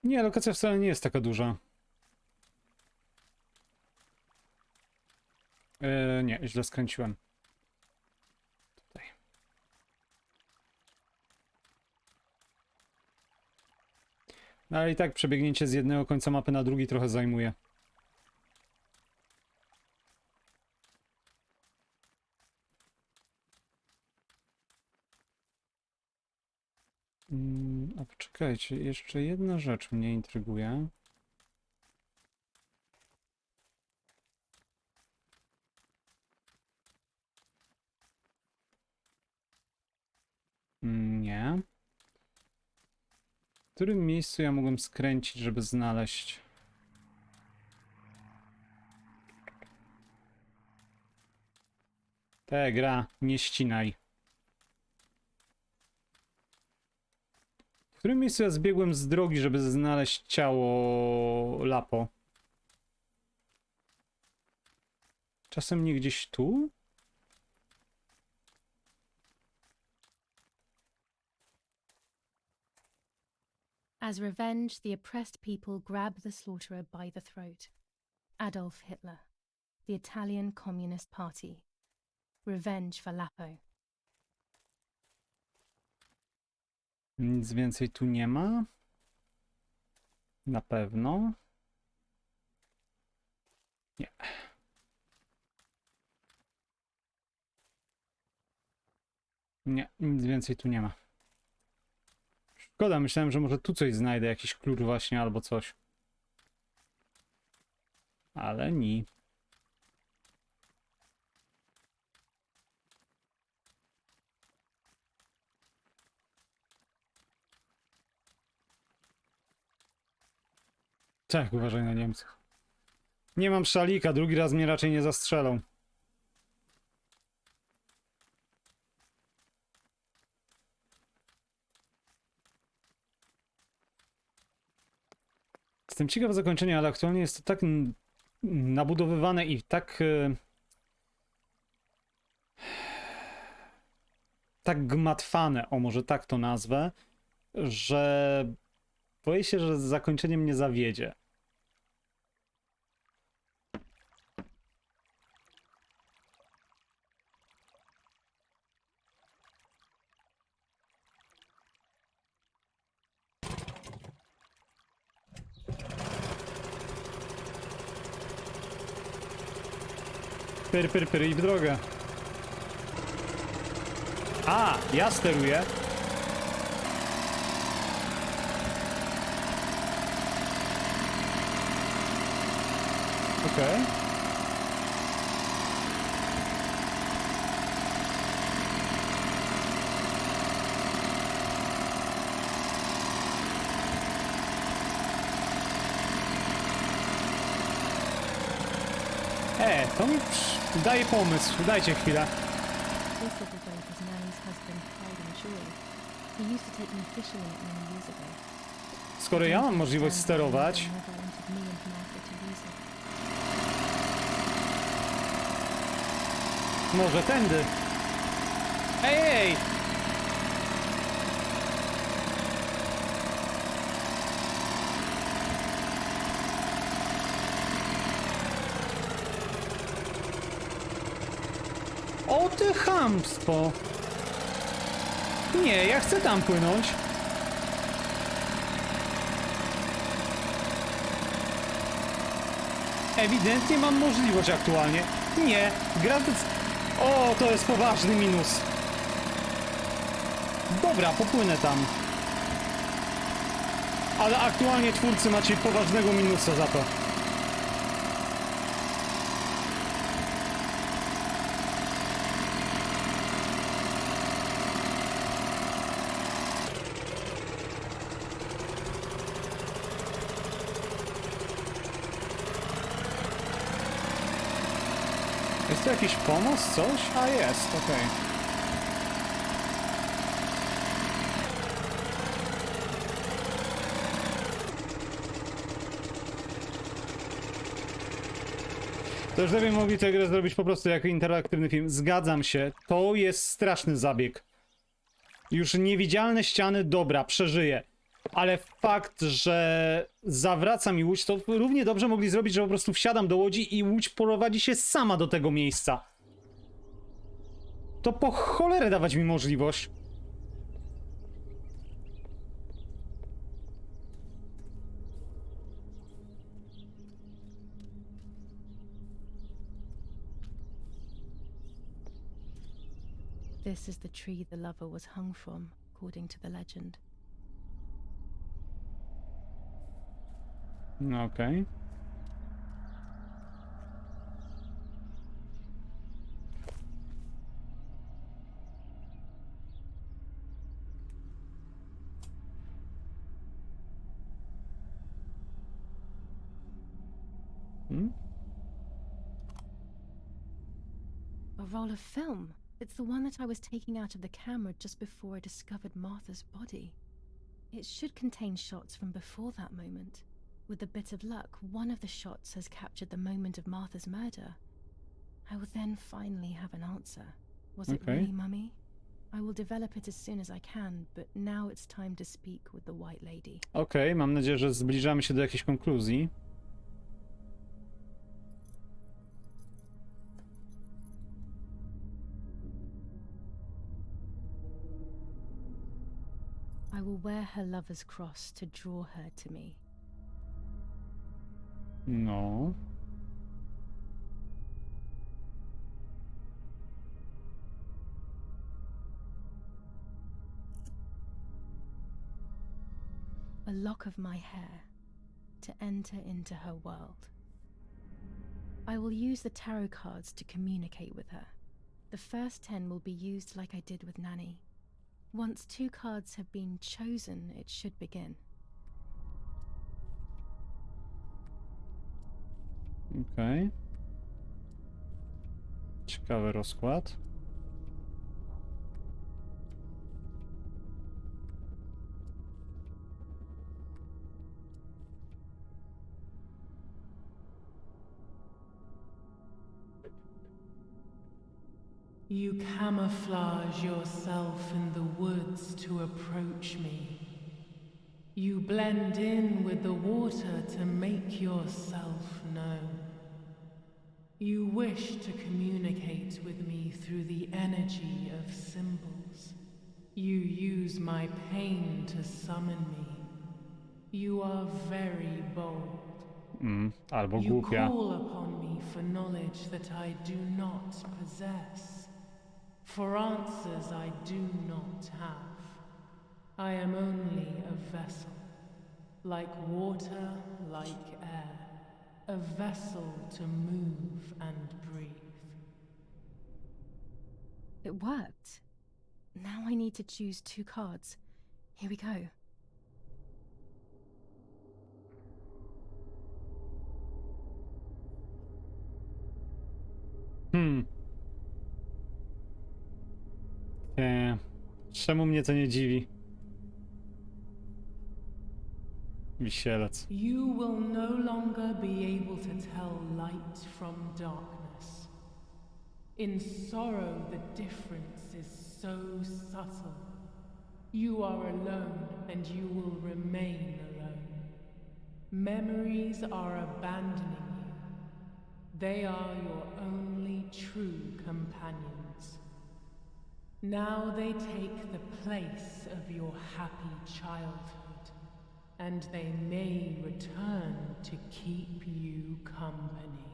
Nie, lokacja wcale nie jest taka duża. Nie, źle skręciłem. Tutaj. No ale i tak przebiegnięcie z jednego końca mapy na drugi trochę zajmuje. A poczekajcie, jeszcze jedna rzecz mnie intryguje. Nie. W którym miejscu ja mogłem skręcić, żeby znaleźć... Gra, nie ścinaj. W którym miejscu ja zbiegłem z drogi, żeby znaleźć ciało Lapo? Czasem nie gdzieś tu? As revenge, the oppressed people grab the slaughterer by the throat. Adolf Hitler, the Italian Communist Party. Revenge for Lapo. Nic więcej tu nie ma. Na pewno. Nie. Nie, nic więcej tu nie ma. Szkoda, myślałem, że może tu coś znajdę, jakiś klucz właśnie albo coś. Ale nie. Tak, uważaj na Niemców. Nie mam szalika, drugi raz mnie raczej nie zastrzelą. Jestem ciekaw zakończenia, ale aktualnie jest to tak nabudowywane i tak... tak gmatwane, o może tak to nazwę, że boję się, że z zakończeniem nie zawiedzie. Pyr i w drogę. A, ja steruję. Okej. To mi daje pomysł. Dajcie chwilę. This little boat was Nanny's husband, Calvin Joy. He used to take me fishing in it many years ago. Skoro ja mam możliwość sterować, Never wanted me and Martha to use it. może tędy. Ej! O ty chamstwo! Nie, ja chcę tam płynąć. Ewidentnie mam możliwość aktualnie. Nie, O, to jest poważny minus. Dobra, popłynę tam. Ale aktualnie twórcy macie poważnego minusa za to. Jest tu jakiś pomost, coś? A jest, okej. To już lepiej mogli tę grę zrobić po prostu jako interaktywny film. Zgadzam się, to jest straszny zabieg. Już niewidzialne ściany, dobra, przeżyję. Ale fakt, że zawraca mi łódź, to równie dobrze mogli zrobić, że po prostu wsiadam do łodzi i łódź prowadzi się sama do tego miejsca. To po cholerę dawać mi możliwość. This is the tree the lover was hung from, according to the legend. No okej. A roll of film. It's the one that I was taking out of the camera just before I discovered Martha's body. It should contain shots from before that moment. With a bit of luck, one of the shots has captured the moment of Martha's murder. I will then finally have an answer. Was it Okay. really Mummy? I will develop it as soon as I can, but now it's time to speak with the White Lady. Okej, mam nadzieję, że zbliżamy się do jakiejś konkluzji. I will wear her lover's cross to draw her to me. No. A lock of my hair to enter into her world. I will use the tarot cards to communicate with her. The first 10 will be used like I did with Nanny. Once 2 cards have been chosen, it should begin. Okej. Ciekawy rozkład. You camouflage yourself in the woods to approach me. You blend in with the water to make yourself known. You wish to communicate with me through the energy of symbols. You use my pain to summon me. You are very bold. Albo You głupia. call upon me for knowledge that I do not possess, for answers I do not have. I am only a vessel, like water, like air, a vessel to move and breathe. It worked. Now I need to choose 2 cards. Here we go. Czemu mnie to nie dziwi? Wisielec. You will no longer be able to tell light from darkness. In sorrow, the difference is so subtle. You are alone, and you will remain alone. Memories are abandoning you. They are your only true companions. Now they take the place of your happy childhood, and they may return to keep you company.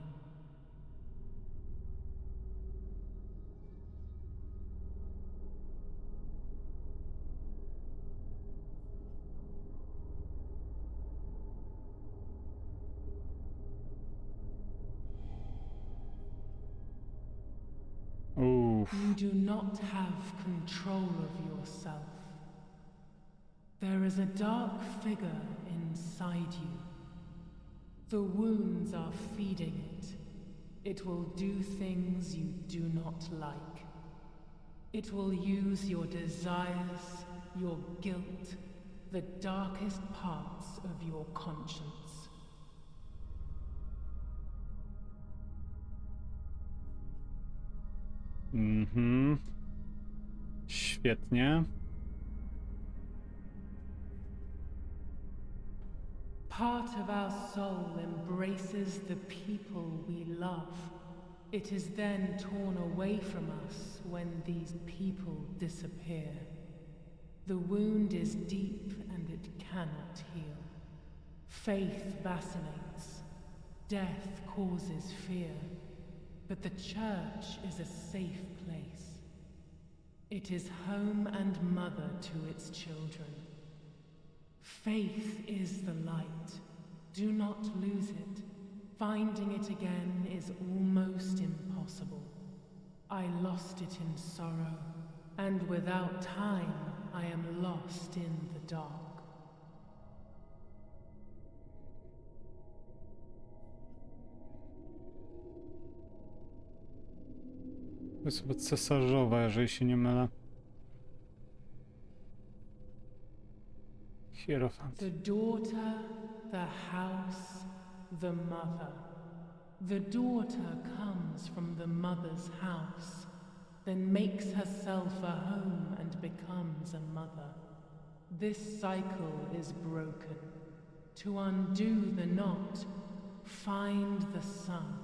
Uff. You do not have control of yourself. There is a dark figure inside you. The wounds are feeding it. It will do things you do not like. It will use your desires, your guilt, the darkest parts of your conscience. Świetnie. Part of our soul embraces the people we love. It is then torn away from us when these people disappear. The wound is deep and it cannot heal. Faith vacillates. Death causes fear. But the church is a safe place. It is home and mother to its children. Faith is the light. Do not lose it. Finding it again is almost impossible. I lost it in sorrow, and without time, I am lost in the dark. To jest chyba cesarzowa, jeżeli się nie mylę. Hierofant. The daughter, the house, the mother. The daughter comes from the mother's house, then makes herself a home and becomes a mother. This cycle is broken. To undo the knot, find the sun.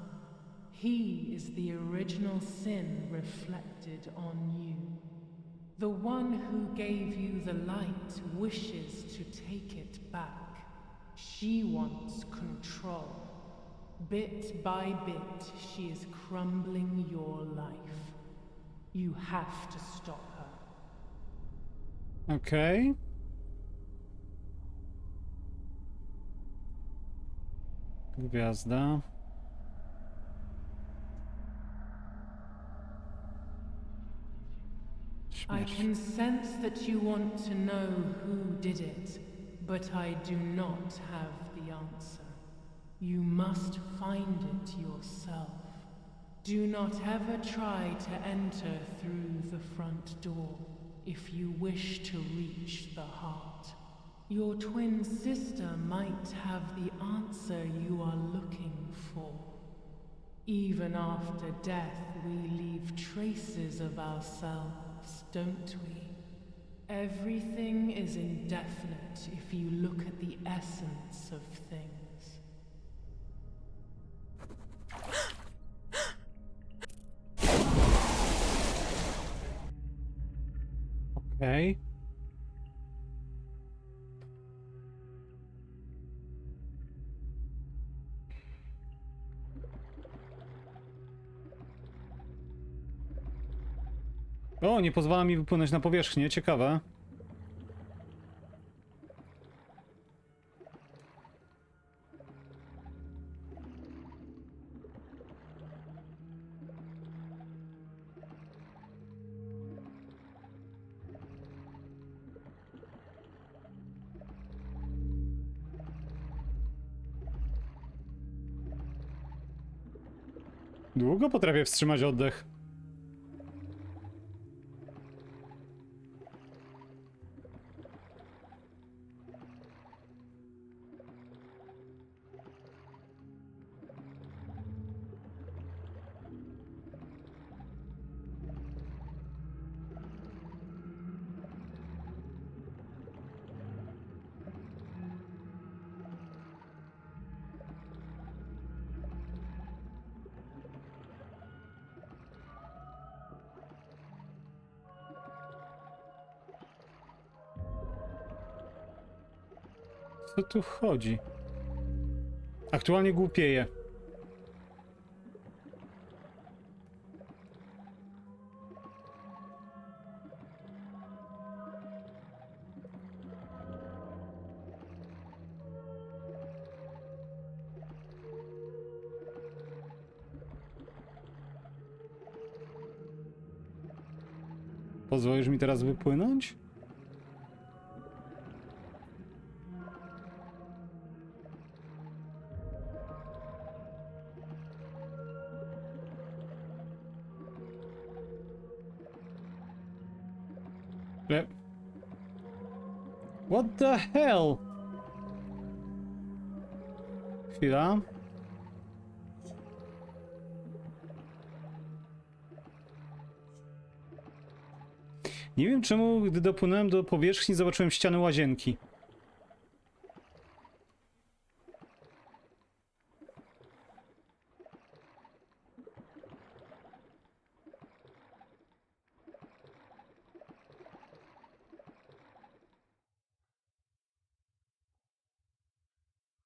He is the original sin reflected on you. The one who gave you the light wishes to take it back. She wants control. Bit by bit, she is crumbling your life. You have to stop her. Okej. Gwiazda. I Śmierć. can sense that you want to know who did it, but I do not have the answer. You must find it yourself. Do not ever try to enter through the front door if you wish to reach the heart. Your twin sister might have the answer you are looking for. Even after death, we leave traces of ourselves, don't we? Everything is indefinite if you look at the essence of things. Okej. O, nie pozwala mi wypłynąć na powierzchnię, ciekawe. Długo potrafię wstrzymać oddech. Co tu chodzi? Aktualnie głupieję. Pozwolisz mi teraz wypłynąć? What the hell? Chwila. Nie wiem czemu, gdy dopłynąłem do powierzchni, zobaczyłem ścianę łazienki.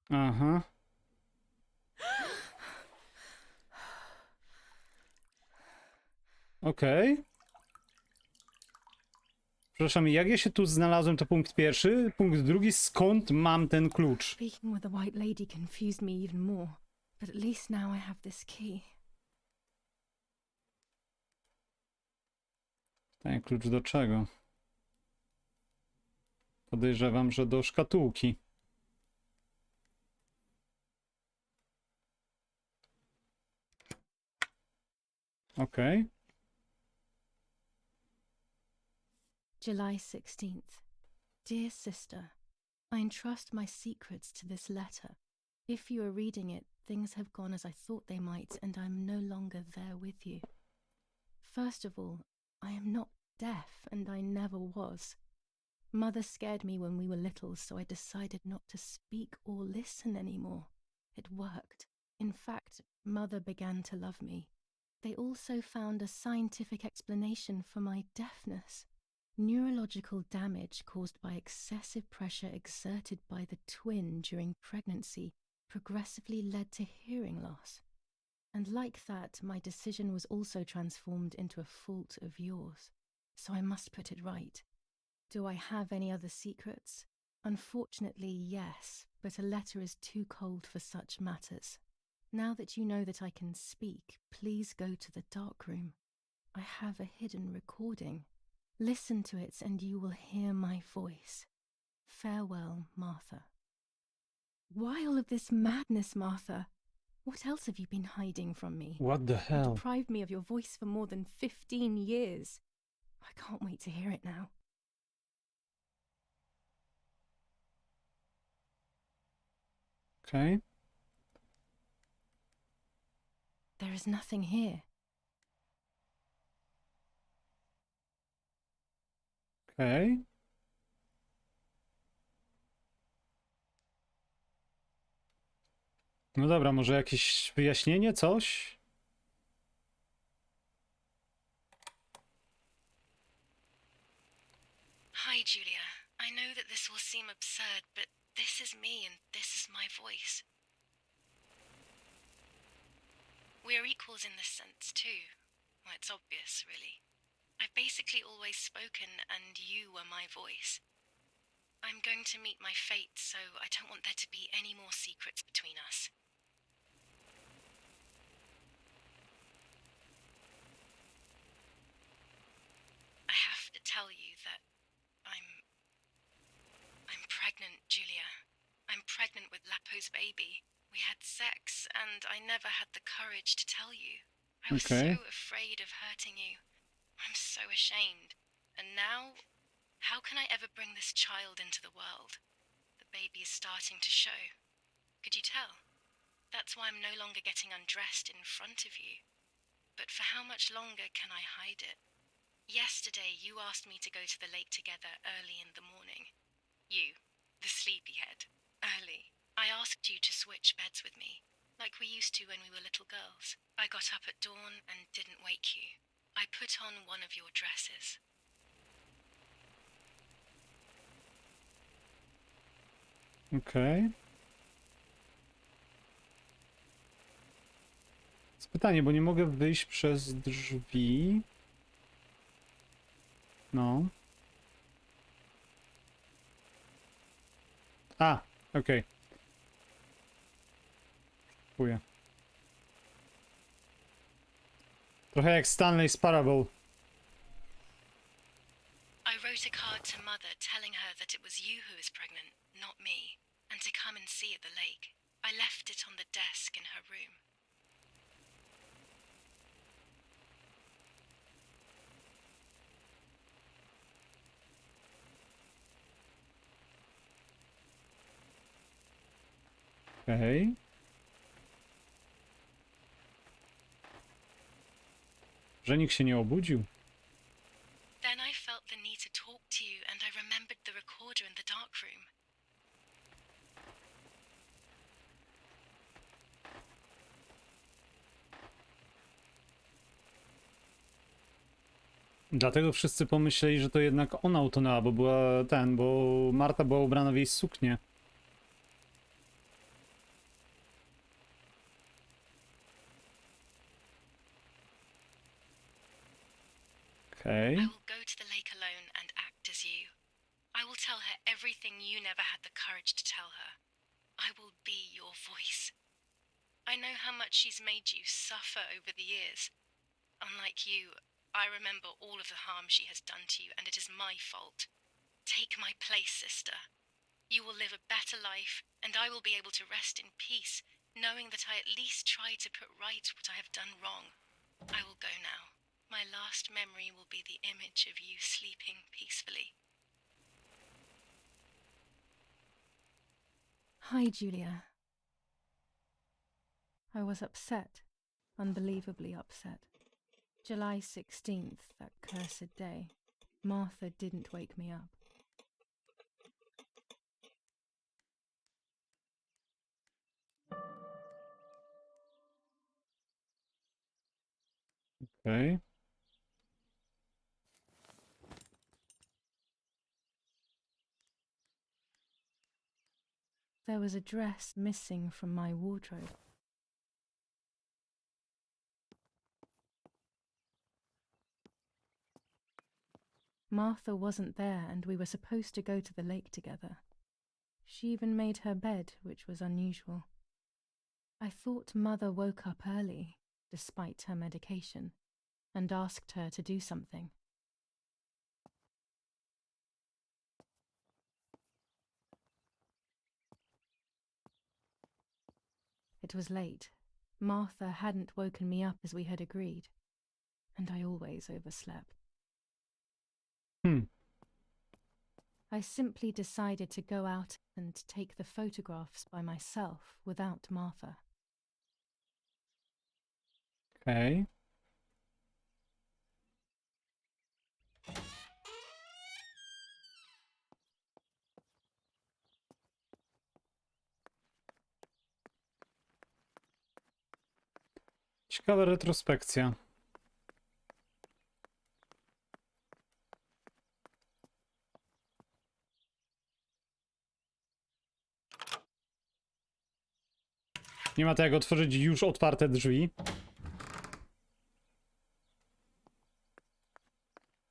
Aha. Okej. Przepraszam, jak ja się tu znalazłem, to punkt pierwszy. Punkt drugi, skąd mam ten klucz? Speaking with the White Lady confused me even more, but at least now I have this key. Ten klucz do czego? Podejrzewam, że do szkatułki. Okej. July 16th. Dear sister, I entrust my secrets to this letter. If you are reading it, things have gone as I thought they might, and I am no longer there with you. First of all, I am not deaf, and I never was. Mother scared me when we were little, so I decided not to speak or listen anymore. It worked. In fact, Mother began to love me. They also found a scientific explanation for my deafness. Neurological damage caused by excessive pressure exerted by the twin during pregnancy progressively led to hearing loss. And like that, my decision was also transformed into a fault of yours. So I must put it right. Do I have any other secrets? Unfortunately, yes, but a letter is too cold for such matters. Now that you know that I can speak, please go to the dark room. I have a hidden recording. Listen to it and you will hear my voice. Farewell, Martha. Why all of this madness, Martha? What else have you been hiding from me? What the You hell? deprived me of your voice for more than 15 years. I can't wait to hear it now. Okay. There is nothing here. Okay. No dobra, może jakieś wyjaśnienie, coś? Hi, Julia. I know that this will seem absurd, but this is me and this is my voice. We are equals in this sense, too. Well, it's obvious, really. I've basically always spoken, and you were my voice. I'm going to meet my fate, so I don't want there to be any more secrets between us. I have to tell you that I'm pregnant, Julia. I'm pregnant with Lapo's baby. We had sex, and I never had the courage to tell you. I was Okay. so afraid of hurting you. I'm so ashamed. And now, how can I ever bring this child into the world? The baby is starting to show. Could you tell? That's why I'm no longer getting undressed in front of you. But for how much longer can I hide it? Yesterday, you asked me to go to the lake together early in the morning. You, the sleepyhead, early. I asked you to switch beds with me, like we used to when we were little girls. I got up at dawn and didn't wake you. I put on one of your dresses. Okej. Jest pytanie, bo nie mogę wyjść przez drzwi. No. A, okej. Dziękuję. Trochę jak Stanley's Parable. I wrote a card to Mother telling her that it was you who was pregnant, not me, and to come and see at the lake. I left it on the desk in her room. Okej. Że nikt się nie obudził. Then I felt the need to talk to you, and I remembered the recorder in the dark room. Dlatego wszyscy pomyśleli, że to jednak ona utonęła, bo była bo Marta była ubrana w jej suknię. Okej. I will go to the lake alone and act as you. I will tell her everything you never had the courage to tell her. I will be your voice. I know how much she's made you suffer over the years. Unlike you, I remember all of the harm she has done to you, and it is my fault. Take my place, sister. You will live a better life, and I will be able to rest in peace, knowing that I at least tried to put right what I have done wrong. I will go now. My last memory will be the image of you sleeping peacefully. Hi, Julia. I was upset. Unbelievably upset. July 16th, that cursed day. Martha didn't wake me up. Okej. There was a dress missing from my wardrobe. Martha wasn't there, and we were supposed to go to the lake together. She even made her bed, which was unusual. I thought Mother woke up early, despite her medication, and asked her to do something. It was late. Martha hadn't woken me up as we had agreed, and I always overslept. I simply decided to go out and take the photographs by myself without Martha. Okej. Ciekawa retrospekcja. Nie ma to jak otworzyć już otwarte drzwi.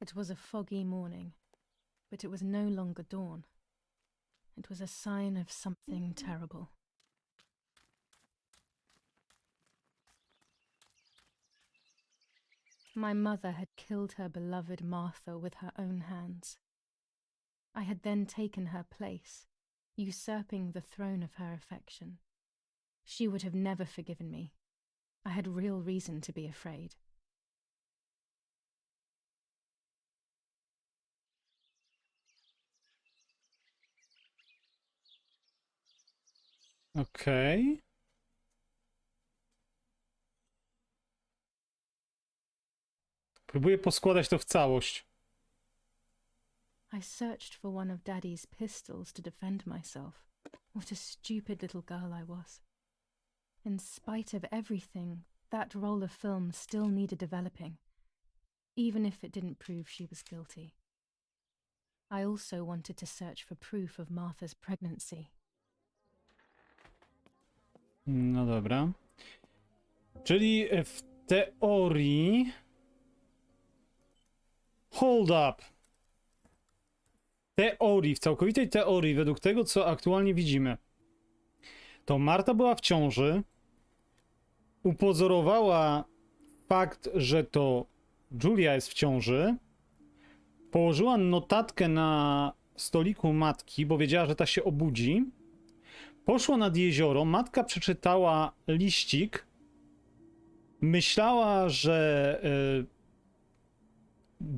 It was a foggy morning, but it was no longer dawn. It was a sign of something terrible. My mother had killed her beloved Martha with her own hands. I had then taken her place, usurping the throne of her affection. She would have never forgiven me. I had real reason to be afraid. Okej. Próbuję poskładać to w całość. I searched for one of Daddy's pistols to defend myself. What a stupid little girl I was. In spite of everything, that roll of film still needed developing, even if it didn't prove she was guilty. I also wanted to search for proof of Martha's pregnancy. No dobra. Czyli w teorii... Hold up! W całkowitej teorii, według tego, co aktualnie widzimy, to Marta była w ciąży, upozorowała fakt, że to Julia jest w ciąży, położyła notatkę na stoliku matki, bo wiedziała, że ta się obudzi, poszła nad jezioro, matka przeczytała liścik, myślała, że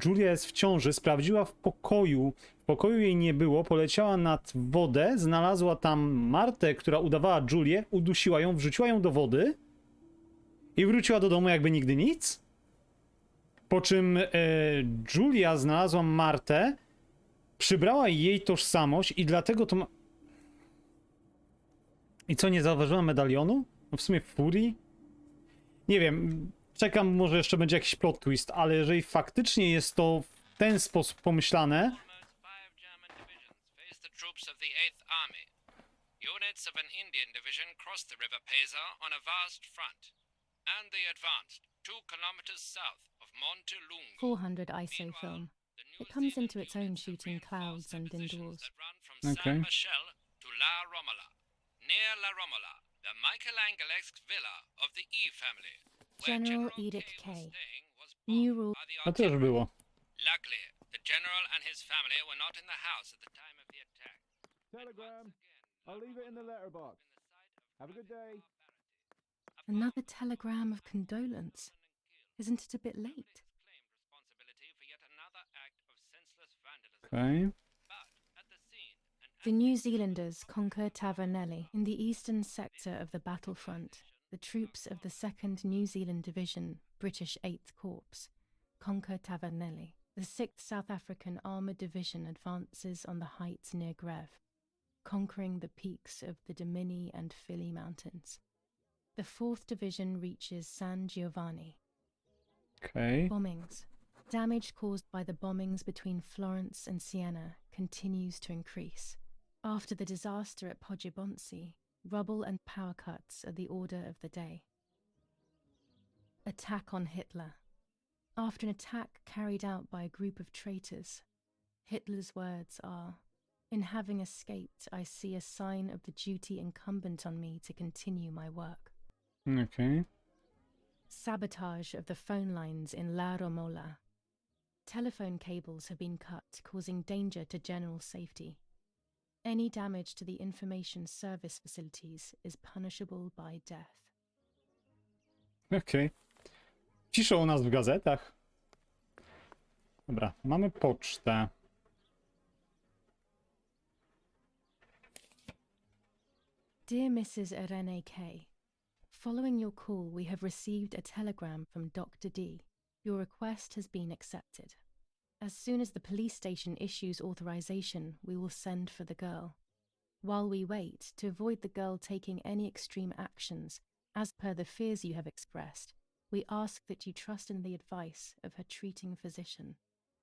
Julia jest w ciąży, sprawdziła w pokoju jej nie było, poleciała nad wodę, znalazła tam Martę, która udawała Julię, udusiła ją, wrzuciła ją do wody i wróciła do domu jakby nigdy nic. Po czym Julia znalazła Martę, przybrała jej tożsamość i dlatego to... I co, nie zauważyła medalionu? No w sumie Furii? Nie wiem, czekam, może jeszcze będzie jakiś plot twist, ale jeżeli faktycznie jest to w ten sposób pomyślane... Almost 5 German divisions faced the troops of the 8th Army. Units of an Indian division crossed the River Pesa on a vast front, and they advanced 2 kilometers south of Montelungo. 400 ISO Meanwhile, film. the New It comes Zealand into its own units have shooting reinforced clouds their and positions indoors. that run from Okay. San Michel to La Romola. Near La Romola, the Michelangelesque villa of the E family, where General General Edict K was K. staying, was New bombed rule. by the To też artillery. było. Luckily, the general and his family were not in the house at the time of the attack. Telegram. I'll leave it in the letterbox. Have a good day. Another telegram of condolence. Isn't it a bit late? Okej. The New Zealanders conquer Tavernelli. In the eastern sector of the battlefront, the troops of the 2nd New Zealand Division, British 8th Corps, conquer Tavernelli. The 6th South African Armoured Division advances on the heights near Greve, conquering the peaks of the Dimini and Fili Mountains. The 4th Division reaches San Giovanni. Okej. Bombings. Damage caused by the bombings between Florence and Siena continues to increase. After the disaster at Poggibonsi, rubble and power cuts are the order of the day. Attack on Hitler. After an attack carried out by a group of traitors, Hitler's words are, "In having escaped, I see a sign of the duty incumbent on me to continue my work." Okej. Sabotage of the phone lines in La Romola. Telephone cables have been cut, causing danger to general safety. Any damage to the information service facilities is punishable by death. Okej. Ciszą u nas w gazetach. Dobra, mamy pocztę. Dear Mrs. Irene K. Following your call, we have received a telegram from Dr. D. Your request has been accepted. As soon as the police station issues authorization, we will send for the girl. While we wait, to avoid the girl taking any extreme actions, as per the fears you have expressed, we ask that you trust in the advice of her treating physician.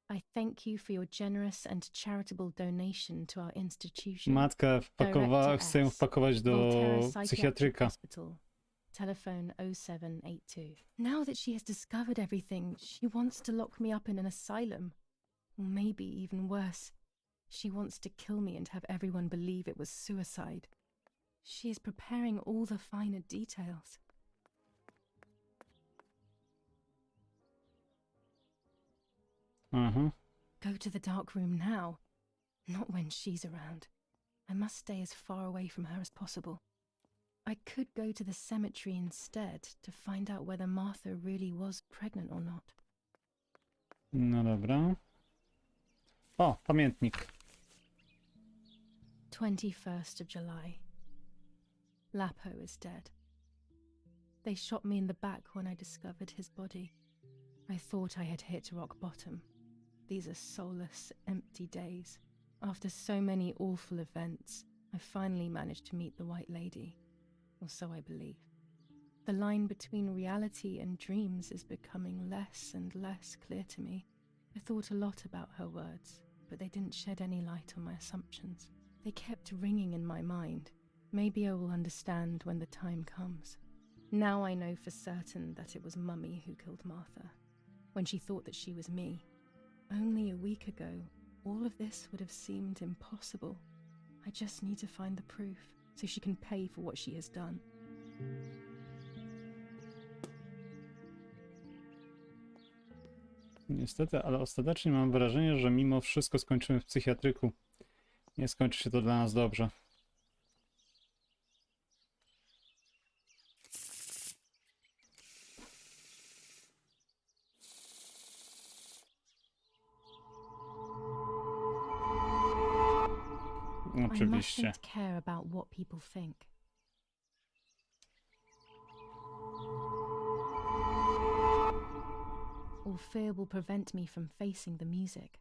I thank you for your generous and charitable donation to our institution. Matkę Director chcę ją S, wpakować do Volterra Psychiatric psychiatryka. Hospital. Telephone 0782. Now that she has discovered everything, she wants to lock me up in an asylum. Or maybe even worse. She wants to kill me and have everyone believe it was suicide. She is preparing all the finer details. Go to the dark room now. Not when she's around. I must stay as far away from her as possible. I could go to the cemetery instead to find out whether Martha really was pregnant or not. No dobra. O, pamiętnik. 21st of July. Lapo is dead. They shot me in the back when I discovered his body. I thought I had hit rock bottom. These are soulless, empty days. After so many awful events, I finally managed to meet the White Lady. Or so I believe. The line between reality and dreams is becoming less and less clear to me. I thought a lot about her words, but they didn't shed any light on my assumptions. They kept ringing in my mind. Maybe I will understand when the time comes. Now I know for certain that it was Mummy who killed Martha, when she thought that she was me. Only a week ago, all of this would have seemed impossible. I just need to find the proof, so she can pay for what she has done. Niestety, ale ostatecznie mam wrażenie, że mimo wszystko skończymy w psychiatryku. Nie skończy się to dla nas dobrze. Oczywiście. I mustn't care about what people think. Or fear will prevent me from facing the music.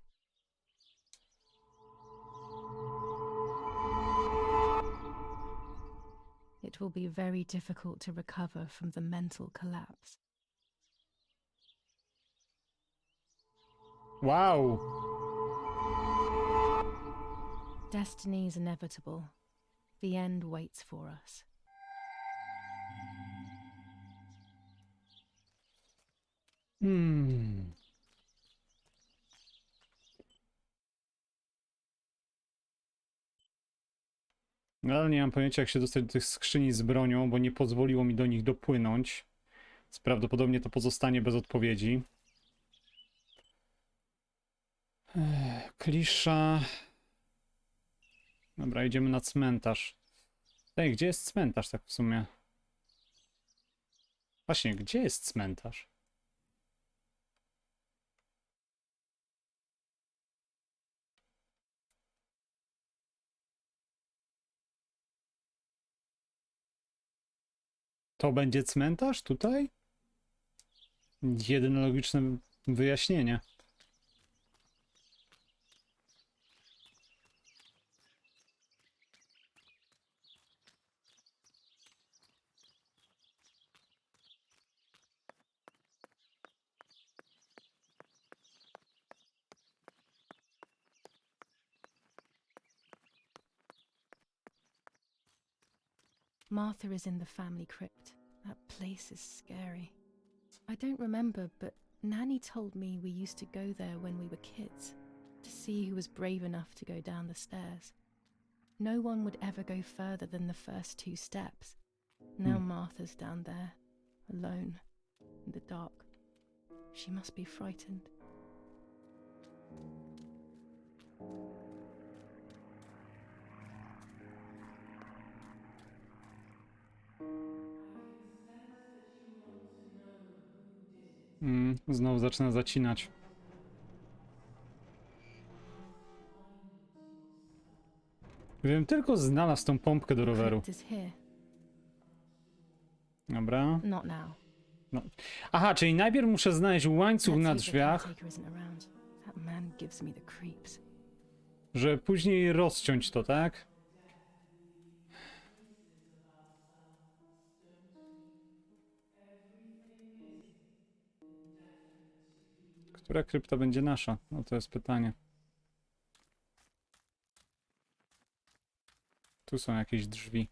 It will be very difficult to recover from the mental collapse. Wow! Destiny is inevitable. The end waits for us. No, ale nie mam pojęcia, jak się dostać do tych skrzyni z bronią, bo nie pozwoliło mi do nich dopłynąć. Więc prawdopodobnie to pozostanie bez odpowiedzi. Klisza. Dobra, idziemy na cmentarz. Ej, gdzie jest cmentarz tak w sumie? Właśnie, gdzie jest cmentarz? To będzie cmentarz tutaj? Jedyne logiczne wyjaśnienie. Martha is in the family crypt. That place is scary. I don't remember, but Nanny told me we used to go there when we were kids, to see who was brave enough to go down the stairs. No one would ever go further than the first 2 steps. Now Martha's down there, alone, in the dark. She must be frightened. Znowu zaczyna zacinać. Gdybym tylko znalazł tą pompkę do roweru. Crypt is here. Dobra. Not now. No. Aha, czyli najpierw muszę znaleźć łańcuch Let's na hope the drzwiach, caretaker isn't around. That man gives me the creeps. żeby później rozciąć to, tak? Która krypta będzie nasza? No to jest pytanie. Tu są jakieś drzwi.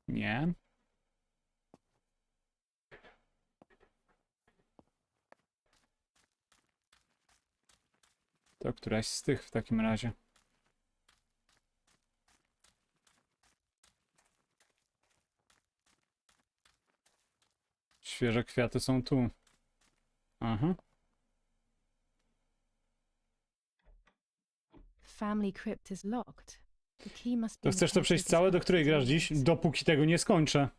Nie. To któraś z tych w takim razie. Świeże kwiaty są tu. Aha. Family crypt is locked. The key must be To in the chcesz to przejść caretaker's całe, do house której as grasz dziś? always. Dopóki tego nie skończę.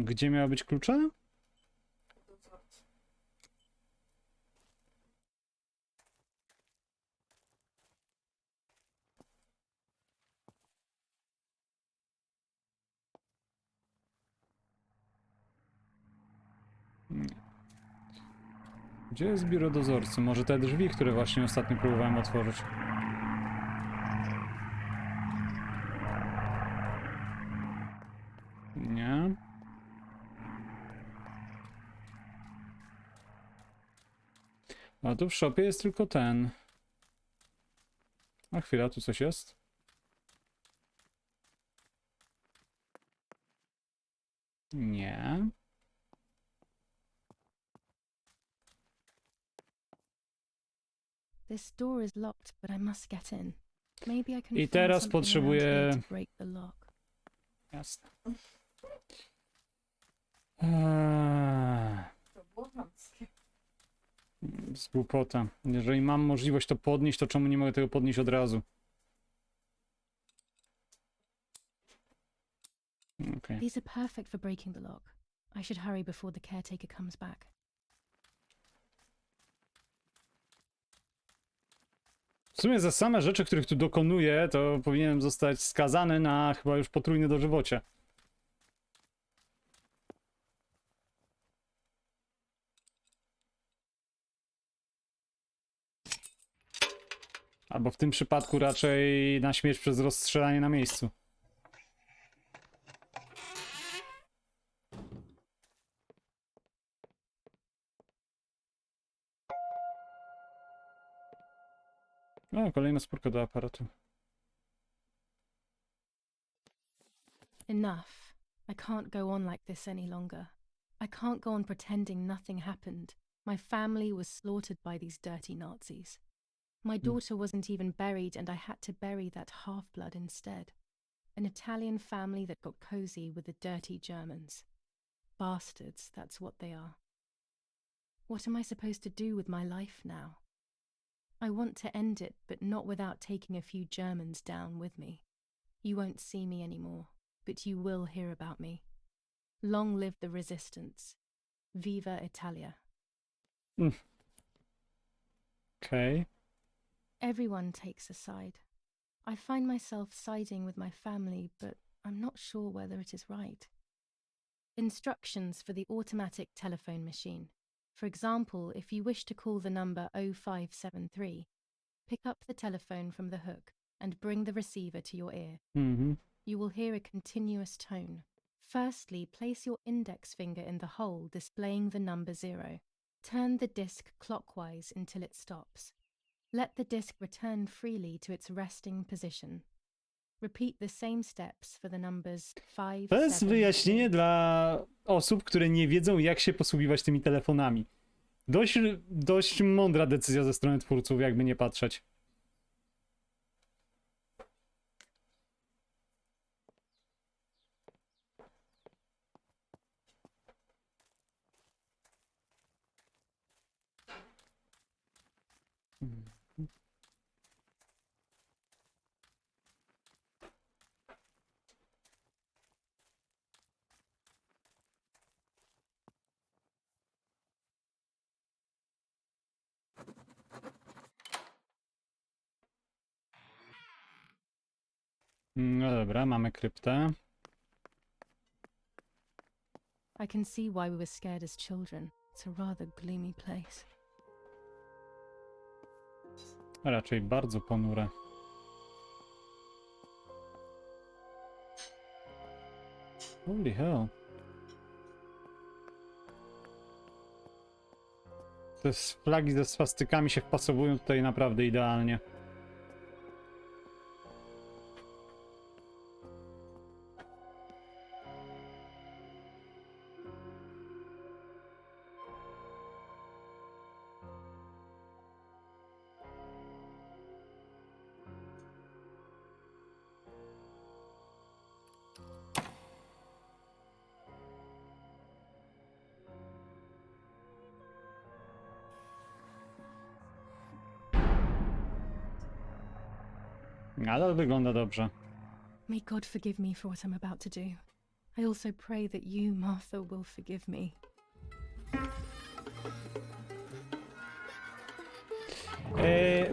Gdzie miały być klucze? Nie. Gdzie jest biuro dozorcy? Może te drzwi, które właśnie ostatnio próbowałem otworzyć. Nie. A tu w shopie jest tylko ten. A chwila, tu coś jest? Nie. This door is locked, but I must get in. Maybe I can I find teraz something around potrzebuję... here to break the lock. Jasne. Z głupota. Jeżeli mam możliwość to podnieść, to czemu nie mogę tego podnieść od razu? Okay. These are perfect for breaking the lock. I should hurry before the caretaker comes back. W sumie za same rzeczy, których tu dokonuję, to powinienem zostać skazany na chyba już potrójne dożywocie. Albo w tym przypadku raczej na śmierć przez rozstrzelanie na miejscu. O, kolejna spórka do aparatu. Enough. I can't go on like this any longer. I can't go on pretending nothing happened. My family was slaughtered by these dirty Nazis. My daughter wasn't even buried, and I had to bury that half-blood instead. An Italian family that got cozy with the dirty Germans. Bastards, that's what they are. What am I supposed to do with my life now? I want to end it, but not without taking a few Germans down with me. You won't see me anymore, but you will hear about me. Long live the resistance. Viva Italia. Okay. Everyone takes a side. I find myself siding with my family, but I'm not sure whether it is right. Instructions for the automatic telephone machine. For example, if you wish to call the number 0573, pick up the telephone from the hook and bring the receiver to your ear. You will hear a continuous tone. Firstly, place your index finger in the hole displaying the number 0. Turn the disc clockwise until it stops. Let the disc return freely to its resting position. Repeat the same steps for the numbers 5, To jest 7, wyjaśnienie dla osób, które nie wiedzą, jak się posługiwać tymi telefonami. Dość mądra decyzja ze strony twórców, jakby nie patrzeć. No dobra, mamy kryptę. I can see why we were scared as children. It's a rather gloomy place. Raczej bardzo ponure. Holy hell. Te flagi ze swastykami się wpasowują tutaj naprawdę idealnie. Nadal wygląda dobrze. May God forgive me for what I'm about to do. I also pray that you, Martha, will forgive me.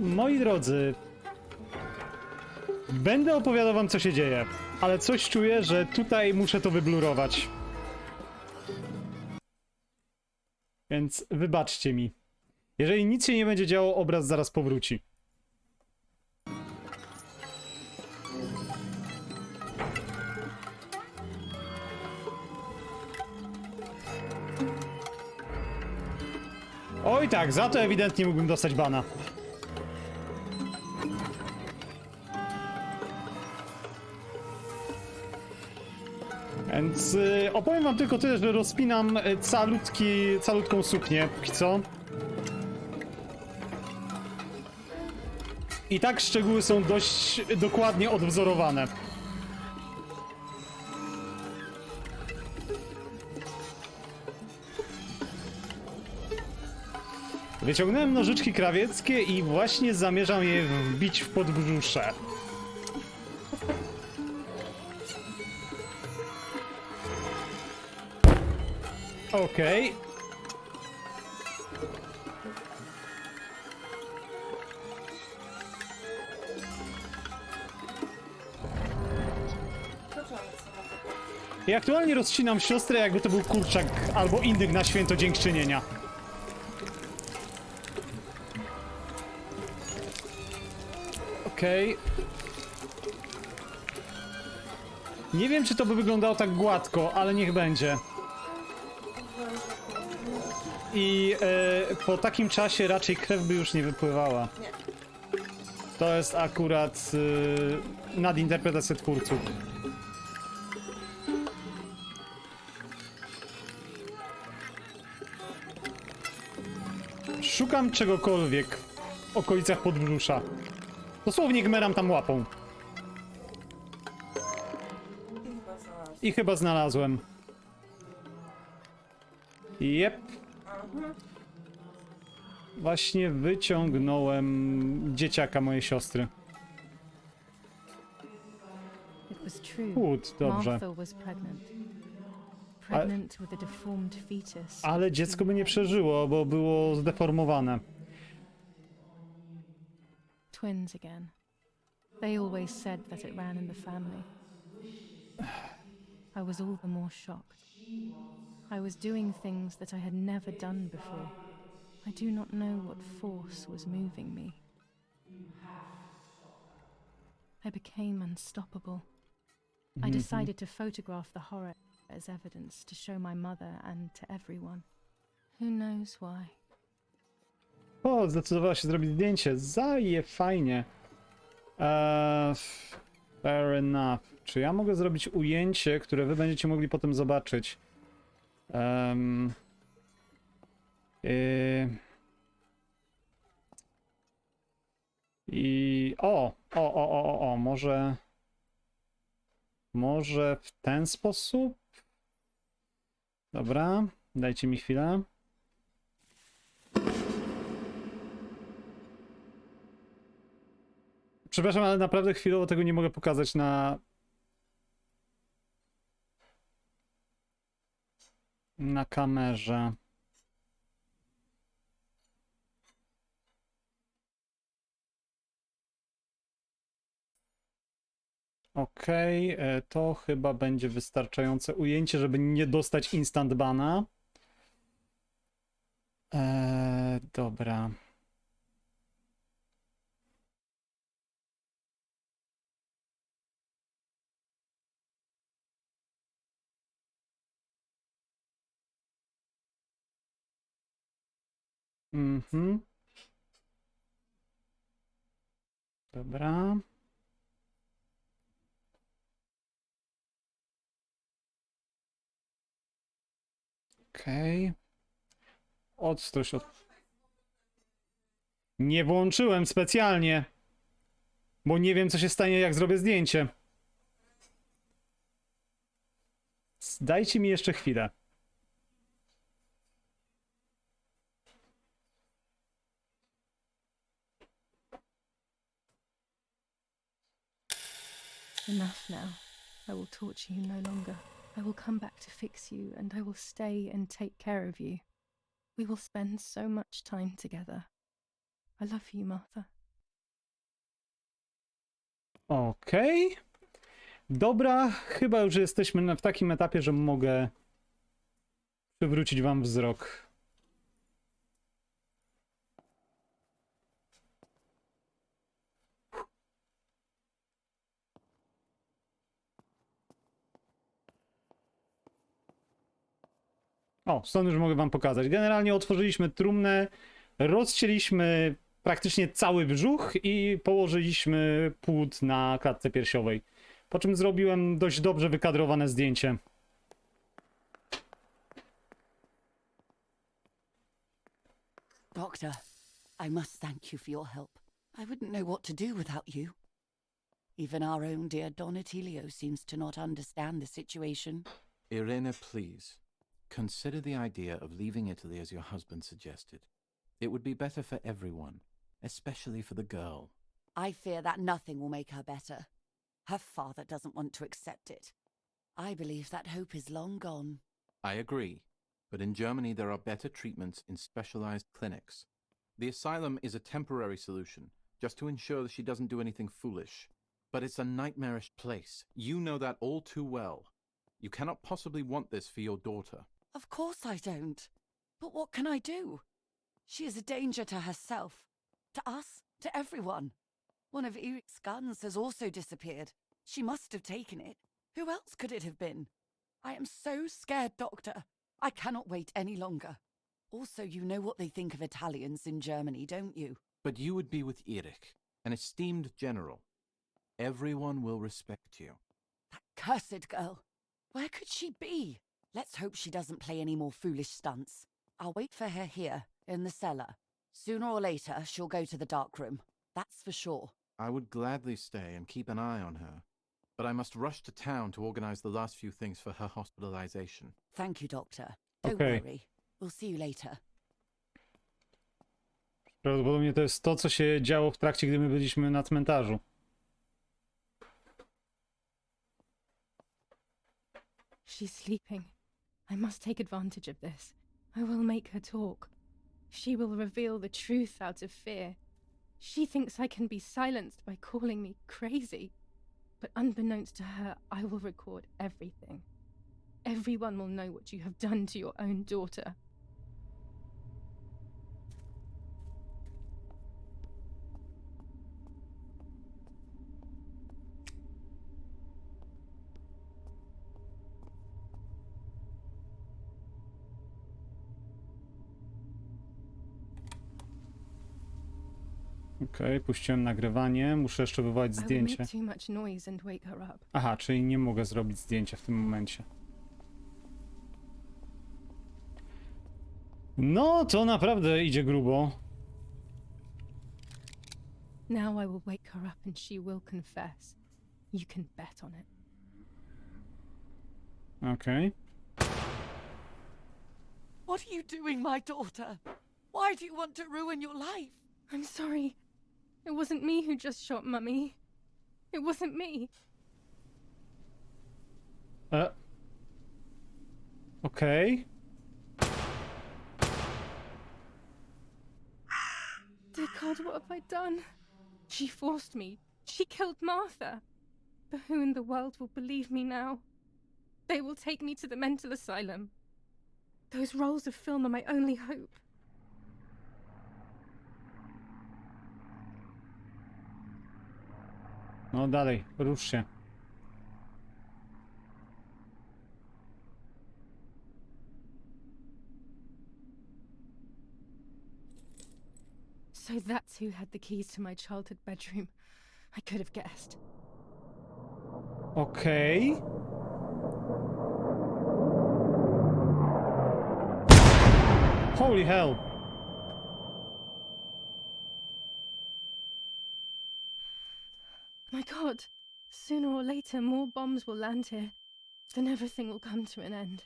Moi drodzy, będę opowiadał wam, co się dzieje, ale coś czuję, że tutaj muszę to wyblurować. Więc wybaczcie mi. Jeżeli nic się nie będzie działo, obraz zaraz powróci. Oj tak, za to ewidentnie mógłbym dostać bana. Więc opowiem wam tylko tyle, że rozpinam calutką suknię, póki co. I tak szczegóły są dość dokładnie odwzorowane. Wyciągnąłem nożyczki krawieckie i właśnie zamierzam je wbić w podbrzusze. Okej. I aktualnie rozcinam siostrę, jakby to był kurczak albo indyk na święto dziękczynienia. Okej. Nie wiem, czy to by wyglądało tak gładko, ale niech będzie. I po takim czasie raczej krew by już nie wypływała. To jest akurat nadinterpretacja twórców. Szukam czegokolwiek w okolicach podbrzusza. Dosłownie gmeram tam łapą. I chyba znalazłem. Jep. Właśnie wyciągnąłem dzieciaka mojej siostry. It was true. Good, dobrze. Martha was pregnant. Pregnant with a deformed fetus. Ale dziecko by nie przeżyło, bo było zdeformowane. Twins again. They always said that it ran in the family. I was all the more shocked. I was doing things that I had never done before. I do not know what force was moving me. I became unstoppable. I decided to photograph the horror as evidence to show my mother and to everyone. Who knows why? O, zdecydowała się zrobić zdjęcie. Zaje, fajnie. Fair enough. Czy ja mogę zrobić ujęcie, które wy będziecie mogli potem zobaczyć? I... Może w ten sposób? Dobra, dajcie mi chwilę. Przepraszam, ale naprawdę chwilowo tego nie mogę pokazać na kamerze. Okej, to chyba będzie wystarczające ujęcie, żeby nie dostać instant bana. Dobra. Mhm. Dobra. Okej. Odstrość od... Nie włączyłem specjalnie, bo nie wiem, co się stanie, jak zrobię zdjęcie. Dajcie mi jeszcze chwilę. Enough now. I will torture you no longer. I will come back to fix you, and I will stay and take care of you. We will spend so much time together. I love you, Martha. Okej. Dobra, chyba już jesteśmy w takim etapie, że mogę przywrócić wam wzrok. O, stąd już mogę wam pokazać. Generalnie otworzyliśmy trumnę, rozcięliśmy praktycznie cały brzuch i położyliśmy płód na klatce piersiowej. Po czym zrobiłem dość dobrze wykadrowane zdjęcie. Doctor, I must thank you for your help. I wouldn't know what to do without you. Even our own dear Don Attilio seems to not understand the situation. Irene, please. Consider the idea of leaving Italy as your husband suggested. It would be better for everyone, especially for the girl. I fear that nothing will make her better. Her father doesn't want to accept it. I believe that hope is long gone. I agree, but in Germany there are better treatments in specialized clinics. The asylum is a temporary solution, just to ensure that she doesn't do anything foolish. But it's a nightmarish place. You know that all too well. You cannot possibly want this for your daughter. Of course I don't. But what can I do? She is a danger to herself, to us, to everyone. One of Eric's guns has also disappeared. She must have taken it. Who else could it have been? I am so scared, Doctor. I cannot wait any longer. Also, you know what they think of Italians in Germany, don't you? But you would be with Eric, an esteemed general. Everyone will respect you. That cursed girl. Where could she be? Let's hope she doesn't play any more foolish stunts. I'll wait for her here, in the cellar. Sooner or later, she'll go to the dark room. That's for sure. I would gladly stay and keep an eye on her. But I must rush to town to organize the last few things for her hospitalization. Thank you, Doctor. Don't Okay. worry. We'll see you later. Prawdopodobnie to jest to, co się działo w trakcie, gdy my byliśmy na cmentarzu. She's sleeping. I must take advantage of this. I will make her talk. She will reveal the truth out of fear. She thinks I can be silenced by calling me crazy. But unbeknownst to her, I will record everything. Everyone will know what you have done to your own daughter. Okej, puściłem nagrywanie. Muszę jeszcze wywołać I will zdjęcie. make too much noise and wake her up. Aha, czyli nie mogę zrobić zdjęcia w tym momencie. No, to naprawdę idzie grubo. Now I will wake her up and she will confess. You can bet on it. Okej. What are you doing, my daughter? Why do you want to ruin your life? I'm sorry. It wasn't me who just shot Mummy. It wasn't me. Okej. Dear God, what have I done? She forced me. She killed Martha. But who in the world will believe me now? They will take me to the mental asylum. Those rolls of film are my only hope. No dalej, rusz się. So that's who had the keys to my childhood bedroom. I could have guessed. Okej. Holy hell. My God, sooner or later more bombs will land here. Then everything will come to an end.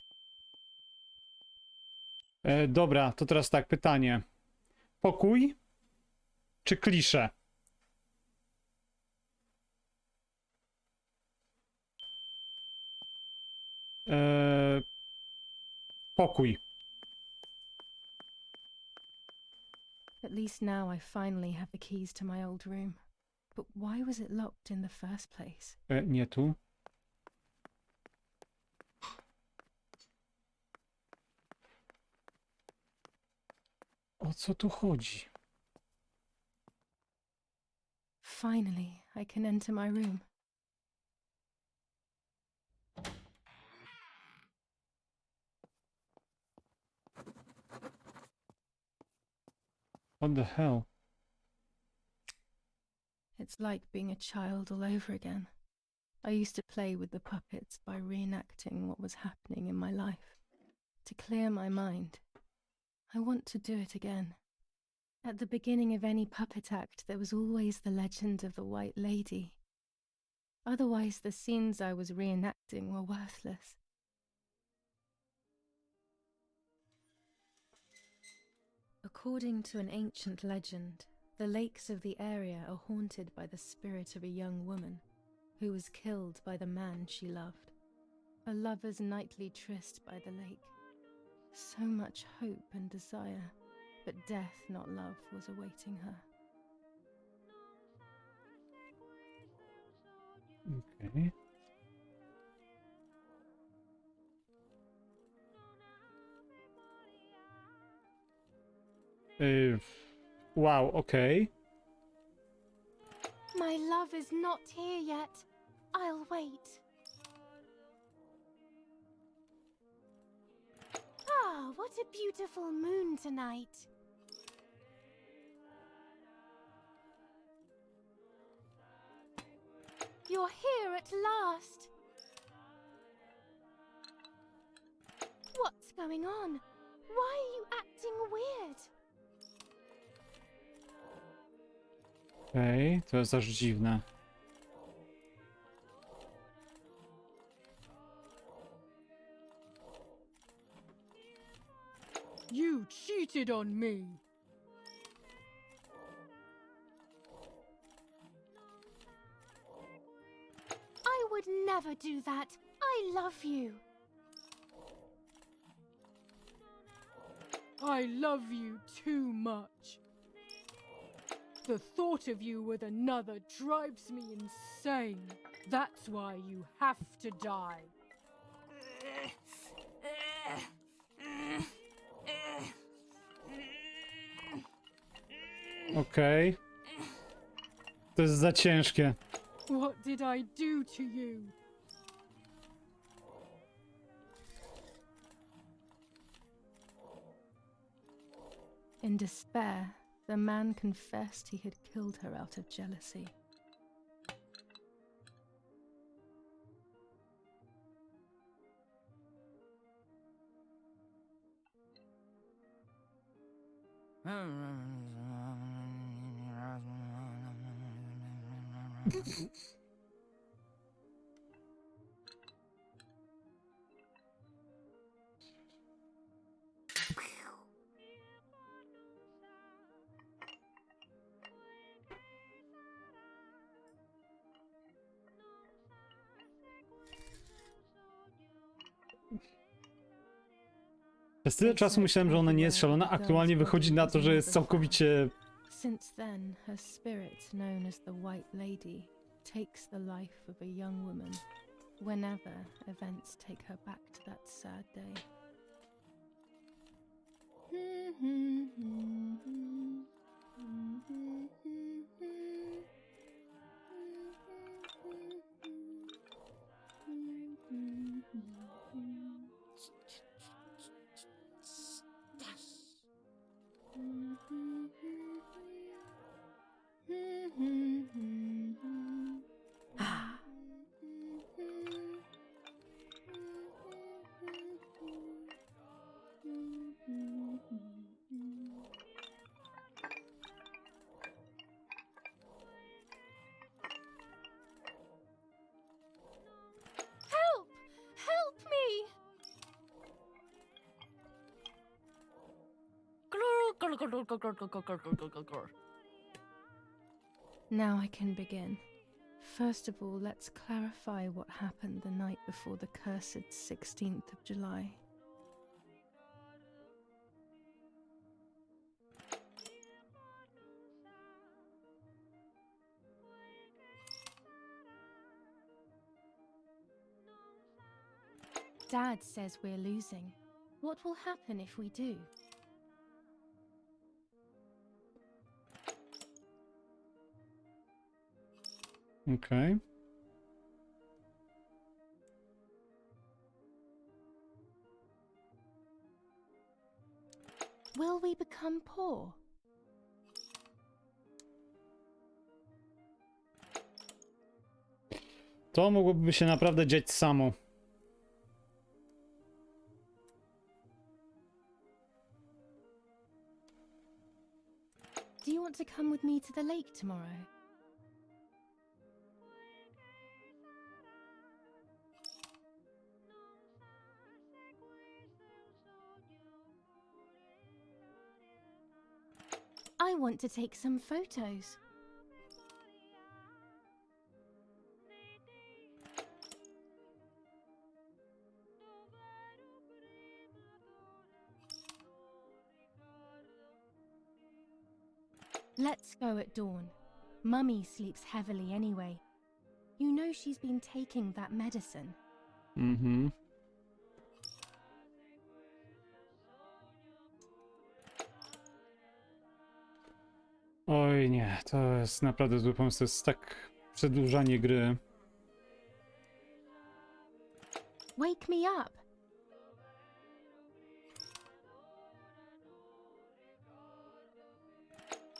Dobra, to teraz tak, pytanie. Pokój czy klisze? Pokój. At least now I finally have the keys to my old room. But why was it locked in the first place? Nie tu. O co tu chodzi? Finally, I can enter my room. What the hell? It's like being a child all over again. I used to play with the puppets by reenacting what was happening in my life. To clear my mind. I want to do it again. At the beginning of any puppet act, there was always the legend of the White Lady. Otherwise, the scenes I was reenacting were worthless. According to an ancient legend, the lakes of the area are haunted by the spirit of a young woman who was killed by the man she loved. A lover's nightly tryst by the lake. So much hope and desire, but death, not love, was awaiting her. Okay. Wow, okay. My love is not here yet. I'll wait. Ah, what a beautiful moon tonight. You're here at last. What's going on? Why are you acting weird? Okej, to jest aż dziwne. You cheated on me. I would never do that. I love you. I love you too much. The thought of you with another drives me insane. That's why you have to die. Okej. To jest za ciężkie. What did I do to you? In despair, the man confessed he had killed her out of jealousy. Przez tyle czasu myślałem, że ona nie jest szalona. Aktualnie wychodzi na to, że jest całkowicie... Since then, her spirit, known as the White Lady, takes the life of a young woman whenever events take her back to that sad day. Help! Help me! Now I can begin. First of all, let's clarify what happened the night before the cursed 16th of July. Dad says we're losing. What will happen if we do? Okay. Will we become poor? To mogłoby się naprawdę dziać samo. Do you want to come with me to the lake tomorrow? I want to take some photos. Let's go at dawn. Mummy sleeps heavily anyway. You know she's been taking that medicine. Mhm. Oj nie, to jest naprawdę zły pomysł, to jest tak przedłużanie gry. Wake me up!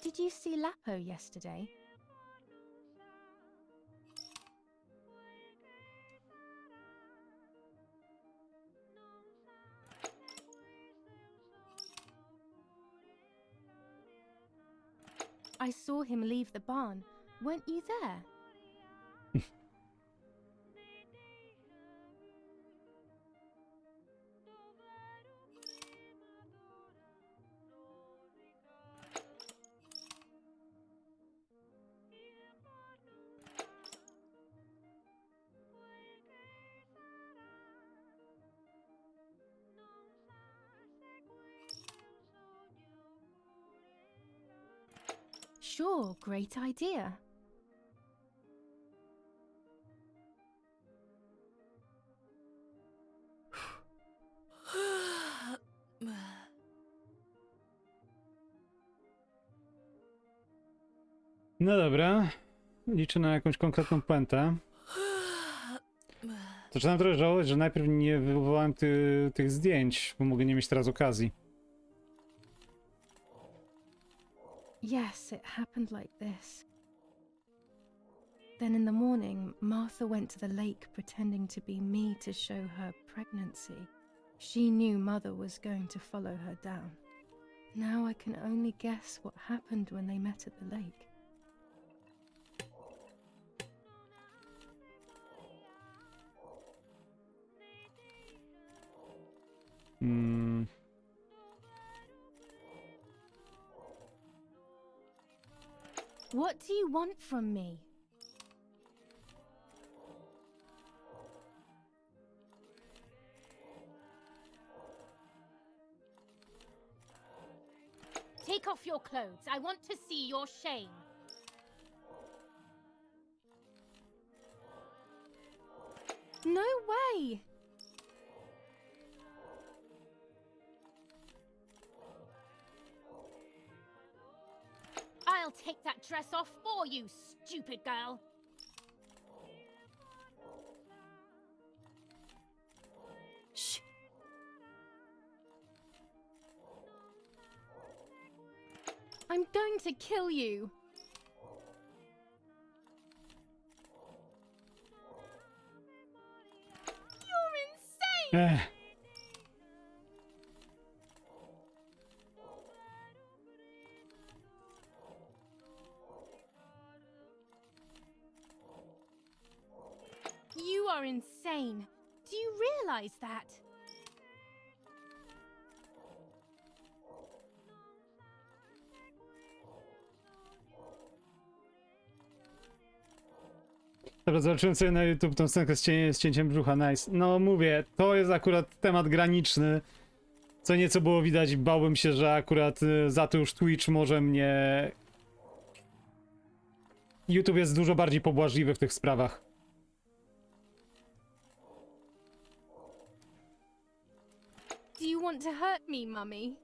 Did you see Lapo yesterday? I saw him leave the barn. Weren't you there? Sure, great idea. No dobra, liczę na jakąś konkretną puentę. Zaczynam trochę żałować, że najpierw nie wywołałem tych zdjęć, bo mogę nie mieć teraz okazji. Yes, it happened like this. Then in the morning, Martha went to the lake pretending to be me to show her pregnancy. She knew Mother was going to follow her down. Now I can only guess what happened when they met at the lake. What do you want from me? Take off your clothes. I want to see your shame. No way! I'll take that dress off for you, stupid girl. Shh. I'm going to kill you. You're insane! You are insane. Do you realize that? Dobra, zobaczyłem sobie na YouTube tą scenkę z cięciem brzucha, nice. No mówię, to jest akurat temat graniczny. Co nieco było widać, bałbym się, że akurat za to już Twitch może mnie... YouTube jest dużo bardziej pobłażliwy w tych sprawach. Do you want to hurt me, Mummy?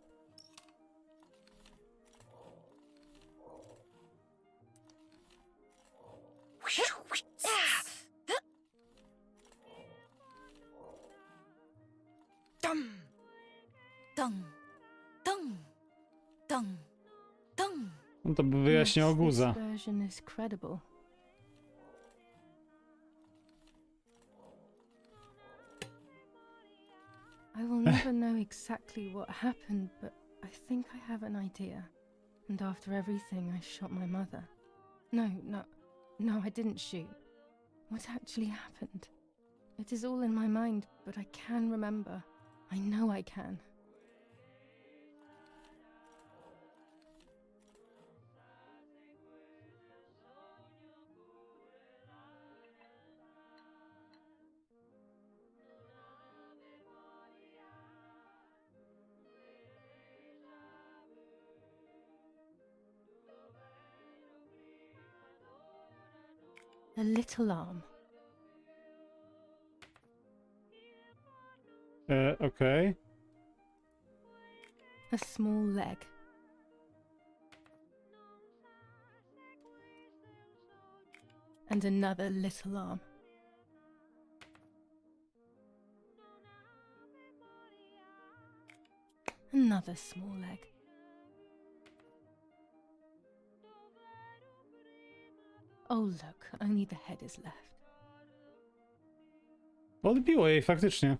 Dum, dum, dum, dum, dum. No to by wyjaśniało Yes, guza. this version is credible. I will never know exactly what happened, but I think I have an idea. And after everything, I shot my mother. No, I didn't shoot. What actually happened? It is all in my mind, but I can remember. I know I can. A little arm. Okej. A small leg. And another little arm. Another small leg. Oh look, only the head is left. Odbiło jej faktycznie.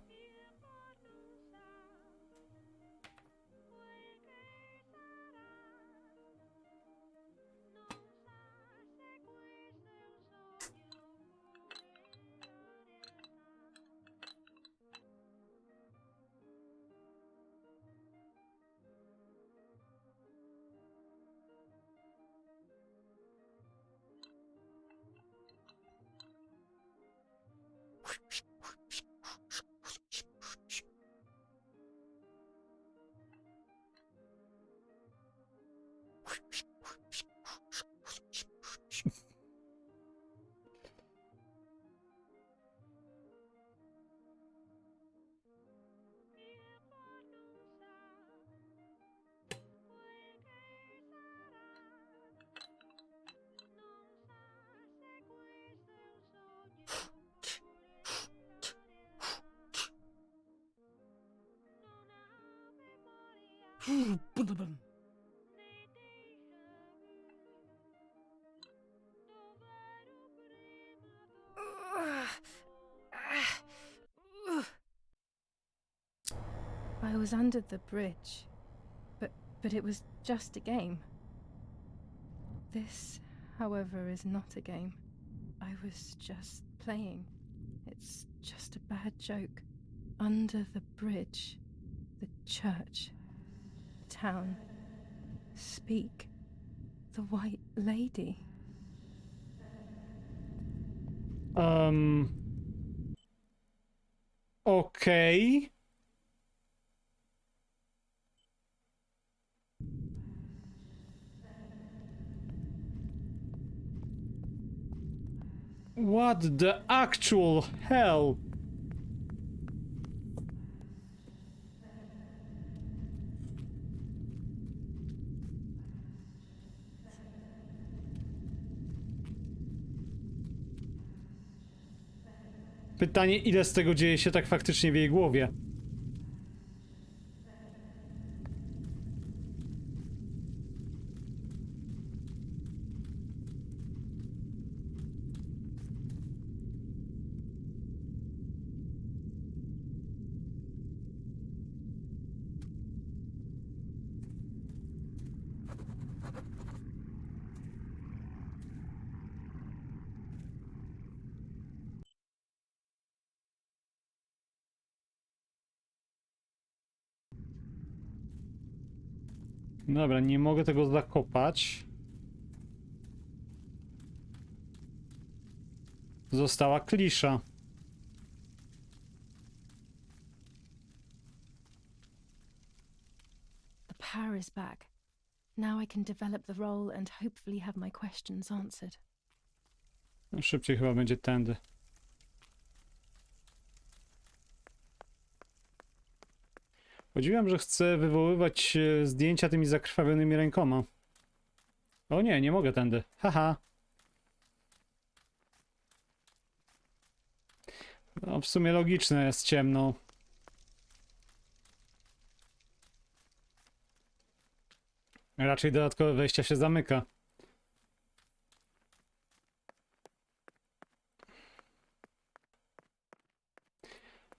I was under the bridge, but it was just a game. This, however, is not a game. I was just playing. It's just a bad joke. Under the bridge, the church, town, speak, the white lady. Okej. What the actual hell? Pytanie, ile z tego dzieje się tak faktycznie w jej głowie? Dobra, nie mogę tego zakopać. Została klisza. The power is back. Now I can develop the role and hopefully have my questions answered. No, szybciej chyba będzie tędy. Podziwiam, że chcę wywoływać zdjęcia tymi zakrwawionymi rękoma. O nie, nie mogę tędy. Haha. No, w sumie logiczne, jest ciemno. Raczej dodatkowe wejścia się zamyka.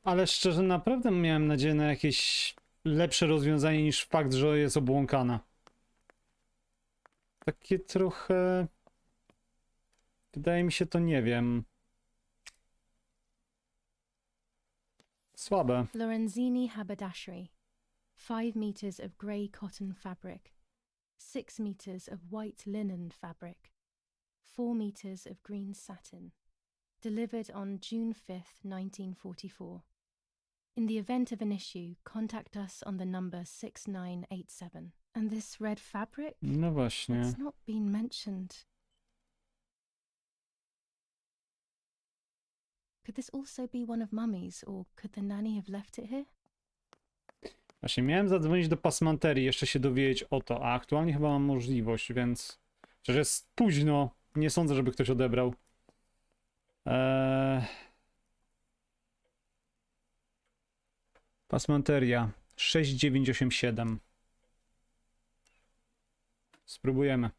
Ale szczerze, naprawdę miałem nadzieję na jakieś lepsze rozwiązanie niż fakt, że jest obłąkana. Takie trochę... Wydaje mi się to, nie wiem... Słabe. Lorenzini haberdashery. 5 meters of grey cotton fabric. 6 meters of white linen fabric. 4 meters of green satin. Delivered on June 5th, 1944. In the event of an issue, contact us on the number 6987. And this red fabric? No właśnie. It's not been mentioned. Could this also be one of Mummy's, or could the nanny have left it here? Właśnie miałem zadzwonić do pasmanterii, jeszcze się dowiedzieć o to, a aktualnie chyba mam możliwość, więc... Przecież jest późno, nie sądzę, żeby ktoś odebrał. Pasmanteria 6987. Spróbujemy.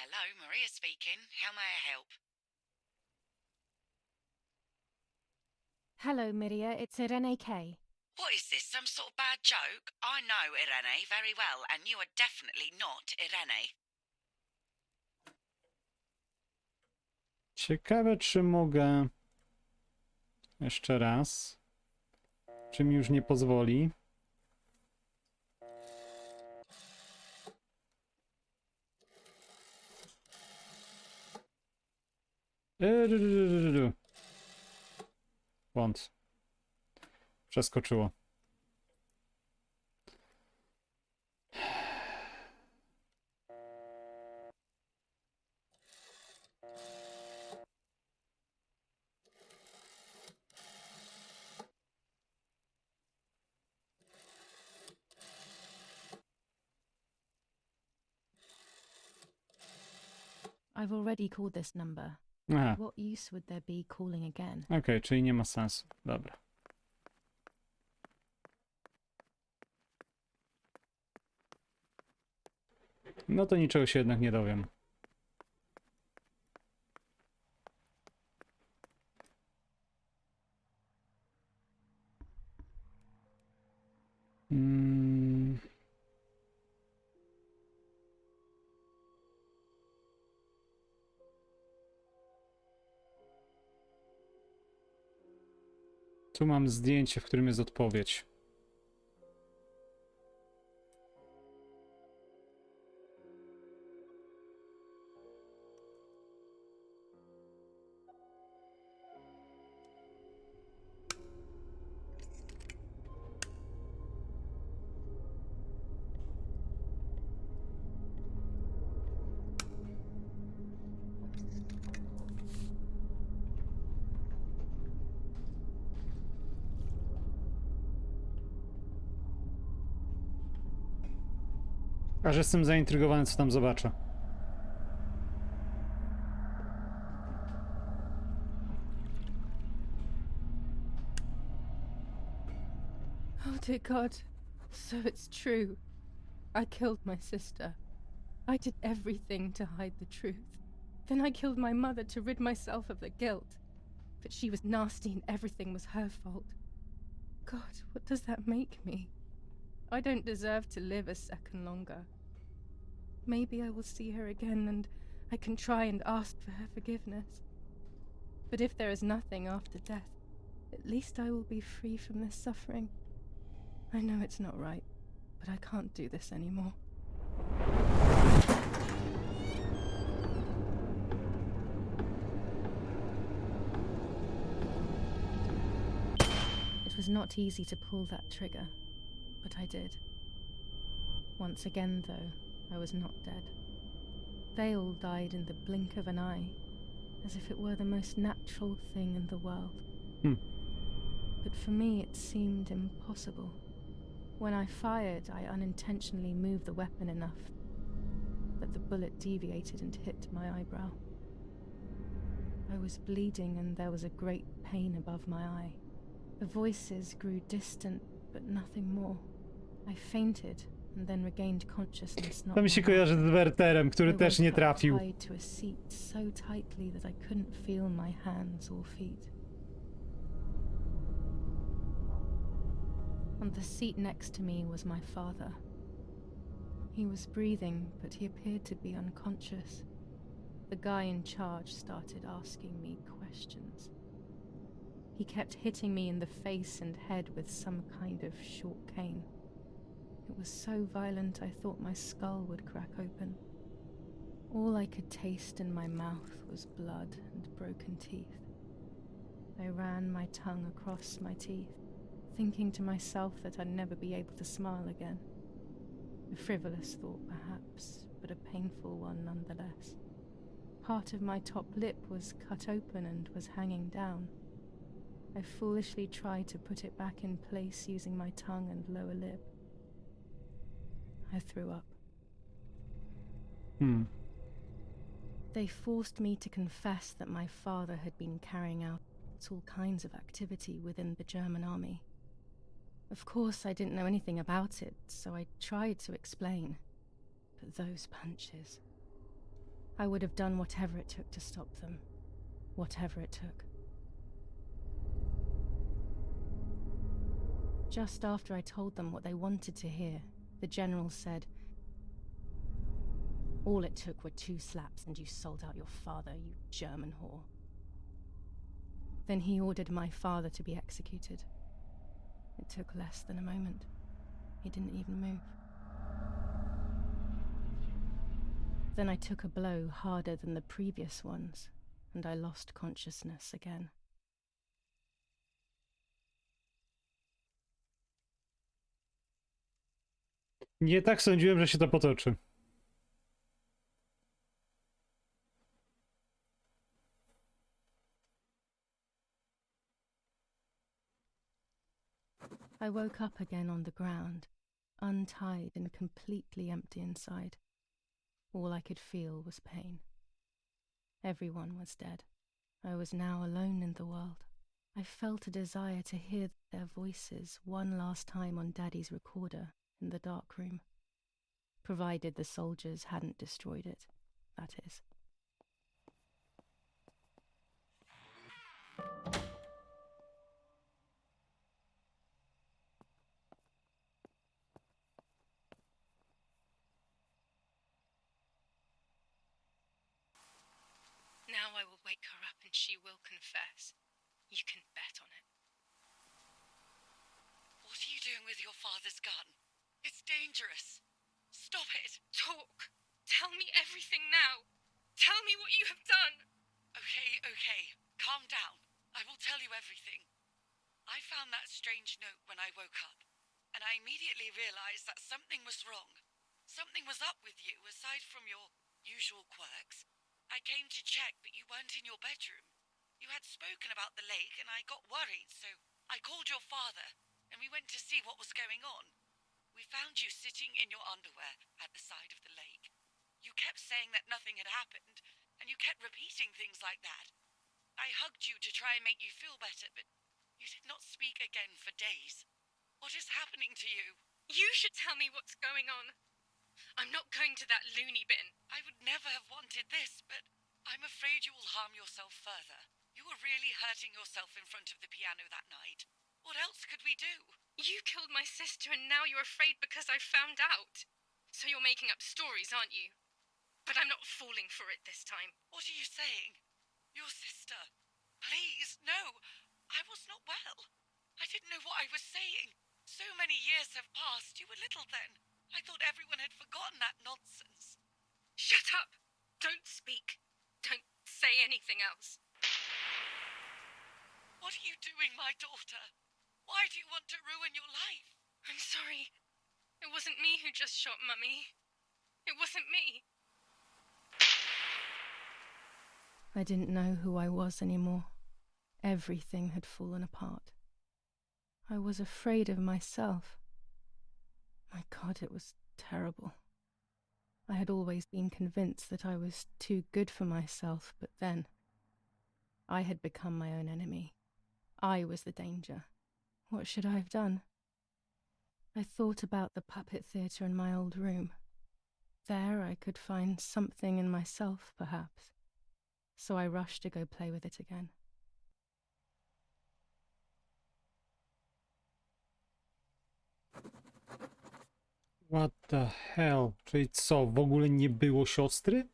Hello, Maria speaking. How may I help? Hello, Miria. It's Irene K. What is this, some sort of bad joke? I know Irene very well, and you are definitely not Irene. Ciekawe, czy mogę... Jeszcze raz. Czy mi już nie pozwoli? Błąd. Przeskoczyło. I've already called this number. Aha. What use would there be calling again? Okej, czyli nie ma sensu. Dobra. No to niczego się jednak nie dowiem. Tu mam zdjęcie, w którym jest odpowiedź. Aż jestem zaintrygowany, co tam zobaczę. Oh dear God. So it's true. I killed my sister. I did everything to hide the truth. Then I killed my mother to rid myself of the guilt. But she was nasty and everything was her fault. God, what does that make me? I don't deserve to live a second longer. Maybe I will see her again and I can try and ask for her forgiveness. But if there is nothing after death, at least I will be free from this suffering. I know it's not right, but I can't do this anymore. It was not easy to pull that trigger, but I did. Once again, though, I was not dead. They all died in the blink of an eye, as if it were the most natural thing in the world. But for me, it seemed impossible. When I fired, I unintentionally moved the weapon enough that the bullet deviated and hit my eyebrow. I was bleeding and there was a great pain above my eye. The voices grew distant, but nothing more. I fainted and then regained consciousness. To mi się kojarzy z Werterem, który też nie trafił. Tied to a seat so tightly that I couldn't feel my hands or feet. On the seat next to me was my father. He was breathing, but he appeared to be unconscious. The guy in charge started asking me questions. He kept hitting me in the face and head with some kind of short cane. It was so violent I thought my skull would crack open. All I could taste in my mouth was blood and broken teeth. I ran my tongue across my teeth, thinking to myself that I'd never be able to smile again. A frivolous thought, perhaps, but a painful one nonetheless. Part of my top lip was cut open and was hanging down. I foolishly tried to put it back in place using my tongue and lower lip. I threw up. They forced me to confess that my father had been carrying out all kinds of activity within the German army. Of course, I didn't know anything about it, so I tried to explain. But those punches... I would have done whatever it took to stop them. Whatever it took. Just after I told them what they wanted to hear, the general said, "All it took were 2 slaps and you sold out your father, you German whore." Then he ordered my father to be executed. It took less than a moment. He didn't even move. Then I took a blow harder than the previous ones, and I lost consciousness again. Nie tak sądziłem, że się to potoczy. I woke up again on the ground, untied and completely empty inside. All I could feel was pain. Everyone was dead. I was now alone in the world. I felt a desire to hear their voices one last time on Daddy's recorder in the dark room. Provided the soldiers hadn't destroyed it, that is. Now I will wake her up and she will confess. You can bet on it. What are you doing with your father's gun? It's dangerous. Stop it. Talk! Tell me everything now! Tell me what you have done! Okay. Calm down. I will tell you everything. I found that strange note when I woke up, and I immediately realized that something was wrong. Something was up with you, aside from your usual quirks. I came to check, but you weren't in your bedroom. You had spoken about the lake, and I got worried, so I called your father, and we went to see what was going on. We found you sitting in your underwear at the side of the lake. You kept saying that nothing had happened, and you kept repeating things like that. I hugged you to try and make you feel better, but you did not speak again for days. What is happening to you? You should tell me what's going on. I'm not going to that loony bin. I would never have wanted this, but I'm afraid you will harm yourself further. You were really hurting yourself in front of the piano that night. What else could we do? You killed my sister and now you're afraid because I found out. So you're making up stories, aren't you? But I'm not falling for it this time. What are you saying? Your sister? Please, no. I was not well. I didn't know what I was saying. So many years have passed. You were little then. I thought everyone had forgotten that nonsense. Shut up! Don't speak. Don't say anything else. What are you doing, my daughter? Why do you want to ruin your life? I'm sorry. It wasn't me who just shot Mummy. It wasn't me. I didn't know who I was anymore. Everything had fallen apart. I was afraid of myself. My God, it was terrible. I had always been convinced that I was too good for myself, but then I had become my own enemy. I was the danger. What should I have done? I thought about the puppet theatre in my old room. There I could find something in myself, perhaps. So I rushed to go play with it again. What the hell? Czyli co, w ogóle nie było siostry?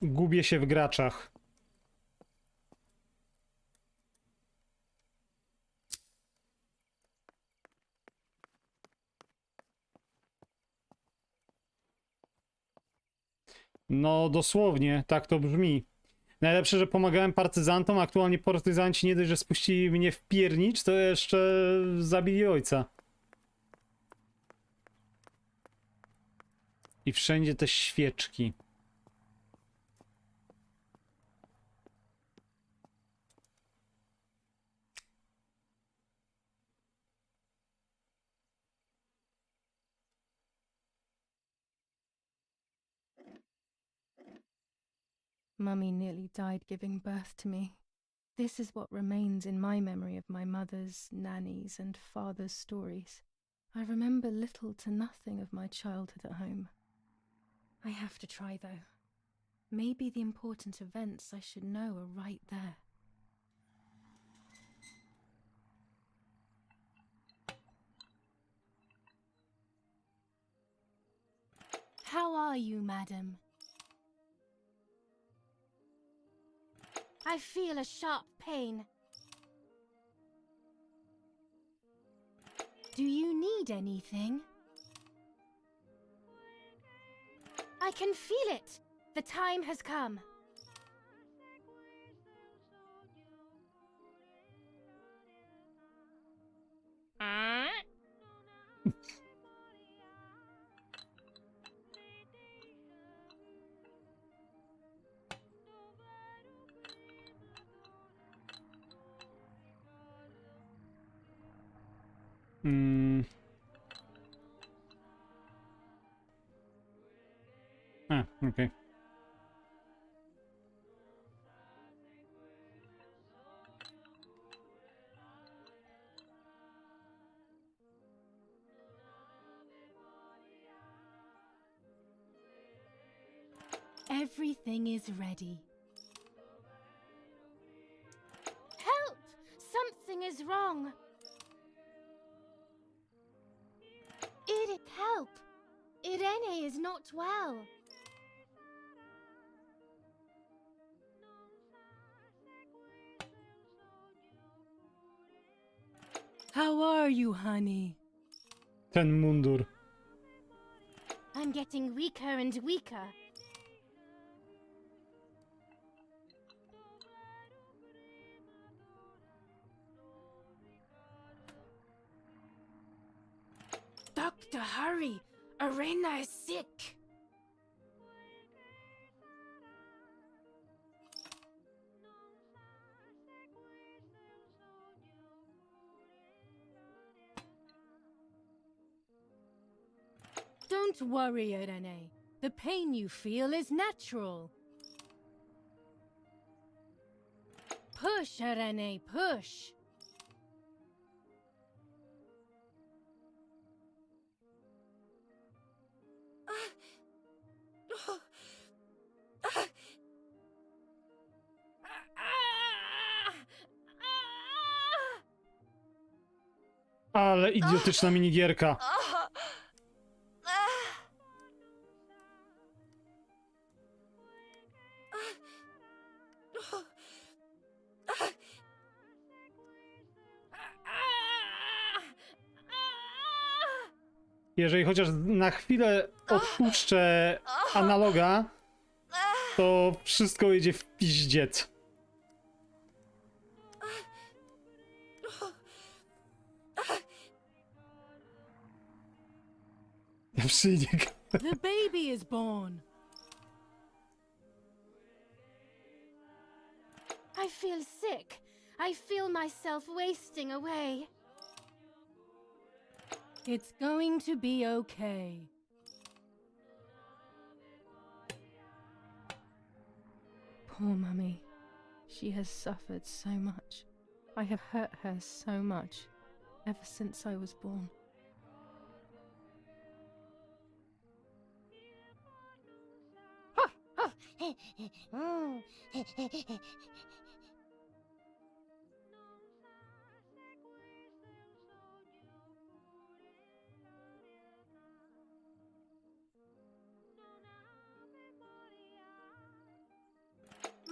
Gubię się w graczach. No dosłownie, tak to brzmi. Najlepsze, że pomagałem partyzantom, a aktualnie partyzanci nie dość, że spuścili mnie w piernicz, to jeszcze zabili ojca. I wszędzie te świeczki. Mummy nearly died giving birth to me. This is what remains in my memory of my mother's, nanny's, and father's stories. I remember little to nothing of my childhood at home. I have to try, though. Maybe the important events I should know are right there. How are you, madam? I feel a sharp pain. Do you need anything? I can feel it. The time has come. Okay. Everything is ready. Help! Something is wrong. Edith, help! Irene is not well. How are you, honey? Ten mundur. I'm getting weaker and weaker. Doctor, hurry! Arena is sick! Don't worry, Irene. The pain you feel is natural. Push, Irene, push! Ale idiotyczna minigierka. Jeżeli chociaż na chwilę odpuszczę analoga, to wszystko idzie w piździec. Przyjdzie. The baby is born. I feel sick. I feel myself wasting away. It's going to be okay. Poor Mummy. She has suffered so much. I have hurt her so much ever since I was born.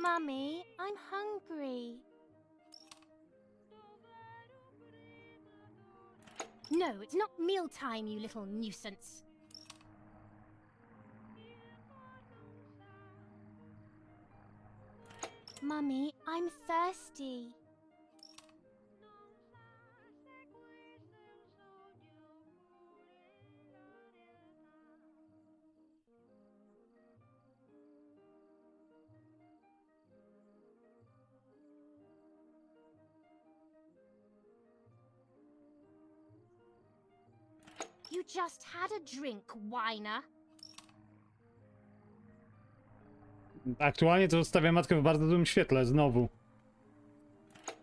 Mummy, I'm hungry. No, it's not mealtime, you little nuisance. Mummy, I'm thirsty. You just had a drink, whiner. Aktualnie to stawia matkę w bardzo złym świetle, znowu.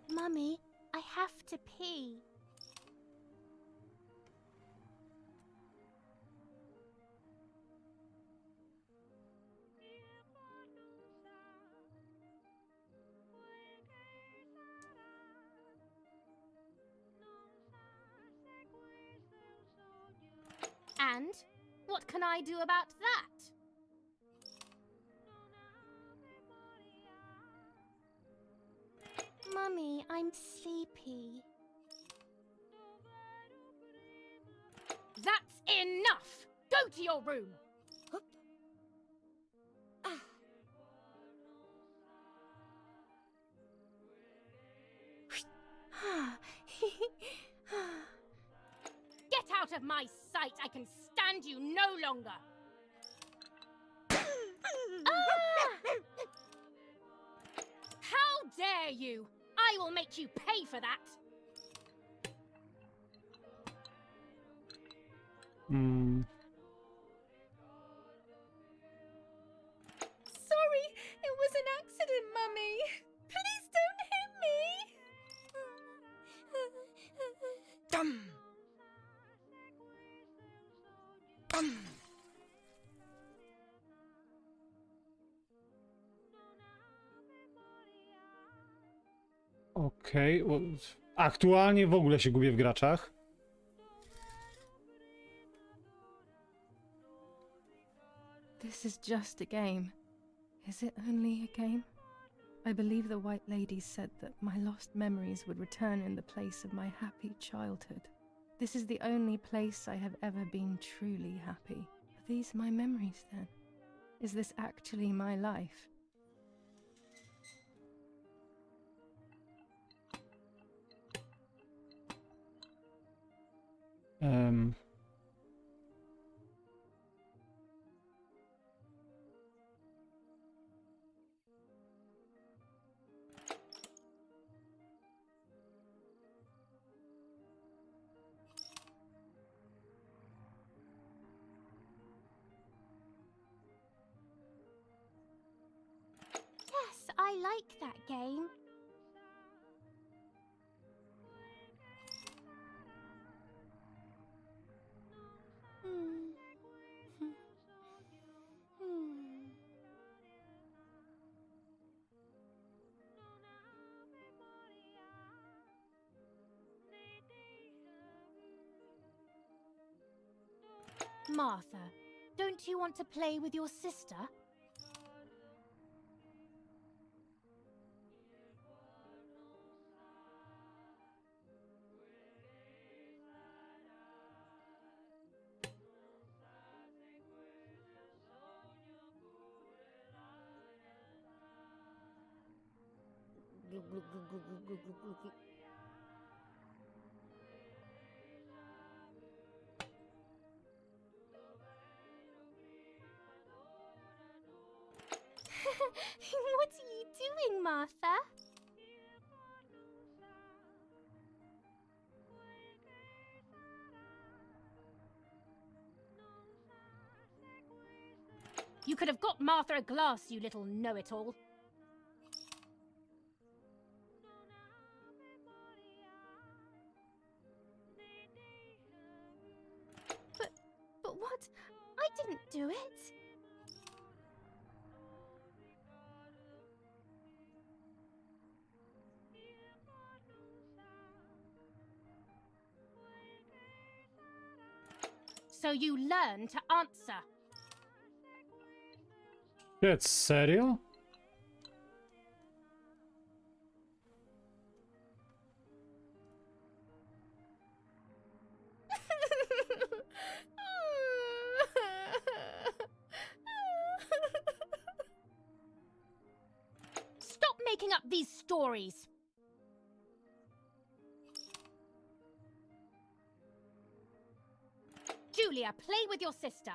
Mummy, I have to pee. And what can I do about that? Mummy, I'm sleepy. That's enough! Go to your room! Get out of my sight! I can stand you no longer! How dare you! I will make you pay for that! Sorry, it was an accident, Mummy. Please don't hit me. Okej, aktualnie w ogóle się gubię w graczach. This is just a game. Is it only a game? I believe the White Lady said that my lost memories would return in the place of my happy childhood. This is the only place I have ever been truly happy. Are these my memories then? Is this actually my life? like that game. Martha, don't you want to play with your sister? What are you doing, Martha? You could have got Martha a glass, you little know-it-all. But what? I didn't do it. So you learn to answer. Shit, serio? Stop making up these stories. Julia, play with your sister.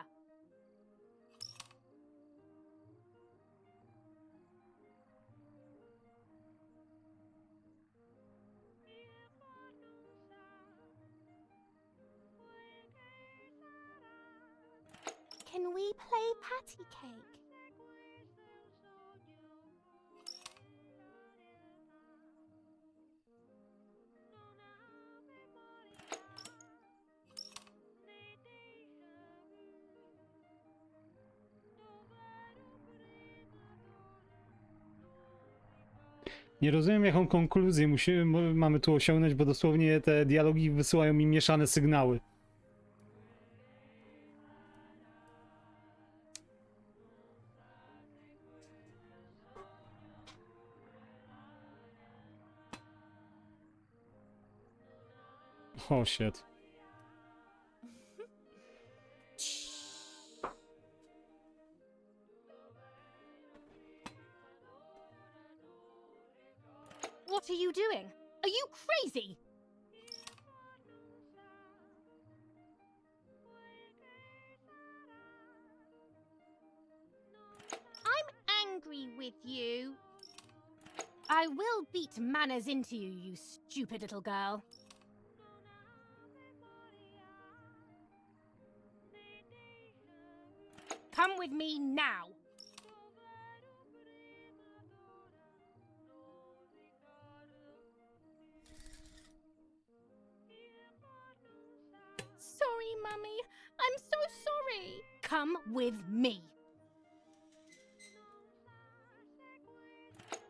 Can we play patty cake? Nie rozumiem, jaką konkluzję mamy tu osiągnąć, bo dosłownie te dialogi wysyłają mi mieszane sygnały. Oh shit. What are you doing? Are you crazy? I'm angry with you. I will beat manners into you, you stupid little girl. Come with me now. Sorry, Mummy. I'm so sorry. Come with me.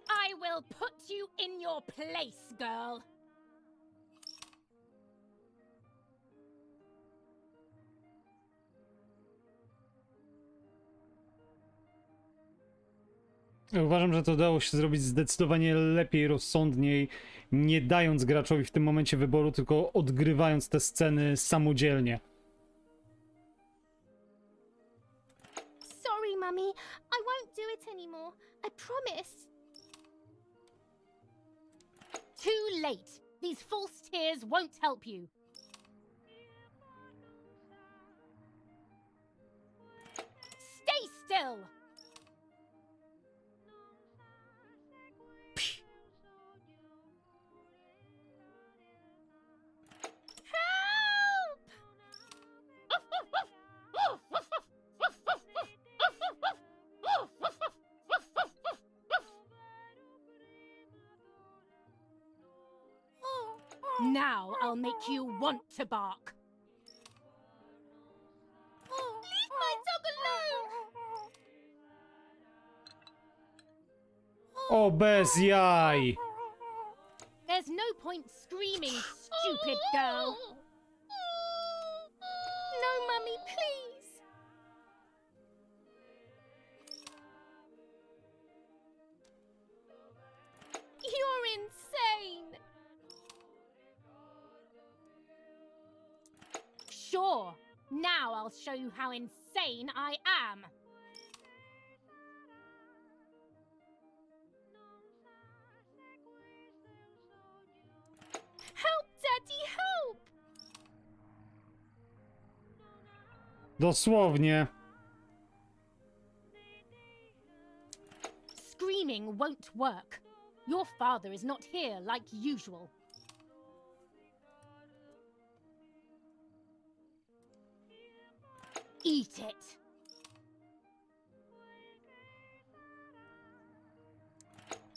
I will put you in your place, girl. Uważam, że to dało się zrobić zdecydowanie lepiej, rozsądniej, nie dając graczowi w tym momencie wyboru, tylko odgrywając te sceny samodzielnie. Sorry, Mummy. I won't do it anymore. I promise. Too late. These false tears won't help you. Stay still. Now I'll make you want to bark. Leave my dog alone! O, bez jaj! There's no point screaming, stupid girl. No, Mummy, please. You're insane. Sure. Now I'll show you how insane I am. Help, Daddy, help! Dosłownie. Screaming won't work. Your father is not here like usual. Eat it.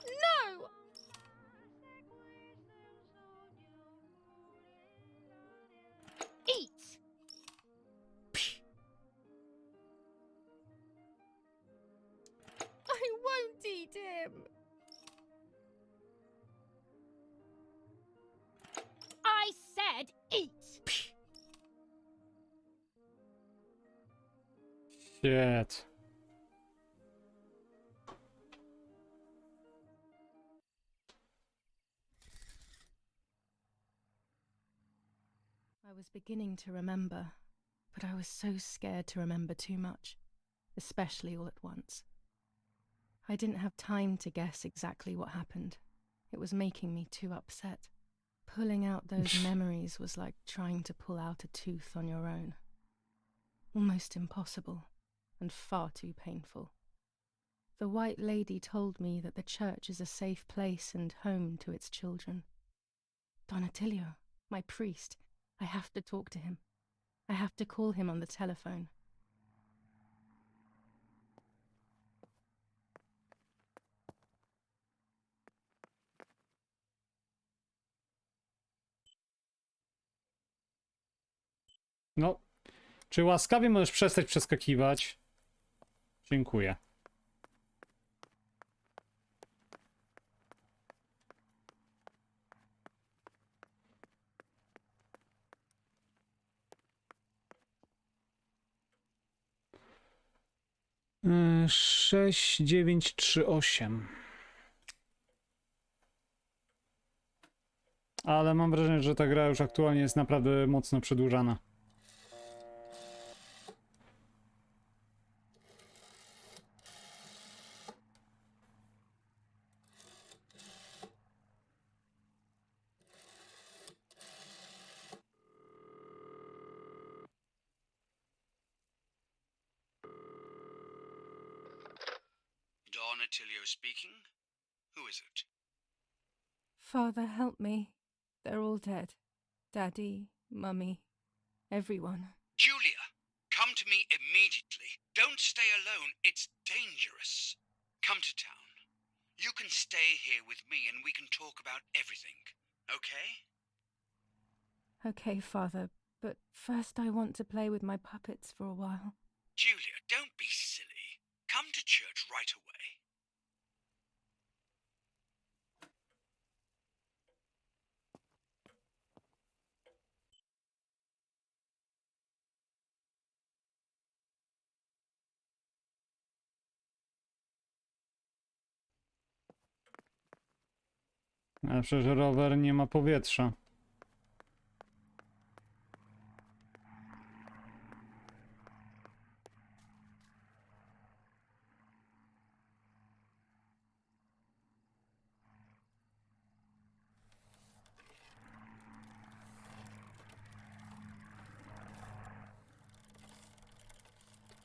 No! Eat! I won't eat him. I said eat. Shit. I was beginning to remember, but I was so scared to remember too much, especially all at once. I didn't have time to guess exactly what happened. It was making me too upset. Pulling out those memories was like trying to pull out a tooth on your own. Almost impossible, and far too painful. The White Lady told me that the church is a safe place and home to its children. Don Attilio, my priest, I have to talk to him. I have to call him on the telephone. No. Czy łaskawie możesz przestać przeskakiwać? Dziękuję. Yy, 6938. Ale mam wrażenie, że ta gra już aktualnie jest naprawdę mocno przedłużana. Don Attilio speaking. Who is it? Father, help me. They're all dead. Daddy, Mummy, everyone. Julia, come to me immediately. Don't stay alone. It's dangerous. Come to town. You can stay here with me and we can talk about everything. Okay? Okay, Father, but first I want to play with my puppets for a while. Julia, don't be silly. Come to church right away. Ale przecież rower nie ma powietrza.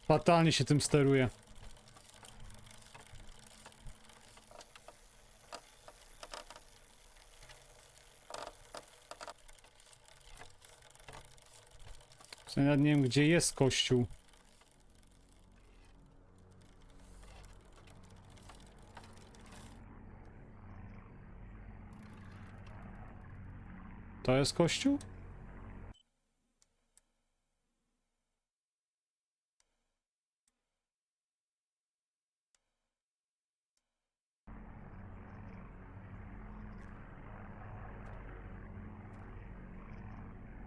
Fatalnie się tym steruje. Nawet nie wiem, gdzie jest kościół. To jest kościół?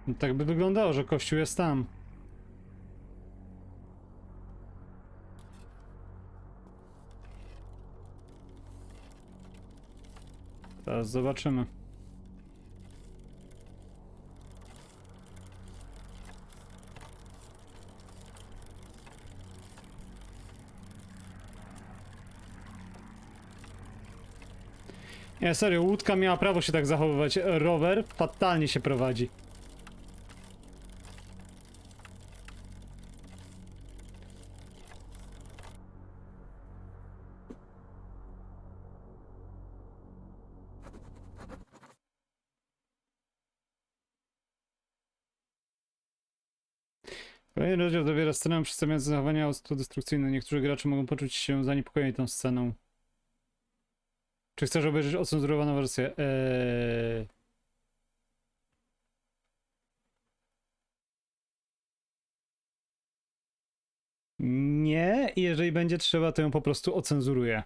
No tak by wyglądało, że kościół jest tam. Teraz zobaczymy. Nie, serio, łódka miała prawo się tak zachowywać. Rower fatalnie się prowadzi. Kolejny rozdział zawiera scenę przedstawiającą zachowania autodestrukcyjne. Niektórzy gracze mogą poczuć się zaniepokojeni tą sceną. Czy chcesz obejrzeć ocenzurowaną wersję? Nie, i jeżeli będzie trzeba, to ją po prostu ocenzuruję.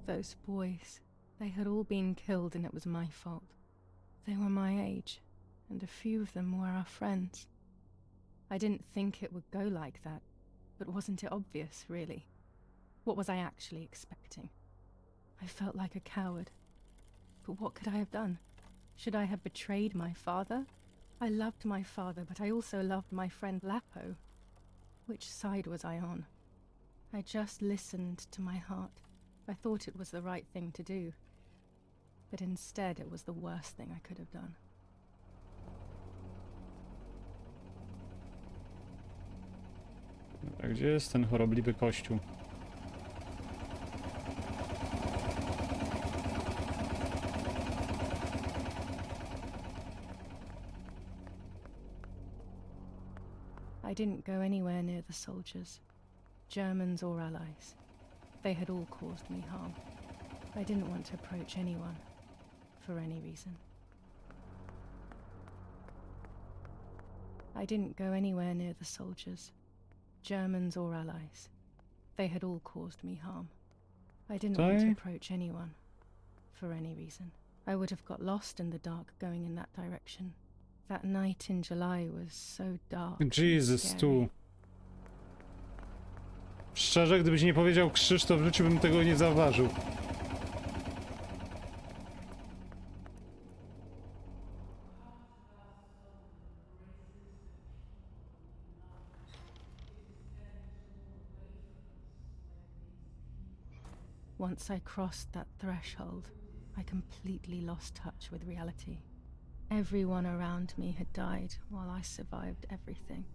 Those boys, they had all been killed and it was my fault. They were my age, and a few of them were our friends. I didn't think it would go like that, but wasn't it obvious, really? What was I actually expecting? I felt like a coward. But what could I have done? Should I have betrayed my father? I loved my father, but I also loved my friend Lapo. Which side was I on? I just listened to my heart. I thought it was the right thing to do. But instead it was the worst thing I could have done. A gdzie jest ten chorobliwy kościół? I didn't go anywhere near the soldiers, Germans or allies. They had all caused me harm. I didn't want to approach anyone, for any reason. I didn't go anywhere near the soldiers, Germans or allies. They had all caused me harm. I didn't want to approach anyone, for any reason. I would have got lost in the dark going in that direction. That night in July was so dark. Jesus, tu. Szczerze, gdybyś nie powiedział Krzysztof, w życiu bym tego nie zauważył. Once I crossed that threshold, I completely lost touch with reality. Everyone around me had died while I survived everything.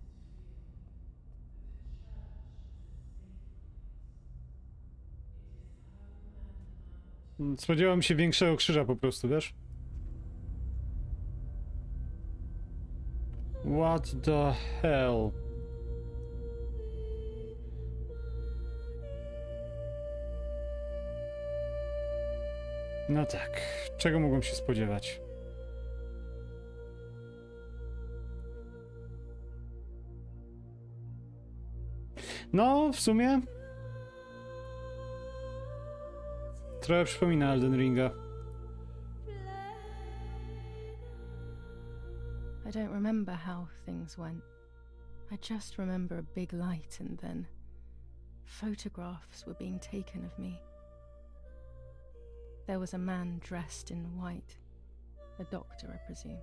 Spodziewałem się większego krzyża po prostu, wiesz? What the hell? No tak, czego mogłem się spodziewać? No, w sumie... Trochę przypomina Elden Ringa. I don't remember how things went. I just remember a big light and then photographs were being taken of me. There was a man dressed in white, a doctor, I presume.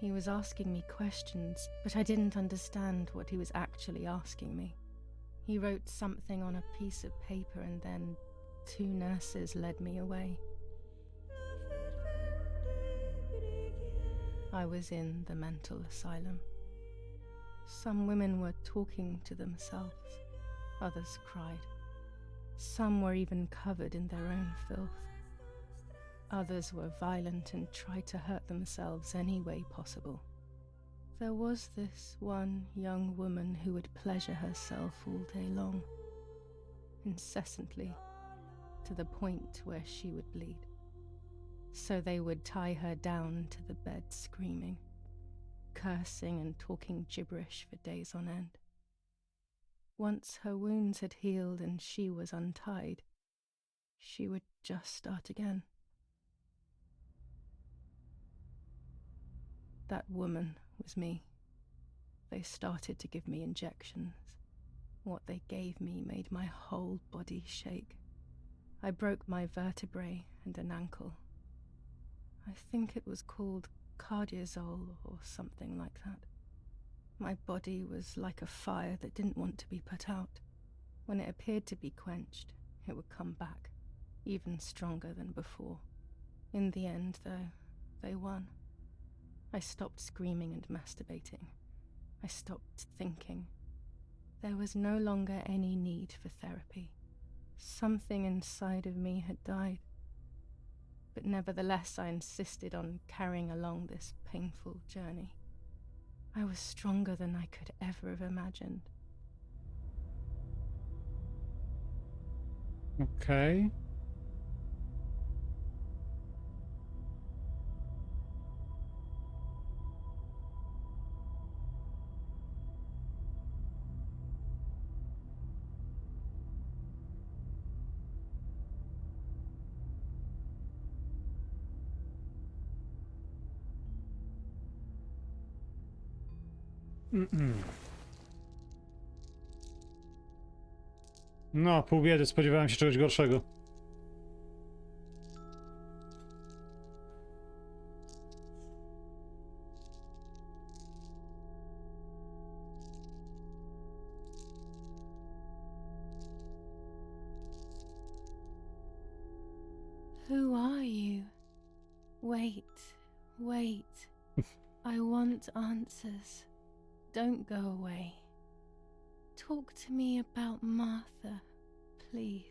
He was asking me questions, but I didn't understand what he was actually asking me. He wrote something on a piece of paper and then 2 nurses led me away. I was in the mental asylum. Some women were talking to themselves, others cried. Some were even covered in their own filth. Others were violent and tried to hurt themselves any way possible. There was this one young woman who would pleasure herself all day long, incessantly, to the point where she would bleed. So they would tie her down to the bed screaming, cursing and talking gibberish for days on end. Once her wounds had healed and she was untied, she would just start again. That woman was me. They started to give me injections. What they gave me made my whole body shake. I broke my vertebrae and an ankle. I think it was called cardiazole or something like that. My body was like a fire that didn't want to be put out. When it appeared to be quenched, it would come back, even stronger than before. In the end, though, they won. I stopped screaming and masturbating. I stopped thinking. There was no longer any need for therapy. Something inside of me had died. But nevertheless, I insisted on carrying along this painful journey. I was stronger than I could ever have imagined. Okay. No, pół biedy, spodziewałem się czegoś gorszego. Who are you? Wait, wait. I want answers. Don't go away. Talk to me about Martha, please.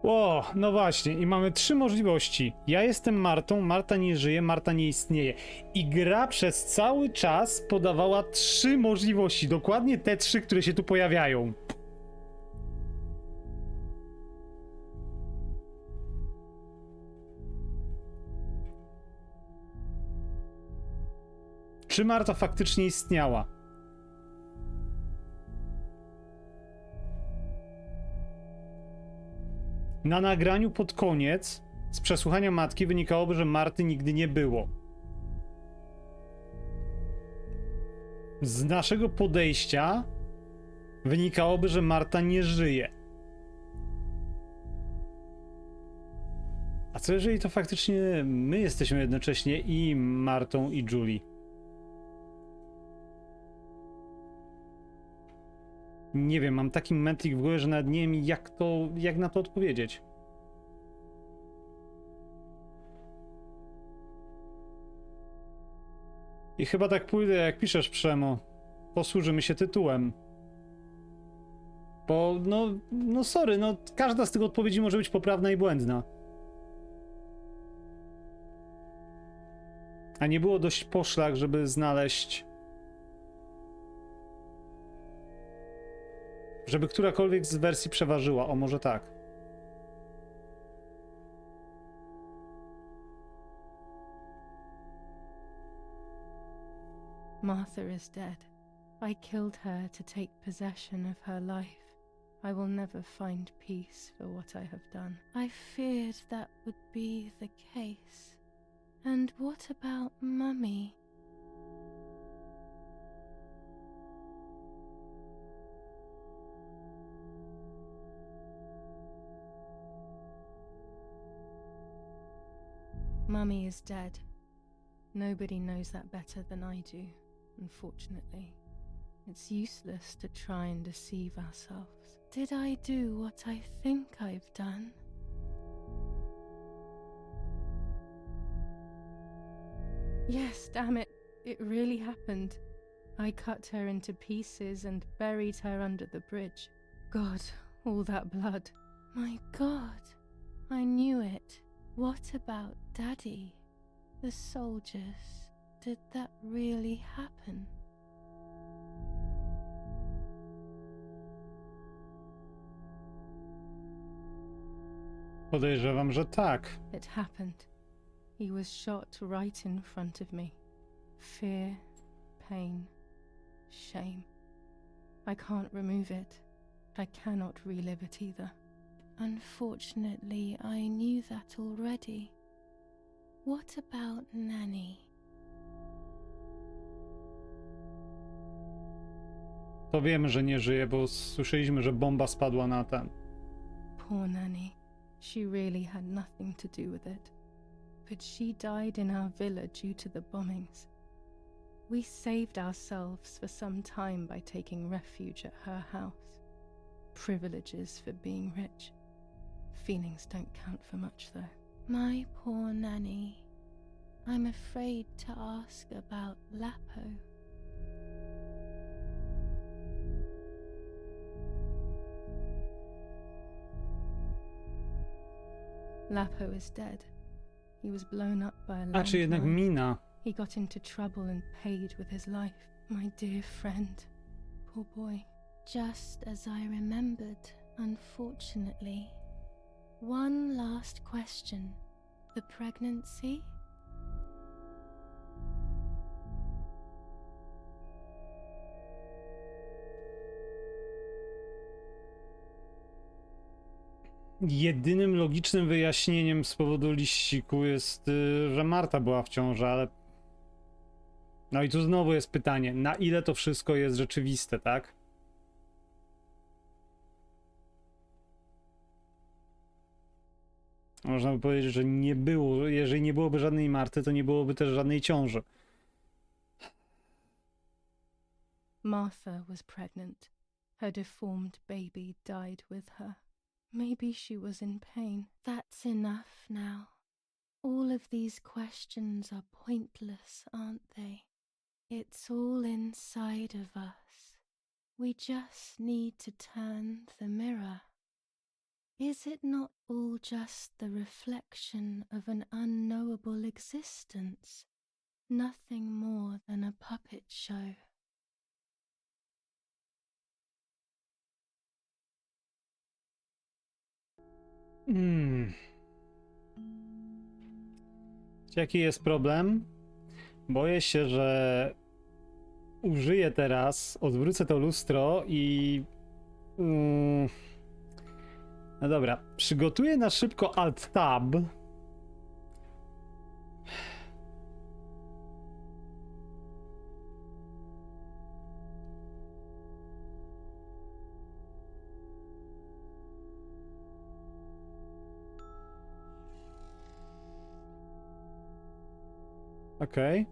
O, no właśnie, i mamy 3 możliwości. Ja jestem Martą, Marta nie żyje, Marta nie istnieje. I gra przez cały czas podawała 3 możliwości, dokładnie te 3, które się tu pojawiają. Czy Marta faktycznie istniała? Na nagraniu pod koniec z przesłuchania matki wynikałoby, że Marty nigdy nie było. Z naszego podejścia wynikałoby, że Marta nie żyje. A co jeżeli to faktycznie my jesteśmy jednocześnie i Martą, i Julie? Nie wiem, mam taki mętlik w głowie, że nawet nie wiem jak na to odpowiedzieć. I chyba tak pójdę, jak piszesz, Przemo. Posłużymy się tytułem. Bo, no sorry, no każda z tych odpowiedzi może być poprawna i błędna. A nie było dość poszlak, żeby znaleźć... Żeby którakolwiek z wersji przeważyła, o może tak. Martha is dead. I killed her to take possession of her life. I will never find peace for what I have done. I feared that would be the case. And what about Mummy? Mummy is dead. Nobody knows that better than I do, unfortunately. It's useless to try and deceive ourselves. Did I do what I think I've done? Yes, damn it. It really happened. I cut her into pieces and buried her under the bridge. God, all that blood. My God, I knew it. What about Daddy? The soldiers? Did that really happen? Podejrzewam, że tak. It happened. He was shot right in front of me. Fear, pain, shame. I can't remove it. I cannot relive it either. Unfortunately, I knew that already. What about Nanny? To wiemy, że nie żyje, bo słyszeliśmy, że bomba spadła na ten. Poor Nanny. She really had nothing to do with it. But she died in our villa due to the bombings. We saved ourselves for some time by taking refuge at her house. Privileges for being rich. Feelings don't count for much, though. My poor Nanny. I'm afraid to ask about Lapo. Lapo is dead. He was blown up by a A czy jednak landmine. mina? He got into trouble and paid with his life. My dear friend. Poor boy. Just as I remembered, unfortunately. One last question. The pregnancy? Jedynym logicznym wyjaśnieniem z powodu liściku jest, że Marta była w ciąży, ale... No i tu znowu jest pytanie, na ile to wszystko jest rzeczywiste, tak? Można by powiedzieć, że nie było, jeżeli nie byłoby żadnej Marty, to nie byłoby też żadnej ciąży. Martha was pregnant. Her deformed baby died with her. Maybe she was in pain. That's enough now. All of these questions are pointless, aren't they? It's all inside of us. We just need to turn the mirror. Is it not all just the reflection of an unknowable existence? Nothing more than a puppet show. Jaki jest problem? Boję się, że użyję teraz, odwrócę to lustro i... No dobra, przygotuję na szybko Alt-Tab. Okej.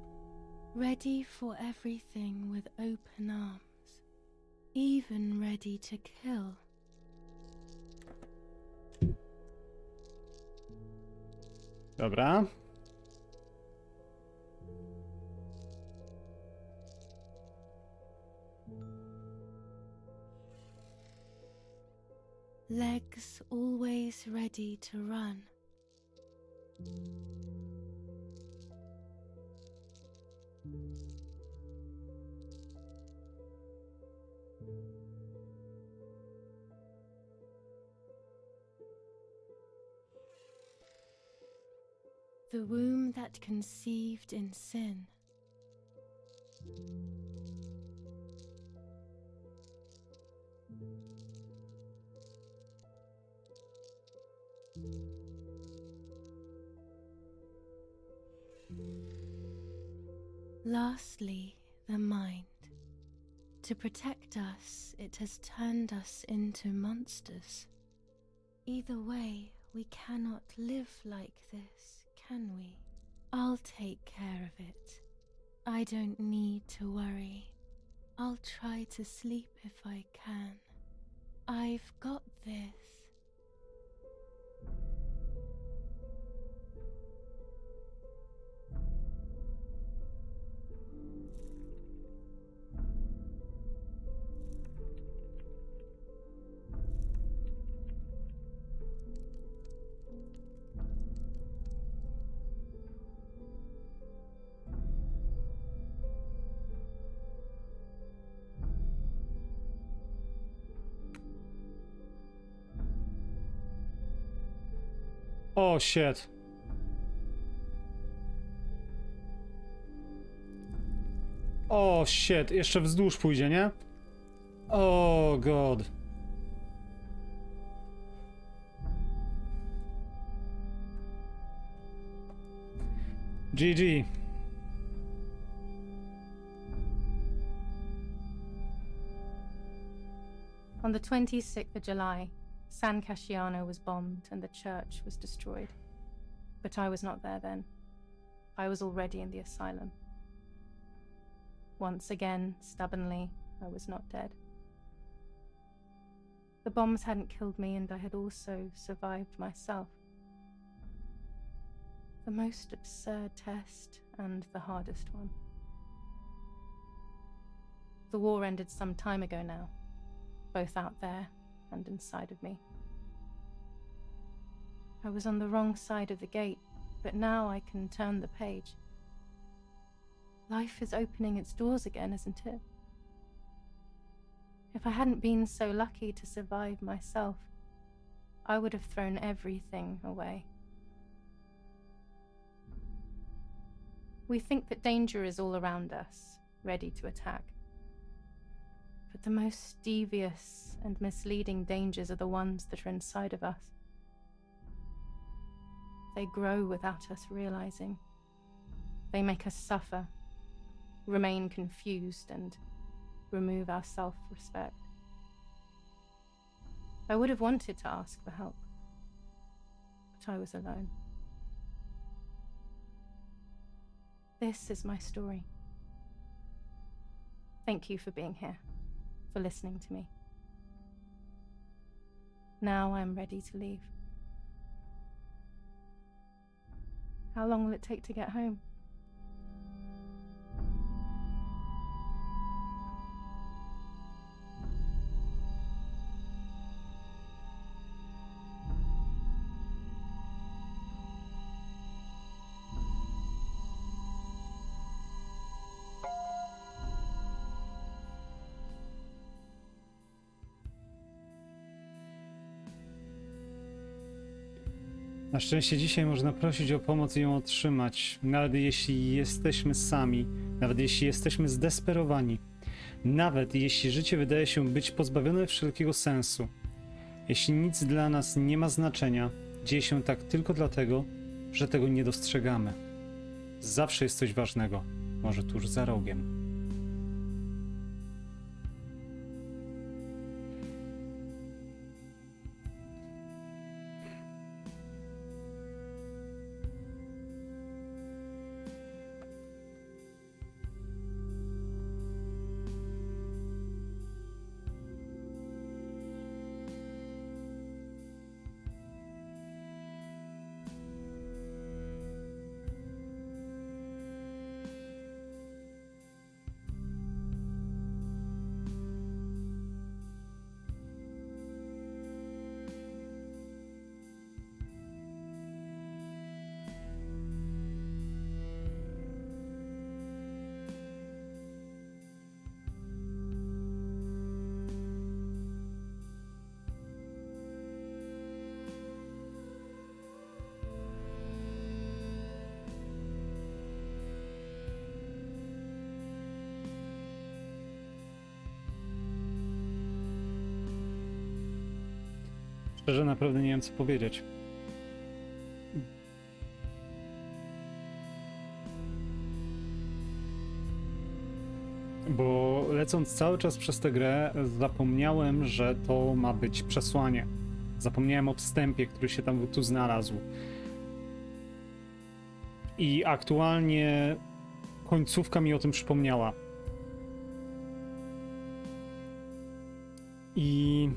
Ready for everything with open arms. Even ready to kill. Dobra. Legs always ready to run. The womb that conceived in sin. Lastly, the mind. To protect us, it has turned us into monsters. Either way, we cannot live like this, can we? I'll take care of it. I don't need to worry. I'll try to sleep if I can. I've got this. O, shit. O, shit. Jeszcze wzdłuż pójdzie, nie? O, god. GG. On the 26th of July, San Casciano was bombed and the church was destroyed. But I was not there then. I was already in the asylum. Once again, stubbornly, I was not dead. The bombs hadn't killed me, and I had also survived myself. The most absurd test and the hardest one. The war ended some time ago now, both out there and inside of me. I was on the wrong side of the gate, but now I can turn the page. Life is opening its doors again, isn't it? If I hadn't been so lucky to survive myself, I would have thrown everything away. We think that danger is all around us, ready to attack. But the most devious and misleading dangers are the ones that are inside of us. They grow without us realizing. They make us suffer, remain confused, and remove our self-respect. I would have wanted to ask for help, but I was alone. This is my story. Thank you for being here, for listening to me. Now I'm ready to leave. How long will it take to get home? Na szczęście dzisiaj można prosić o pomoc i ją otrzymać, nawet jeśli jesteśmy sami, nawet jeśli jesteśmy zdesperowani, nawet jeśli życie wydaje się być pozbawione wszelkiego sensu. Jeśli nic dla nas nie ma znaczenia, dzieje się tak tylko dlatego, że tego nie dostrzegamy. Zawsze jest coś ważnego, może tuż za rogiem. Szczerze, naprawdę nie wiem, co powiedzieć. Bo lecąc cały czas przez tę grę, zapomniałem, że to ma być przesłanie. Zapomniałem o wstępie, który się tam tu znalazł. I aktualnie końcówka mi o tym przypomniała. I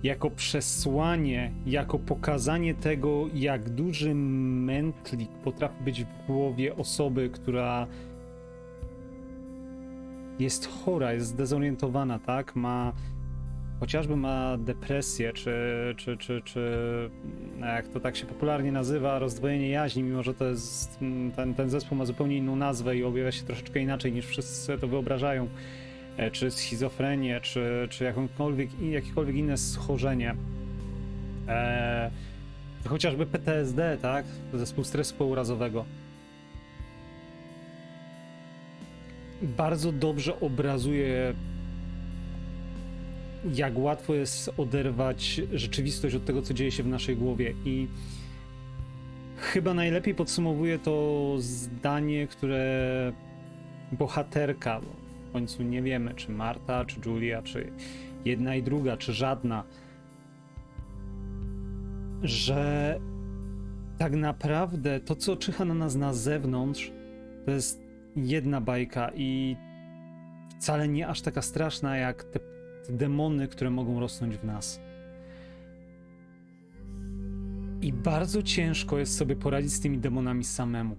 jako przesłanie, jako pokazanie tego, jak duży mętlik potrafi być w głowie osoby, która jest chora, jest zdezorientowana, tak? Chociażby ma depresję, czy jak to tak się popularnie nazywa, rozdwojenie jaźni, mimo że to jest, ten zespół ma zupełnie inną nazwę i objawia się troszeczkę inaczej niż wszyscy sobie to wyobrażają. Czy schizofrenię, czy jakiekolwiek inne schorzenie. Chociażby PTSD, tak? Zespół stresu pourazowego. Bardzo dobrze obrazuje, jak łatwo jest oderwać rzeczywistość od tego, co dzieje się w naszej głowie. I chyba najlepiej podsumowuje to zdanie, które bohaterka, bo w końcu nie wiemy, czy Marta, czy Julia, czy jedna i druga, czy żadna, że tak naprawdę to, co czyha na nas na zewnątrz, to jest jedna bajka i wcale nie aż taka straszna, jak te demony, które mogą rosnąć w nas. I bardzo ciężko jest sobie poradzić z tymi demonami samemu.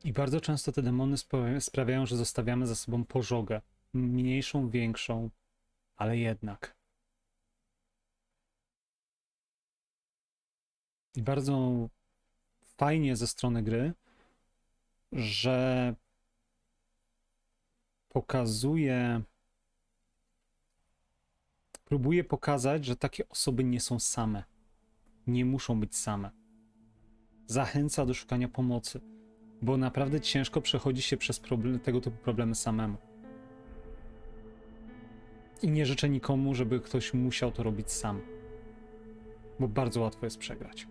I bardzo często te demony sprawiają, że zostawiamy za sobą pożogę. Mniejszą, większą, ale jednak. I bardzo fajnie ze strony gry, że próbuje pokazać, że takie osoby nie są same. Nie muszą być same. Zachęca do szukania pomocy, bo naprawdę ciężko przechodzi się przez tego typu problemy samemu. I nie życzę nikomu, żeby ktoś musiał to robić sam, bo bardzo łatwo jest przegrać.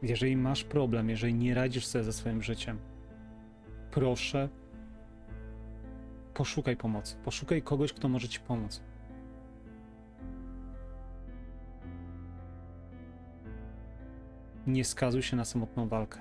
Jeżeli masz problem, jeżeli nie radzisz sobie ze swoim życiem, proszę, poszukaj pomocy. Poszukaj kogoś, kto może ci pomóc. Nie skazuj się na samotną walkę.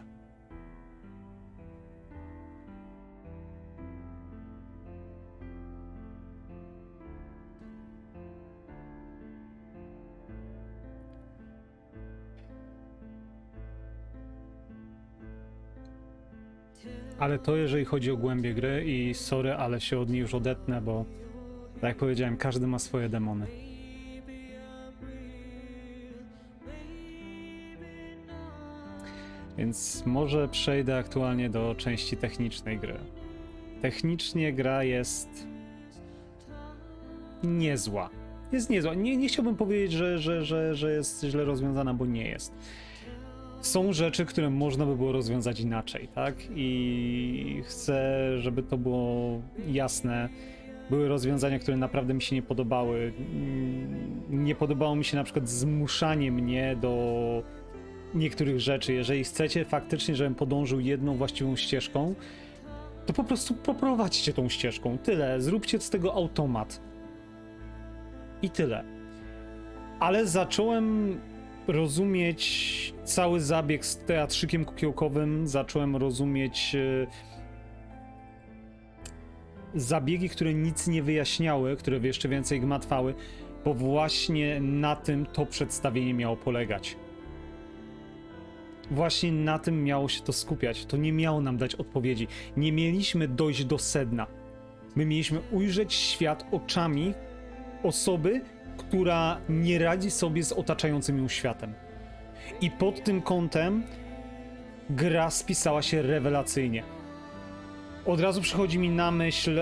Ale to jeżeli chodzi o głębię gry i sorry, ale się od niej już odetnę, bo tak jak powiedziałem, każdy ma swoje demony. Więc może przejdę aktualnie do części technicznej gry. Technicznie gra jest niezła. Jest niezła. Nie chciałbym powiedzieć, że jest źle rozwiązana, bo nie jest. Są rzeczy, które można by było rozwiązać inaczej, tak? I chcę, żeby to było jasne. Były rozwiązania, które naprawdę mi się nie podobały. Nie podobało mi się na przykład zmuszanie mnie do niektórych rzeczy. Jeżeli chcecie faktycznie, żebym podążył jedną właściwą ścieżką, to po prostu poprowadźcie tą ścieżką. Tyle. Zróbcie z tego automat. I tyle. Ale zacząłem rozumieć cały zabieg z teatrzykiem kukiełkowym, zacząłem rozumieć zabiegi, które nic nie wyjaśniały, które jeszcze więcej gmatwały, bo właśnie na tym to przedstawienie miało polegać. Właśnie na tym miało się to skupiać. To nie miało nam dać odpowiedzi. Nie mieliśmy dojść do sedna. My mieliśmy ujrzeć świat oczami osoby, która nie radzi sobie z otaczającym ją światem. I pod tym kątem gra spisała się rewelacyjnie. Od razu przychodzi mi na myśl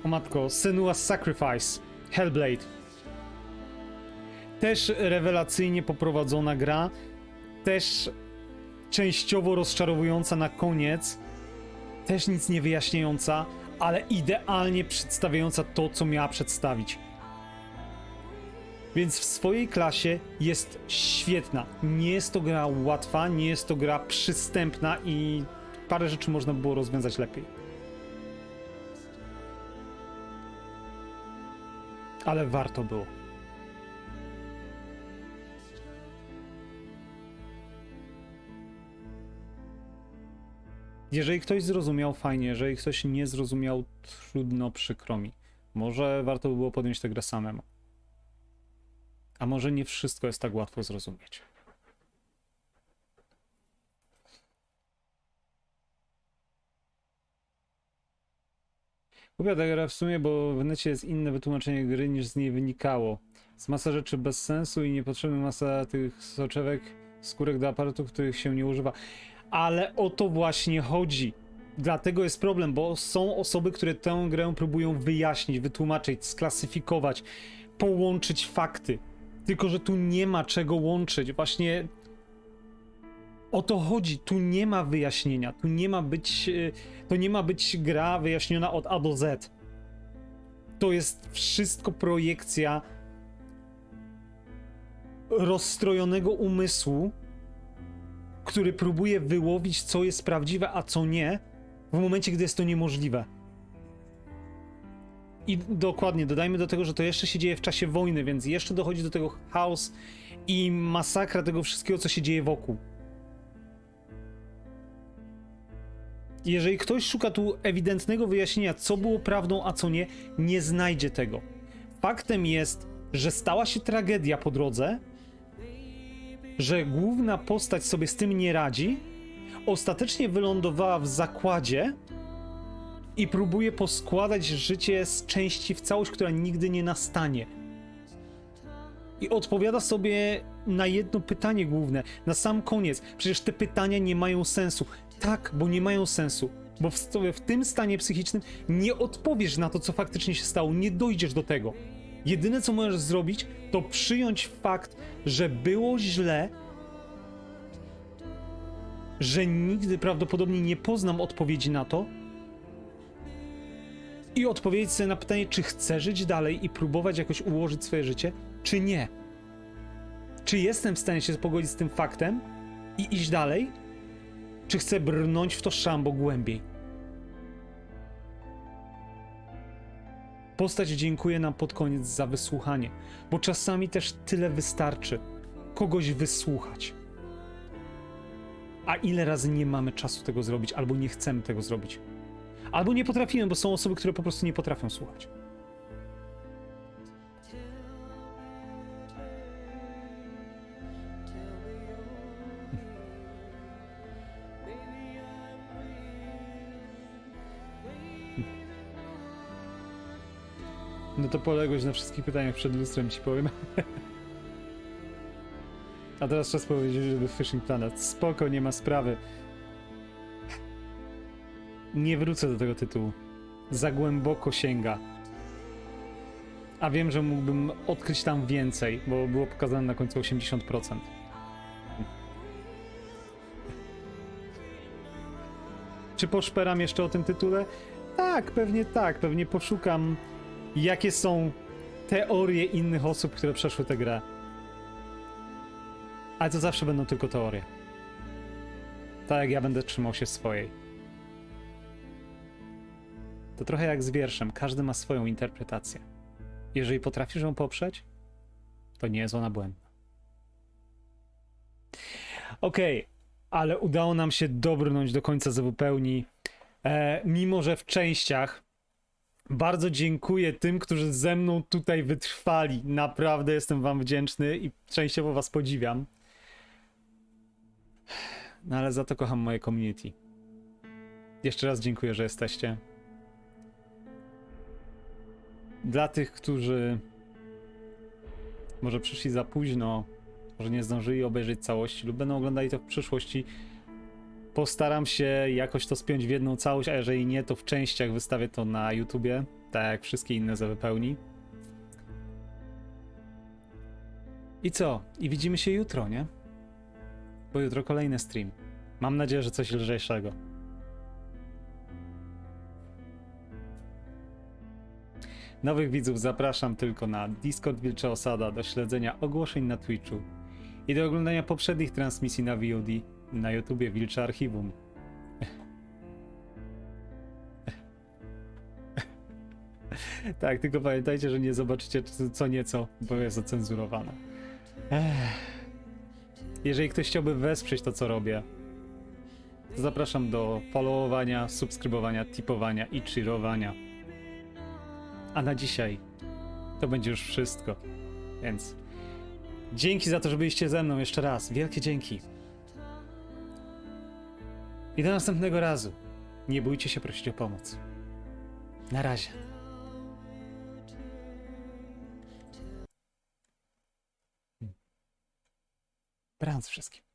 o matko, Senua's Sacrifice, Hellblade. Też rewelacyjnie poprowadzona gra, też częściowo rozczarowująca na koniec, też nic nie wyjaśniająca, ale idealnie przedstawiająca to, co miała przedstawić. Więc w swojej klasie jest świetna. Nie jest to gra łatwa, nie jest to gra przystępna i parę rzeczy można było rozwiązać lepiej. Ale warto było. Jeżeli ktoś zrozumiał, fajnie. Jeżeli ktoś nie zrozumiał, trudno, przykro mi. Może warto by było podjąć tę grę samemu. A może nie wszystko jest tak łatwo zrozumieć. Głupia ta gra w sumie, bo w necie jest inne wytłumaczenie gry niż z niej wynikało. Jest masa rzeczy bez sensu i niepotrzebna masa tych soczewek, skórek do aparatu, których się nie używa. Ale o to właśnie chodzi. Dlatego jest problem, bo są osoby, które tę grę próbują wyjaśnić, wytłumaczyć, sklasyfikować, połączyć fakty. Tylko że tu nie ma czego łączyć. Właśnie o to chodzi. Tu nie ma wyjaśnienia. Tu nie ma być... To nie ma być gra wyjaśniona od A do Z. To jest wszystko projekcja rozstrojonego umysłu, który próbuje wyłowić, co jest prawdziwe, a co nie, w momencie, gdy jest to niemożliwe. I dokładnie, dodajmy do tego, że to jeszcze się dzieje w czasie wojny, więc jeszcze dochodzi do tego chaos i masakra tego wszystkiego, co się dzieje wokół. Jeżeli ktoś szuka tu ewidentnego wyjaśnienia, co było prawdą, a co nie, nie znajdzie tego. Faktem jest, że stała się tragedia po drodze, że główna postać sobie z tym nie radzi, ostatecznie wylądowała w zakładzie i próbuje poskładać życie z części w całość, która nigdy nie nastanie. I odpowiada sobie na jedno pytanie główne, na sam koniec. Przecież te pytania nie mają sensu. Tak, bo nie mają sensu. Bo w tym stanie psychicznym nie odpowiesz na to, co faktycznie się stało. Nie dojdziesz do tego. Jedyne, co możesz zrobić, to przyjąć fakt, że było źle, że nigdy prawdopodobnie nie poznam odpowiedzi na to i odpowiedzieć sobie na pytanie, czy chcę żyć dalej i próbować jakoś ułożyć swoje życie, czy nie. Czy jestem w stanie się pogodzić z tym faktem i iść dalej, czy chcę brnąć w to szambo głębiej. Postać dziękuję nam pod koniec za wysłuchanie, bo czasami też tyle wystarczy kogoś wysłuchać. A ile razy nie mamy czasu tego zrobić, albo nie chcemy tego zrobić. Albo nie potrafimy, bo są osoby, które po prostu nie potrafią słuchać. No to poległeś na wszystkich pytaniach przed lustrem, ci powiem. A teraz czas powiedzieć, żeby Fishing Planet. Spoko, nie ma sprawy. Nie wrócę do tego tytułu. Za głęboko sięga. A wiem, że mógłbym odkryć tam więcej, bo było pokazane na końcu 80%. Czy poszperam jeszcze o tym tytule? Tak, pewnie poszukam, jakie są teorie innych osób, które przeszły tę grę. Ale to zawsze będą tylko teorie. Tak jak ja będę trzymał się swojej. To trochę jak z wierszem, każdy ma swoją interpretację. Jeżeli potrafisz ją poprzeć, to nie jest ona błędna. Okej, ale udało nam się dobrnąć do końca z Pełni. Mimo że w częściach. Bardzo dziękuję tym, którzy ze mną tutaj wytrwali. Naprawdę jestem wam wdzięczny i częściowo was podziwiam. No ale za to kocham moje community. Jeszcze raz dziękuję, że jesteście. Dla tych, którzy może przyszli za późno, może nie zdążyli obejrzeć całości lub będą oglądali to w przyszłości, postaram się jakoś to spiąć w jedną całość, a jeżeli nie, to w częściach wystawię to na YouTubie, tak jak wszystkie inne za Pełni. I co? I widzimy się jutro, nie? Bo jutro kolejny stream. Mam nadzieję, że coś lżejszego. Nowych widzów zapraszam tylko na Discord Wilcza Osada, do śledzenia ogłoszeń na Twitchu i do oglądania poprzednich transmisji na VOD na YouTubie Wilcze Archiwum. Tak, tylko pamiętajcie, że nie zobaczycie co nieco, bo jest ocenzurowane. Jeżeli ktoś chciałby wesprzeć to, co robię, to zapraszam do followowania, subskrybowania, tipowania i cheerowania. A na dzisiaj to będzie już wszystko, więc dzięki za to, że byliście ze mną jeszcze raz. Wielkie dzięki. I do następnego razu. Nie bójcie się prosić o pomoc. Na razie. Dobranoc wszystkim.